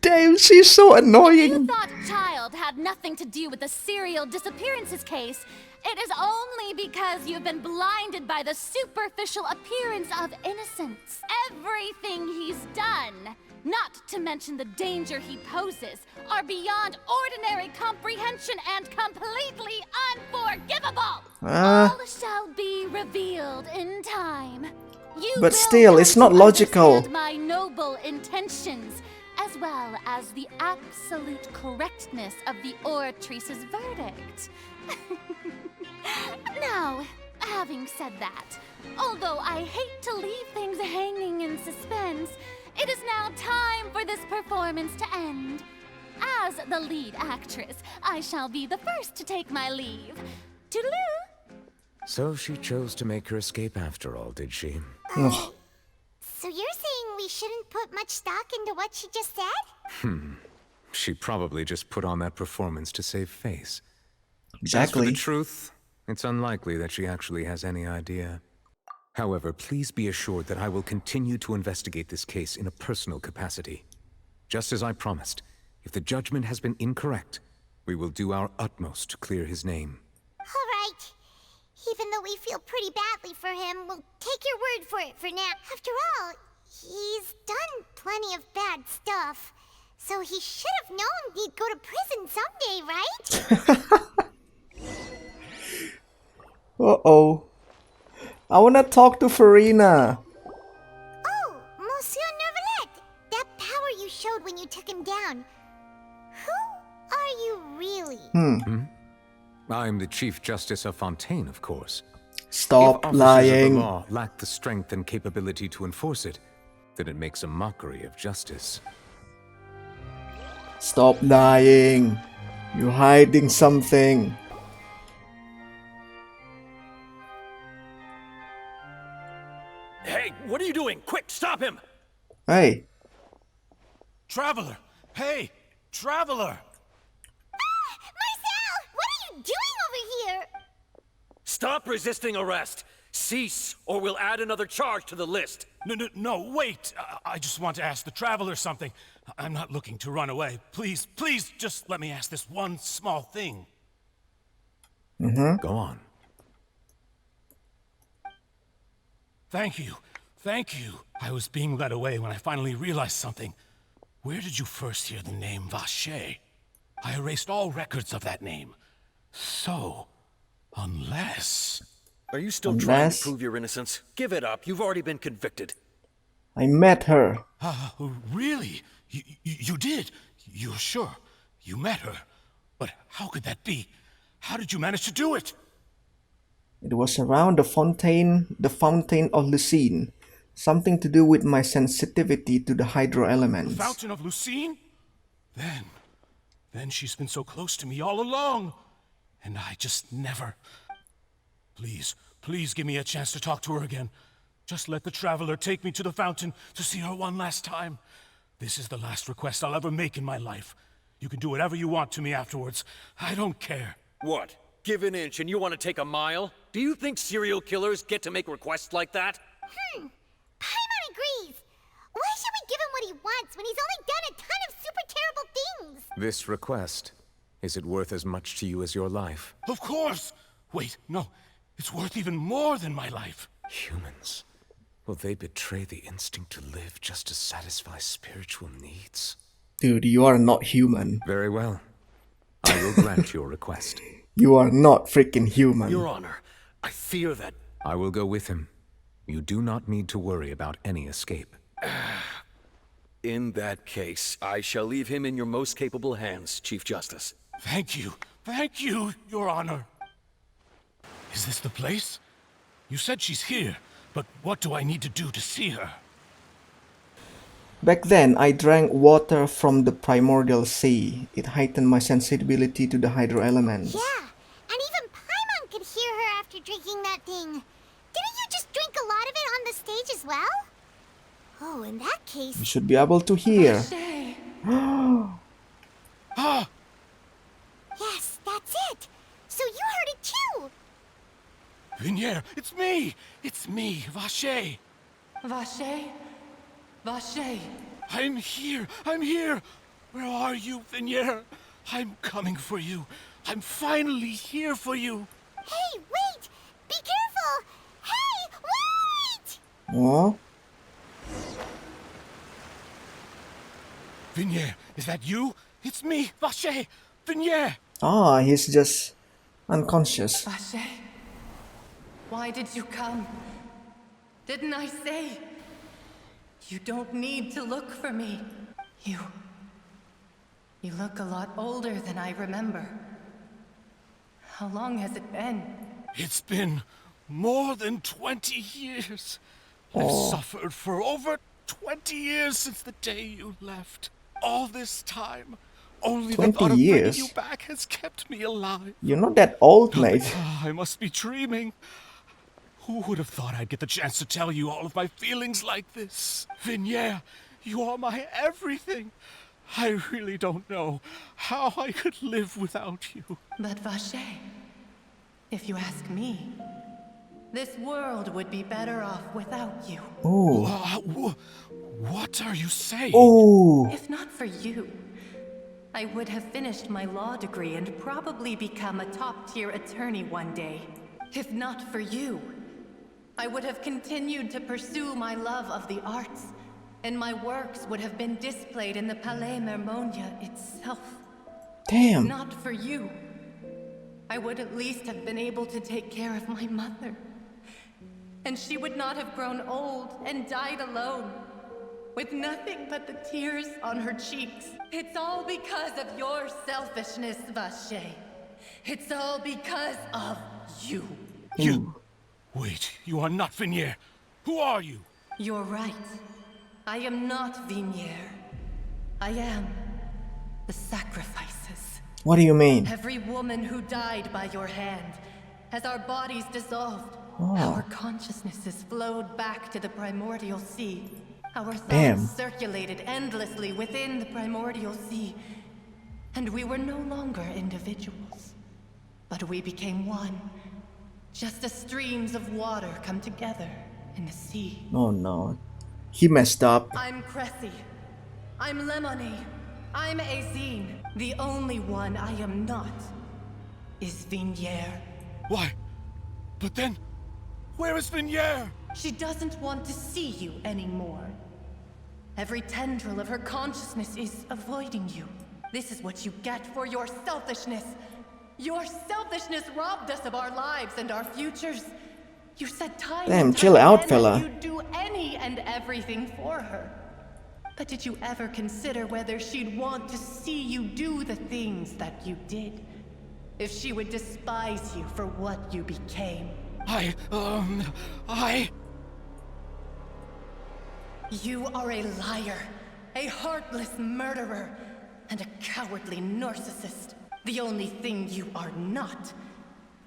Damn, she's so If annoying. you thought Child had nothing to do with the serial disappearances case, it is only because you've been blinded by the superficial appearance of innocence. Everything he's done, not to mention the danger he poses, are beyond ordinary comprehension and completely unforgivable. All shall be revealed in time. You But will still, come it's not to logical. understand my noble intentions, as well as the absolute correctness of the Oratrice's verdict. Now, having said that, although I hate to leave things hanging in suspense, it is now time for this performance to end. As the lead actress, I shall be the first to take my leave. Toodaloo! So she chose to make her escape after all, did she? So you're saying we shouldn't put much stock into what she just said? She probably just put on that performance to save face. As for Exactly. the truth, it's unlikely that she actually has any idea. However, please be assured that I will continue to investigate this case in a personal capacity. Just as I promised, if the judgment has been incorrect, we will do our utmost to clear his name. All right. Even though we feel pretty badly for him, we'll take your word for it for now. After all, he's done plenty of bad stuff. So he should have known he'd go to prison someday, right? Uh-oh. I wanna talk to Farina. Oh, Monsieur Neuvillette! That power you showed when you took him down. Who are you really? I'm the Chief Justice of Fontaine, of course. Stop If officers lying. of the law lack the strength and capability to enforce it, then it makes a mockery of justice. Stop dying. You're hiding something. Hey, what are you doing? Quick, stop him! Hey. Traveler! Hey! Traveler! Marcel! What are you doing over here? Stop resisting arrest! Cease, or we'll add another charge to the list. No, wait! I just want to ask the Traveler something. I'm not looking to run away. Please, just let me ask this one small thing. Mm-hmm. Go on. Thank you. I was being led away when I finally realized something. Where did you first hear the name Vache? I erased all records of that name. So, unless... Are you still trying to prove your innocence? Give it up. You've already been convicted. I met her. Really? You did? You're sure? You met her? But how could that be? How did you manage to do it? It was around the Fontaine of Lucine. Something to do with my sensitivity to the hydro elements. The Fountain of Lucine? Then she's been so close to me all along. And I just never... Please give me a chance to talk to her again. Just let the Traveler take me to the fountain to see her one last time. This is the last request I'll ever make in my life. You can do whatever you want to me afterwards. I don't care. What? Give an inch and you want to take a mile? Do you think serial killers get to make requests like that? Paimon agrees. Why should we give him what he wants when he's only done a ton of super terrible things? This request, is it worth as much to you as your life? Of course! Wait, no. It's worth even more than my life. Humans. Will they betray the instinct to live just to satisfy spiritual needs? Dude, you are not human. Very well. I will grant your request. You are not freaking human. Your Honor, I fear that... I will go with him. You do not need to worry about any escape. In that case, I shall leave him in your most capable hands, Chief Justice. Thank you, Your Honor. Is this the place? You said she's here, but what do I need to do to see her? Back then, I drank water from the primordial sea. It heightened my sensibility to the hydro elements. Yeah, and even Paimon could hear her after drinking that thing. Didn't you just drink a lot of it on the stage as well? Oh, in that case... You should be able to hear. Yes, that's it. So you heard it too. Vignier, it's me! It's me, Vache! Vache? Vache? I'm here! Where are you, Vignier? I'm coming for you. I'm finally here for you. Hey, wait! Be careful! Hey, wait! What? Vignier, is that you? It's me, Vache! Vignier! Ah, he's just unconscious. Vache? Why did you come? Didn't I say? You don't need to look for me. You look a lot older than I remember. How long has it been? It's been more than 20 years. I've suffered for over 20 years since the day you left. All this time, only the thought of bringing you back has kept me alive. You're not that old, mate. I must be dreaming. Who would have thought I'd get the chance to tell you all of my feelings like this? Vignier, you are my everything. I really don't know how I could live without you. But Vache, if you ask me, this world would be better off without you. Oh. What are you saying? Oh. If not for you, I would have finished my law degree and probably become a top-tier attorney one day. If not for you, I would have continued to pursue my love of the arts, and my works would have been displayed in the Palais Mermonia itself. Damn. If not for you, I would at least have been able to take care of my mother. And she would not have grown old and died alone, with nothing but the tears on her cheeks. It's all because of your selfishness, Vache. It's all because of you. You... Wait, you are not Vignier. Who are you? You're right. I am not Vignier. I am the sacrifices. What do you mean? Every woman who died by your hand, as our bodies dissolved, Oh. our consciousnesses flowed back to the primordial sea. Our thoughts Damn. circulated endlessly within the primordial sea, and we were no longer individuals, but we became one, just as streams of water come together in the sea. Oh no. He messed up. I'm Cressy. I'm Lemony. I'm Azine. The only one I am not is Vignier. Why? But then, where is Vignier? She doesn't want to see you anymore. Every tendril of her consciousness is avoiding you. This is what you get for your selfishness. Your selfishness robbed us of our lives and our futures. You said time Damn, and chill time out, again fella. that you'd do any and everything for her. But did you ever consider whether she'd want to see you do the things that you did? If she would despise you for what you became? You are a liar, a heartless murderer, and a cowardly narcissist. The only thing you are not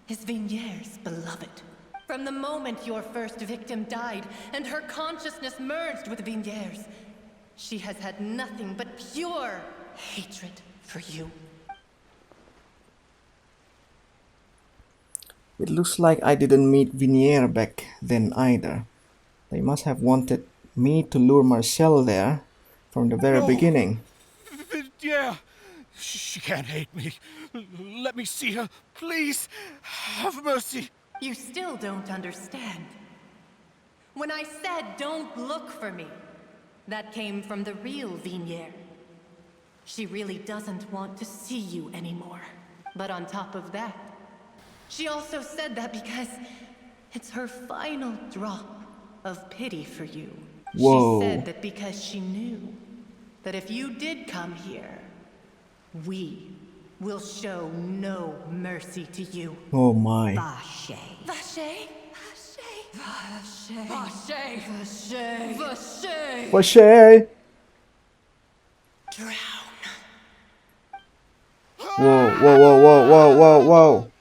is Vignier's beloved. From the moment your first victim died and her consciousness merged with Vignier's, she has had nothing but pure hatred for you. It looks like I didn't meet Vignier back then either. They must have wanted me to lure Marcel there from the very beginning. Yeah, she can't hate me. Let me see her, please. Have mercy. You still don't understand. When I said don't look for me, that came from the real Vignier. She really doesn't want to see you anymore. But on top of that, she also said that because it's her final drop of pity for you. Whoa. She said that because she knew that if you did come here, we will show no mercy to you. Oh my. Vache. Vache? Vache. Vache. Vache. Vache. Vache. Drown. Whoa, whoa, whoa, whoa, whoa, whoa, whoa.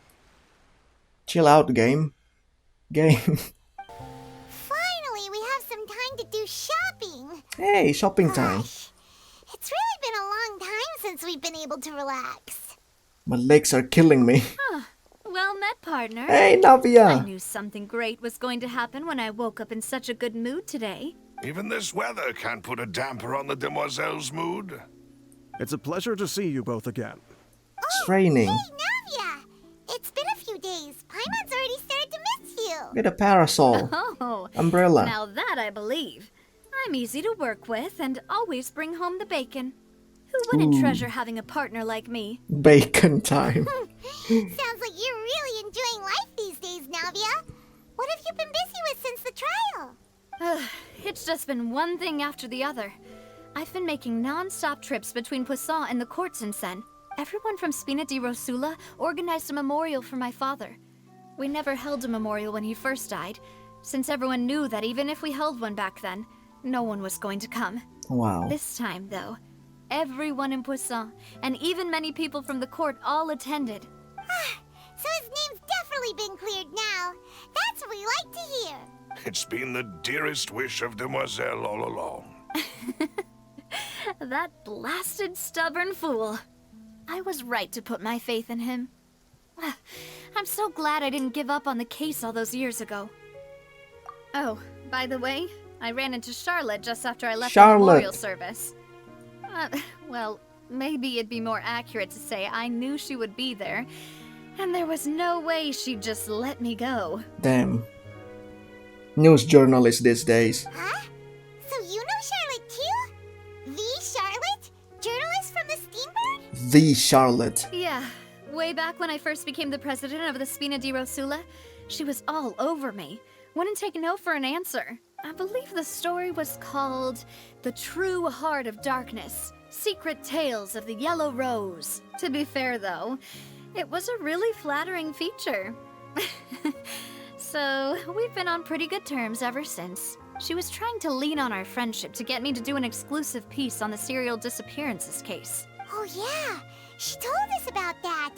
Chill out, game. Game. Finally, we have some time to do shopping. Hey, shopping time. It's really been a long time since we've been able to relax. My legs are killing me. Well met, partner. Hey, Navia. I knew something great was going to happen when I woke up in such a good mood today. Even this weather can't put a damper on the demoiselle's mood. It's a pleasure to see you both again. It's raining. Hey, Navia! It's been a few days. Paimon's already started to miss you. Get a parasol. Oh, Umbrella. Now that I believe. I'm easy to work with and always bring home the bacon. Who wouldn't Ooh. treasure having a partner like me? Bacon time. Sounds like you're really enjoying life these days, Navia. What have you been busy with since the trial? It's just been one thing after the other. I've been making non-stop trips between Poisson and the courts in Sen. Everyone from Spina di Rosula organized a memorial for my father. We never held a memorial when he first died, since everyone knew that even if we held one back then, no one was going to come. Wow. This time, though, everyone in Poisson, and even many people from the court, all attended. So his name's definitely been cleared now. That's what we like to hear. It's been the dearest wish of Demoiselle all along. That blasted stubborn fool. I was right to put my faith in him. I'm so glad I didn't give up on the case all those years ago. Oh, by the way, I ran into Charlotte just after I left the memorial service. Well, maybe it'd be more accurate to say I knew she would be there, and there was no way she'd just let me go. Damn. News journalist these days. Huh? So you know Charlotte too? The Charlotte? Journalist from the Steambird? The Charlotte. Yeah, way back when I first became the president of the Spina di Rosula, she was all over me. Wouldn't take no for an answer. I believe the story was called The True Heart of Darkness, Secret Tales of the Yellow Rose. To be fair though, it was a really flattering feature. So, we've been on pretty good terms ever since. She was trying to lean on our friendship to get me to do an exclusive piece on the serial disappearances case. Oh yeah, she told us about that.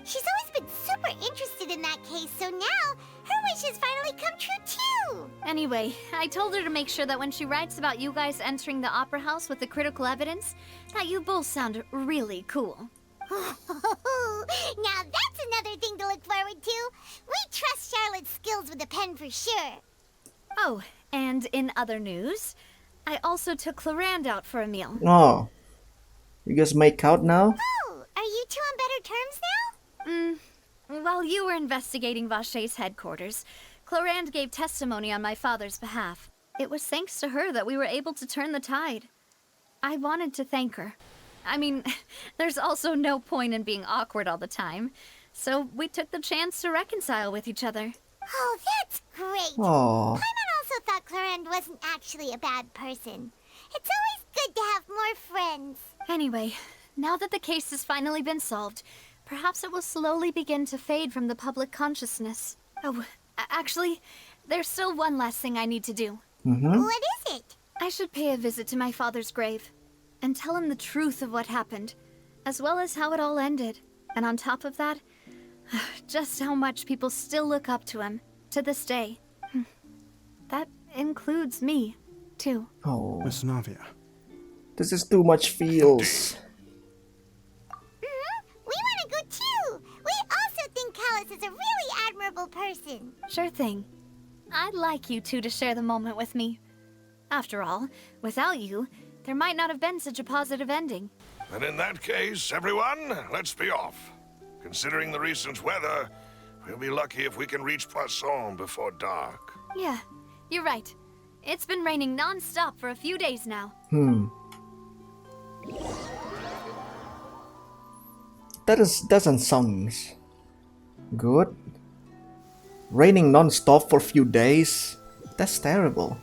She's always been super interested in that case, so now her wishes finally come true too. Anyway, I told her to make sure that when she writes about you guys entering the opera house with the critical evidence, that you both sound really cool. Now that's another thing to look forward to. We trust Charlotte's skills with the pen for sure. Oh, and in other news, I also took Clarand out for a meal. Oh. You guys make out now? Oh, are you two on better terms now? While you were investigating Vaché's headquarters, Clarand gave testimony on my father's behalf. It was thanks to her that we were able to turn the tide. I wanted to thank her. I mean, there's also no point in being awkward all the time, so we took the chance to reconcile with each other. Oh, that's great. Aww. Paimon also thought Clarand wasn't actually a bad person. It's always good to have more friends. Anyway, now that the case has finally been solved, perhaps it will slowly begin to fade from the public consciousness. Oh, actually, there's still one last thing I need to do. What is it? I should pay a visit to my father's grave and tell him the truth of what happened, as well as how it all ended. And on top of that, just how much people still look up to him to this day. That includes me, too. Oh. Miss Navia. This is too much feels. We want to go too. We also think Callus is a really admirable person. Sure thing. I'd like you two to share the moment with me. After all, without you, there might not have been such a positive ending. And in that case, everyone, let's be off. Considering the recent weather, we'll be lucky if we can reach Poisson before dark. Yeah, you're right. It's been raining non-stop for a few days now. That doesn't sound good. Raining non-stop for a few days? That's terrible.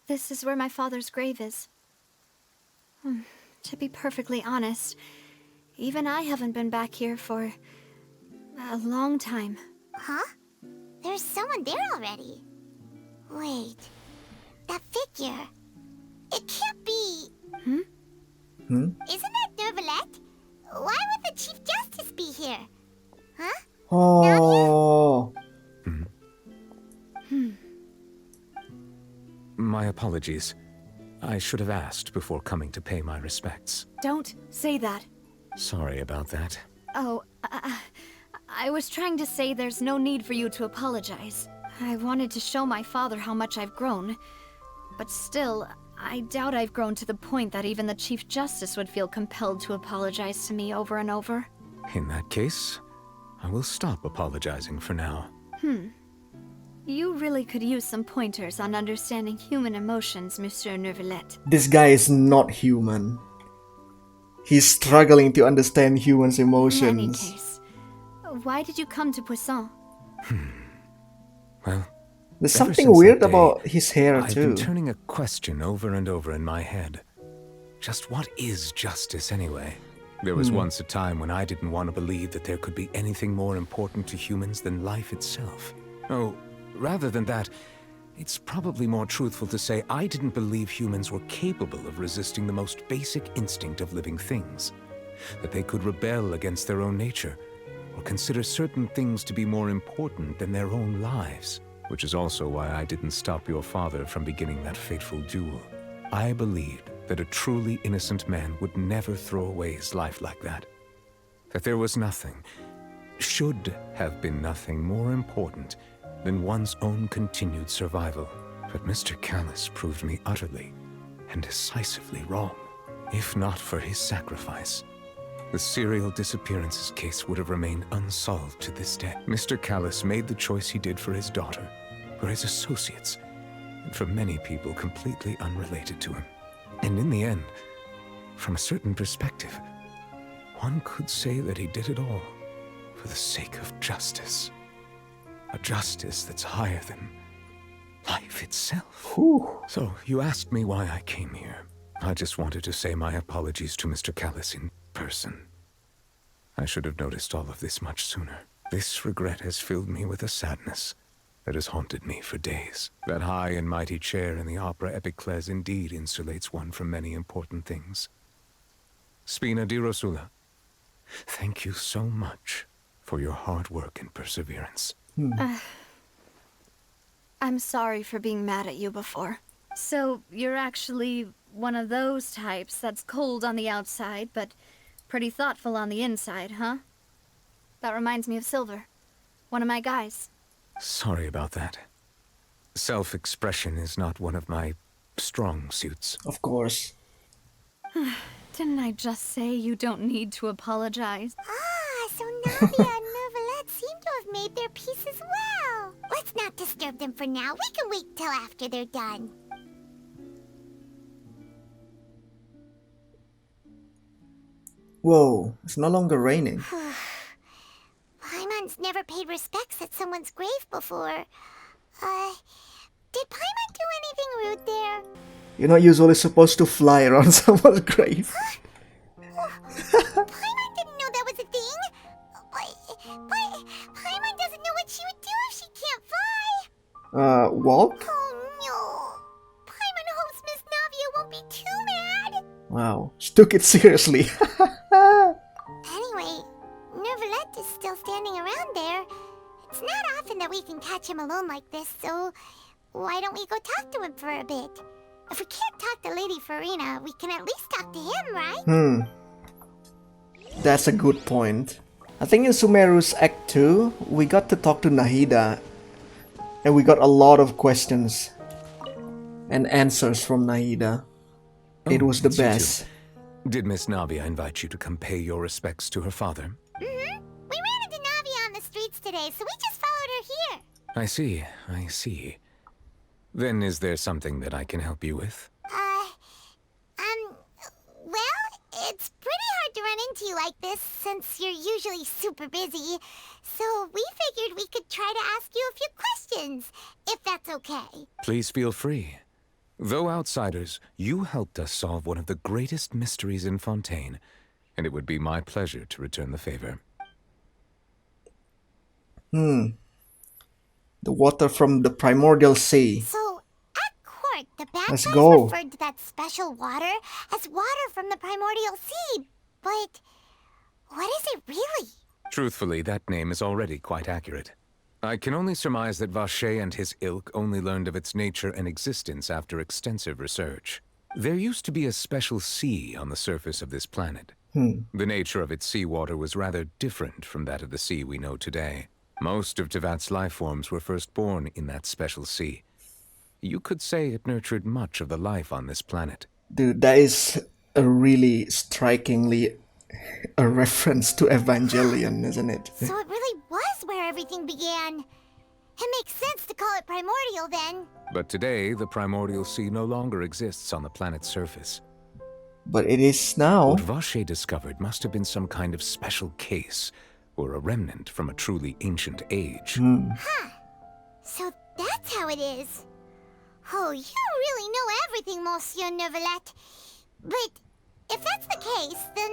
This is where my father's grave is. To be perfectly honest, even I haven't been back here for a long time. Huh? There's someone there already. Wait, that figure. It can't be... Isn't that Neuvillette? Why would the Chief Justice be here? Huh? Oh. My apologies. I should have asked before coming to pay my respects. Don't say that. Sorry about that. Oh, I was trying to say there's no need for you to apologize. I wanted to show my father how much I've grown. But still, I doubt I've grown to the point that even the Chief Justice would feel compelled to apologize to me over and over. In that case, I will stop apologizing for now. You really could use some pointers on understanding human emotions, Monsieur Neuvillette. This guy is not human. He's struggling to understand humans' emotions. In any case, why did you come to Poisson? Well, there's ever something since weird that day, about his hair I've too. been turning a question over and over in my head. Just what is justice anyway? There was once a time when I didn't want to believe that there could be anything more important to humans than life itself. Oh, rather than that, it's probably more truthful to say I didn't believe humans were capable of resisting the most basic instinct of living things. That they could rebel against their own nature, or consider certain things to be more important than their own lives. Which is also why I didn't stop your father from beginning that fateful duel. I believed that a truly innocent man would never throw away his life like that. That there was nothing, should have been nothing more important than one's own continued survival. But Mr. Callus proved me utterly and decisively wrong. If not for his sacrifice, the serial disappearances case would have remained unsolved to this day. Mr. Callus made the choice he did for his daughter, for his associates, and for many people completely unrelated to him. And in the end, from a certain perspective, one could say that he did it all for the sake of justice. A justice that's higher than life itself. So, you asked me why I came here. I just wanted to say my apologies to Mr. Callus in person. I should have noticed all of this much sooner. This regret has filled me with a sadness that has haunted me for days. That high and mighty chair in the opera Epiclese indeed insulates one from many important things. Spina di Rosula, thank you so much for your hard work and perseverance. I'm sorry for being mad at you before. So, you're actually one of those types that's cold on the outside, but pretty thoughtful on the inside, huh? That reminds me of Silver, one of my guys. Sorry about that. Self-expression is not one of my strong suits. Of course. Didn't I just say you don't need to apologize? Ah, so Navia and Neuvillette seem to have made their peace as well. Let's not disturb them for now. We can wait till after they're done. Whoa, it's no longer raining. Paimon's never paid respects at someone's grave before. Did Paimon do anything rude there? You're not usually supposed to fly around someone's grave. Paimon didn't know that was a thing. But Paimon doesn't know what she would do if she can't fly. Walk? Oh no. Paimon hopes Miss Navia won't be too mad. Wow, she took it seriously. Anyway, Neuvillette is still standing around there. It's not often that we can catch him alone like this, so why don't we go talk to him for a bit? If we can't talk to Lady Farina, we can at least talk to him, right? That's a good point. I think in Sumeru's Act 2, we got to talk to Nahida. And we got a lot of questions and answers from Nahida. It was the best. Did Miss Navia invite you to come pay your respects to her father? We ran into Navia on the streets today, so we just followed her here. I see. Then is there something that I can help you with? Well, it's pretty hard to run into you like this since you're usually super busy. So we figured we could try to ask you a few questions, if that's okay. Please feel free. Though outsiders, you helped us solve one of the greatest mysteries in Fontaine, and it would be my pleasure to return the favor. The water from the primordial sea. So, at court, the bad Let's guys go. referred to that special water as water from the primordial sea. But what is it really? Truthfully, that name is already quite accurate. I can only surmise that Vacher and his ilk only learned of its nature and existence after extensive research. There used to be a special sea on the surface of this planet. The nature of its seawater was rather different from that of the sea we know today. Most of Tevat's life forms were first born in that special sea. You could say it nurtured much of the life on this planet. Dude, that is a really strikingly a reference to Evangelion, isn't it? So it really was where everything began. It makes sense to call it primordial then. But today, the primordial sea no longer exists on the planet's surface. But it is now. What Vacher discovered must have been some kind of special case, or a remnant from a truly ancient age. So that's how it is. Oh, you really know everything, Monsieur Neuvillette. But if that's the case, then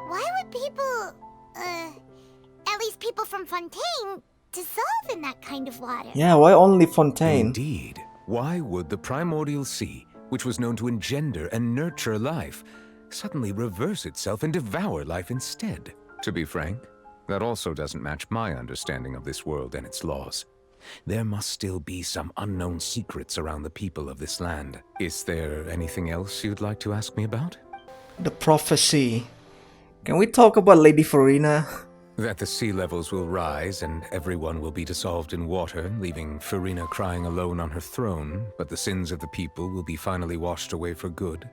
why would people, at least people from Fontaine, dissolve in that kind of water? Yeah, why only Fontaine? Indeed. Why would the primordial sea, which was known to engender and nurture life, suddenly reverse itself and devour life instead? To be frank, that also doesn't match my understanding of this world and its laws. There must still be some unknown secrets around the people of this land. Is there anything else you'd like to ask me about? The prophecy. Can we talk about Lady Farina? That the sea levels will rise and everyone will be dissolved in water, leaving Farina crying alone on her throne, but the sins of the people will be finally washed away for good.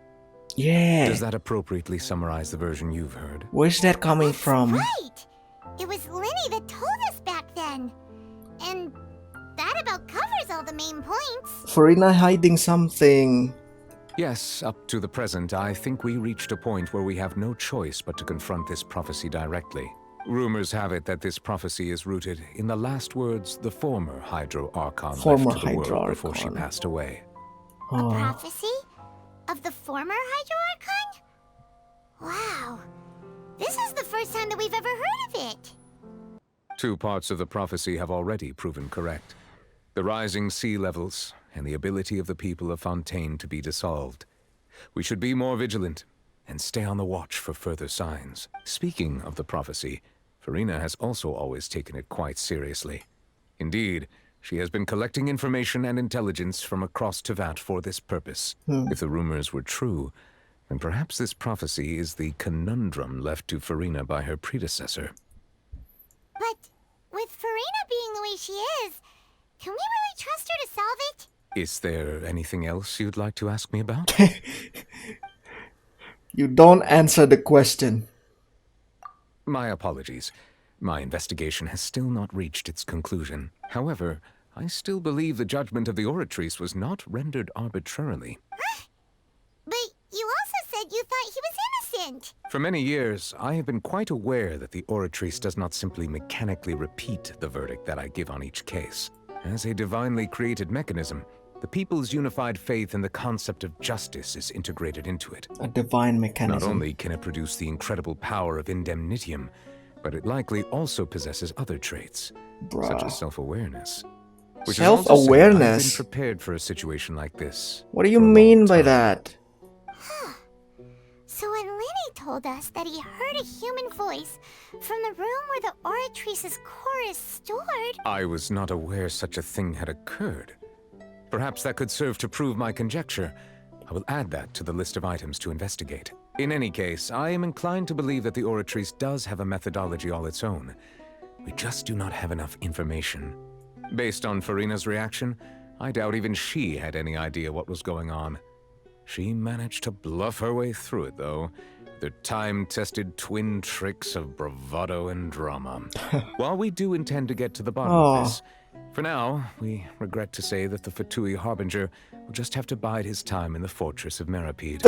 Yeah. Does that appropriately summarize the version you've heard? Where's that coming from? Right! It was Linny that told us back then. And that about covers all the main points. Farina hiding something. Yes, up to the present, I think we reached a point where we have no choice but to confront this prophecy directly. Rumors have it that this prophecy is rooted in the last words the former Hydro Archon left to the world before she passed away. A prophecy? Of the former Hydro Archon? Wow. This is the first time that we've ever heard of it. 2 parts of the prophecy have already proven correct. The rising sea levels and the ability of the people of Fontaine to be dissolved. We should be more vigilant and stay on the watch for further signs. Speaking of the prophecy, Farina has also always taken it quite seriously. Indeed, she has been collecting information and intelligence from across Tevat for this purpose. If the rumors were true, then perhaps this prophecy is the conundrum left to Farina by her predecessor. But with Farina being the way she is, can we really trust her to solve it? Is there anything else you'd like to ask me about? You don't answer the question. My apologies. My investigation has still not reached its conclusion. However, I still believe the judgment of the Oratrice was not rendered arbitrarily. But you also said you thought he was innocent. For many years, I have been quite aware that the Oratrice does not simply mechanically repeat the verdict that I give on each case. As a divinely created mechanism, the people's unified faith in the concept of justice is integrated into it. A divine mechanism. Not only can it produce the incredible power of indemnitium, but it likely also possesses other traits, such as self-awareness. Self-awareness? I've been prepared for a situation like this. What do you mean by that? So when Lenny told us that he heard a human voice from the room where the Oratrice's core is stored... I was not aware such a thing had occurred. Perhaps that could serve to prove my conjecture. I will add that to the list of items to investigate. In any case, I am inclined to believe that the Oratrice does have a methodology all its own. We just do not have enough information. Based on Farina's reaction, I doubt even she had any idea what was going on. She managed to bluff her way through it, though. The time-tested twin tricks of bravado and drama. While we do intend to get to the bottom of this, for now, we regret to say that the Fatui Harbinger will just have to bide his time in the fortress of Meripede.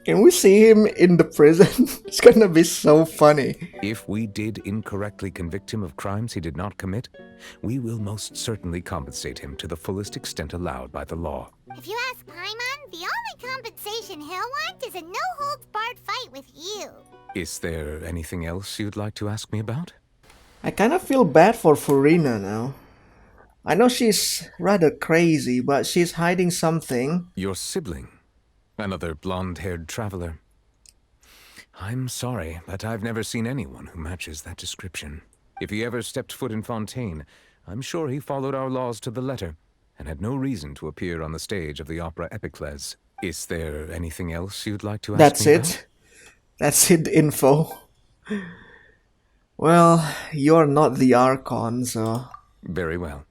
Can we see him in the prison? It's gonna be so funny. If we did incorrectly convict him of crimes he did not commit, we will most certainly compensate him to the fullest extent allowed by the law. If you ask Paimon, the only compensation he'll want is a no-holds-barred fight with you. Is there anything else you'd like to ask me about? I kind of feel bad for Farina now. I know she's rather crazy, but she's hiding something. Your sibling? Another blonde-haired traveler? I'm sorry, but I've never seen anyone who matches that description. If he ever stepped foot in Fontaine, I'm sure he followed our laws to the letter, and had no reason to appear on the stage of the opera Epicles. Is there anything else you'd like to ask me about? That's it, info. Well, you're not the Archon, so... Very well.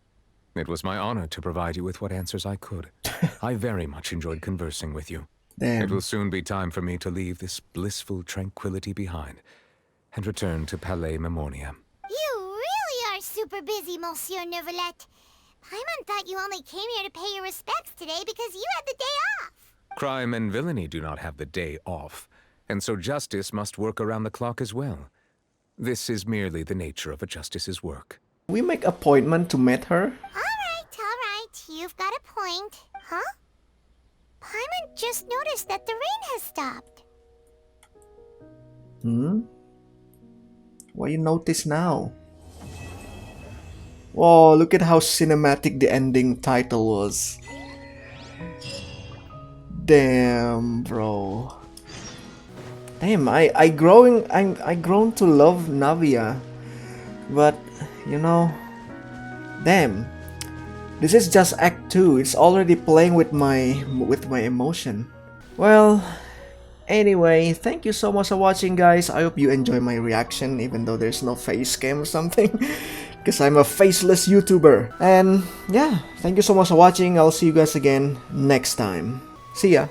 It was my honor to provide you with what answers I could. I very much enjoyed conversing with you. Damn. It will soon be time for me to leave this blissful tranquility behind and return to Palais Memoria. You really are super busy, Monsieur Neuvillette. Paimon thought you only came here to pay your respects today because you had the day off. Crime and villainy do not have the day off, and so justice must work around the clock as well. This is merely the nature of a justice's work. We make appointment to meet her? Alright, you've got a point. Huh? Paimon just noticed that the rain has stopped. What you notice now? Whoa, look at how cinematic the ending title was. Damn, bro. Damn, I grown to love Navia. But, you know, damn. This is just Act 2. It's already playing with my emotion. Well, anyway, thank you so much for watching, guys. I hope you enjoy my reaction, even though there's no face cam or something. Because I'm a faceless YouTuber. And yeah, thank you so much for watching. I'll see you guys again next time. See ya.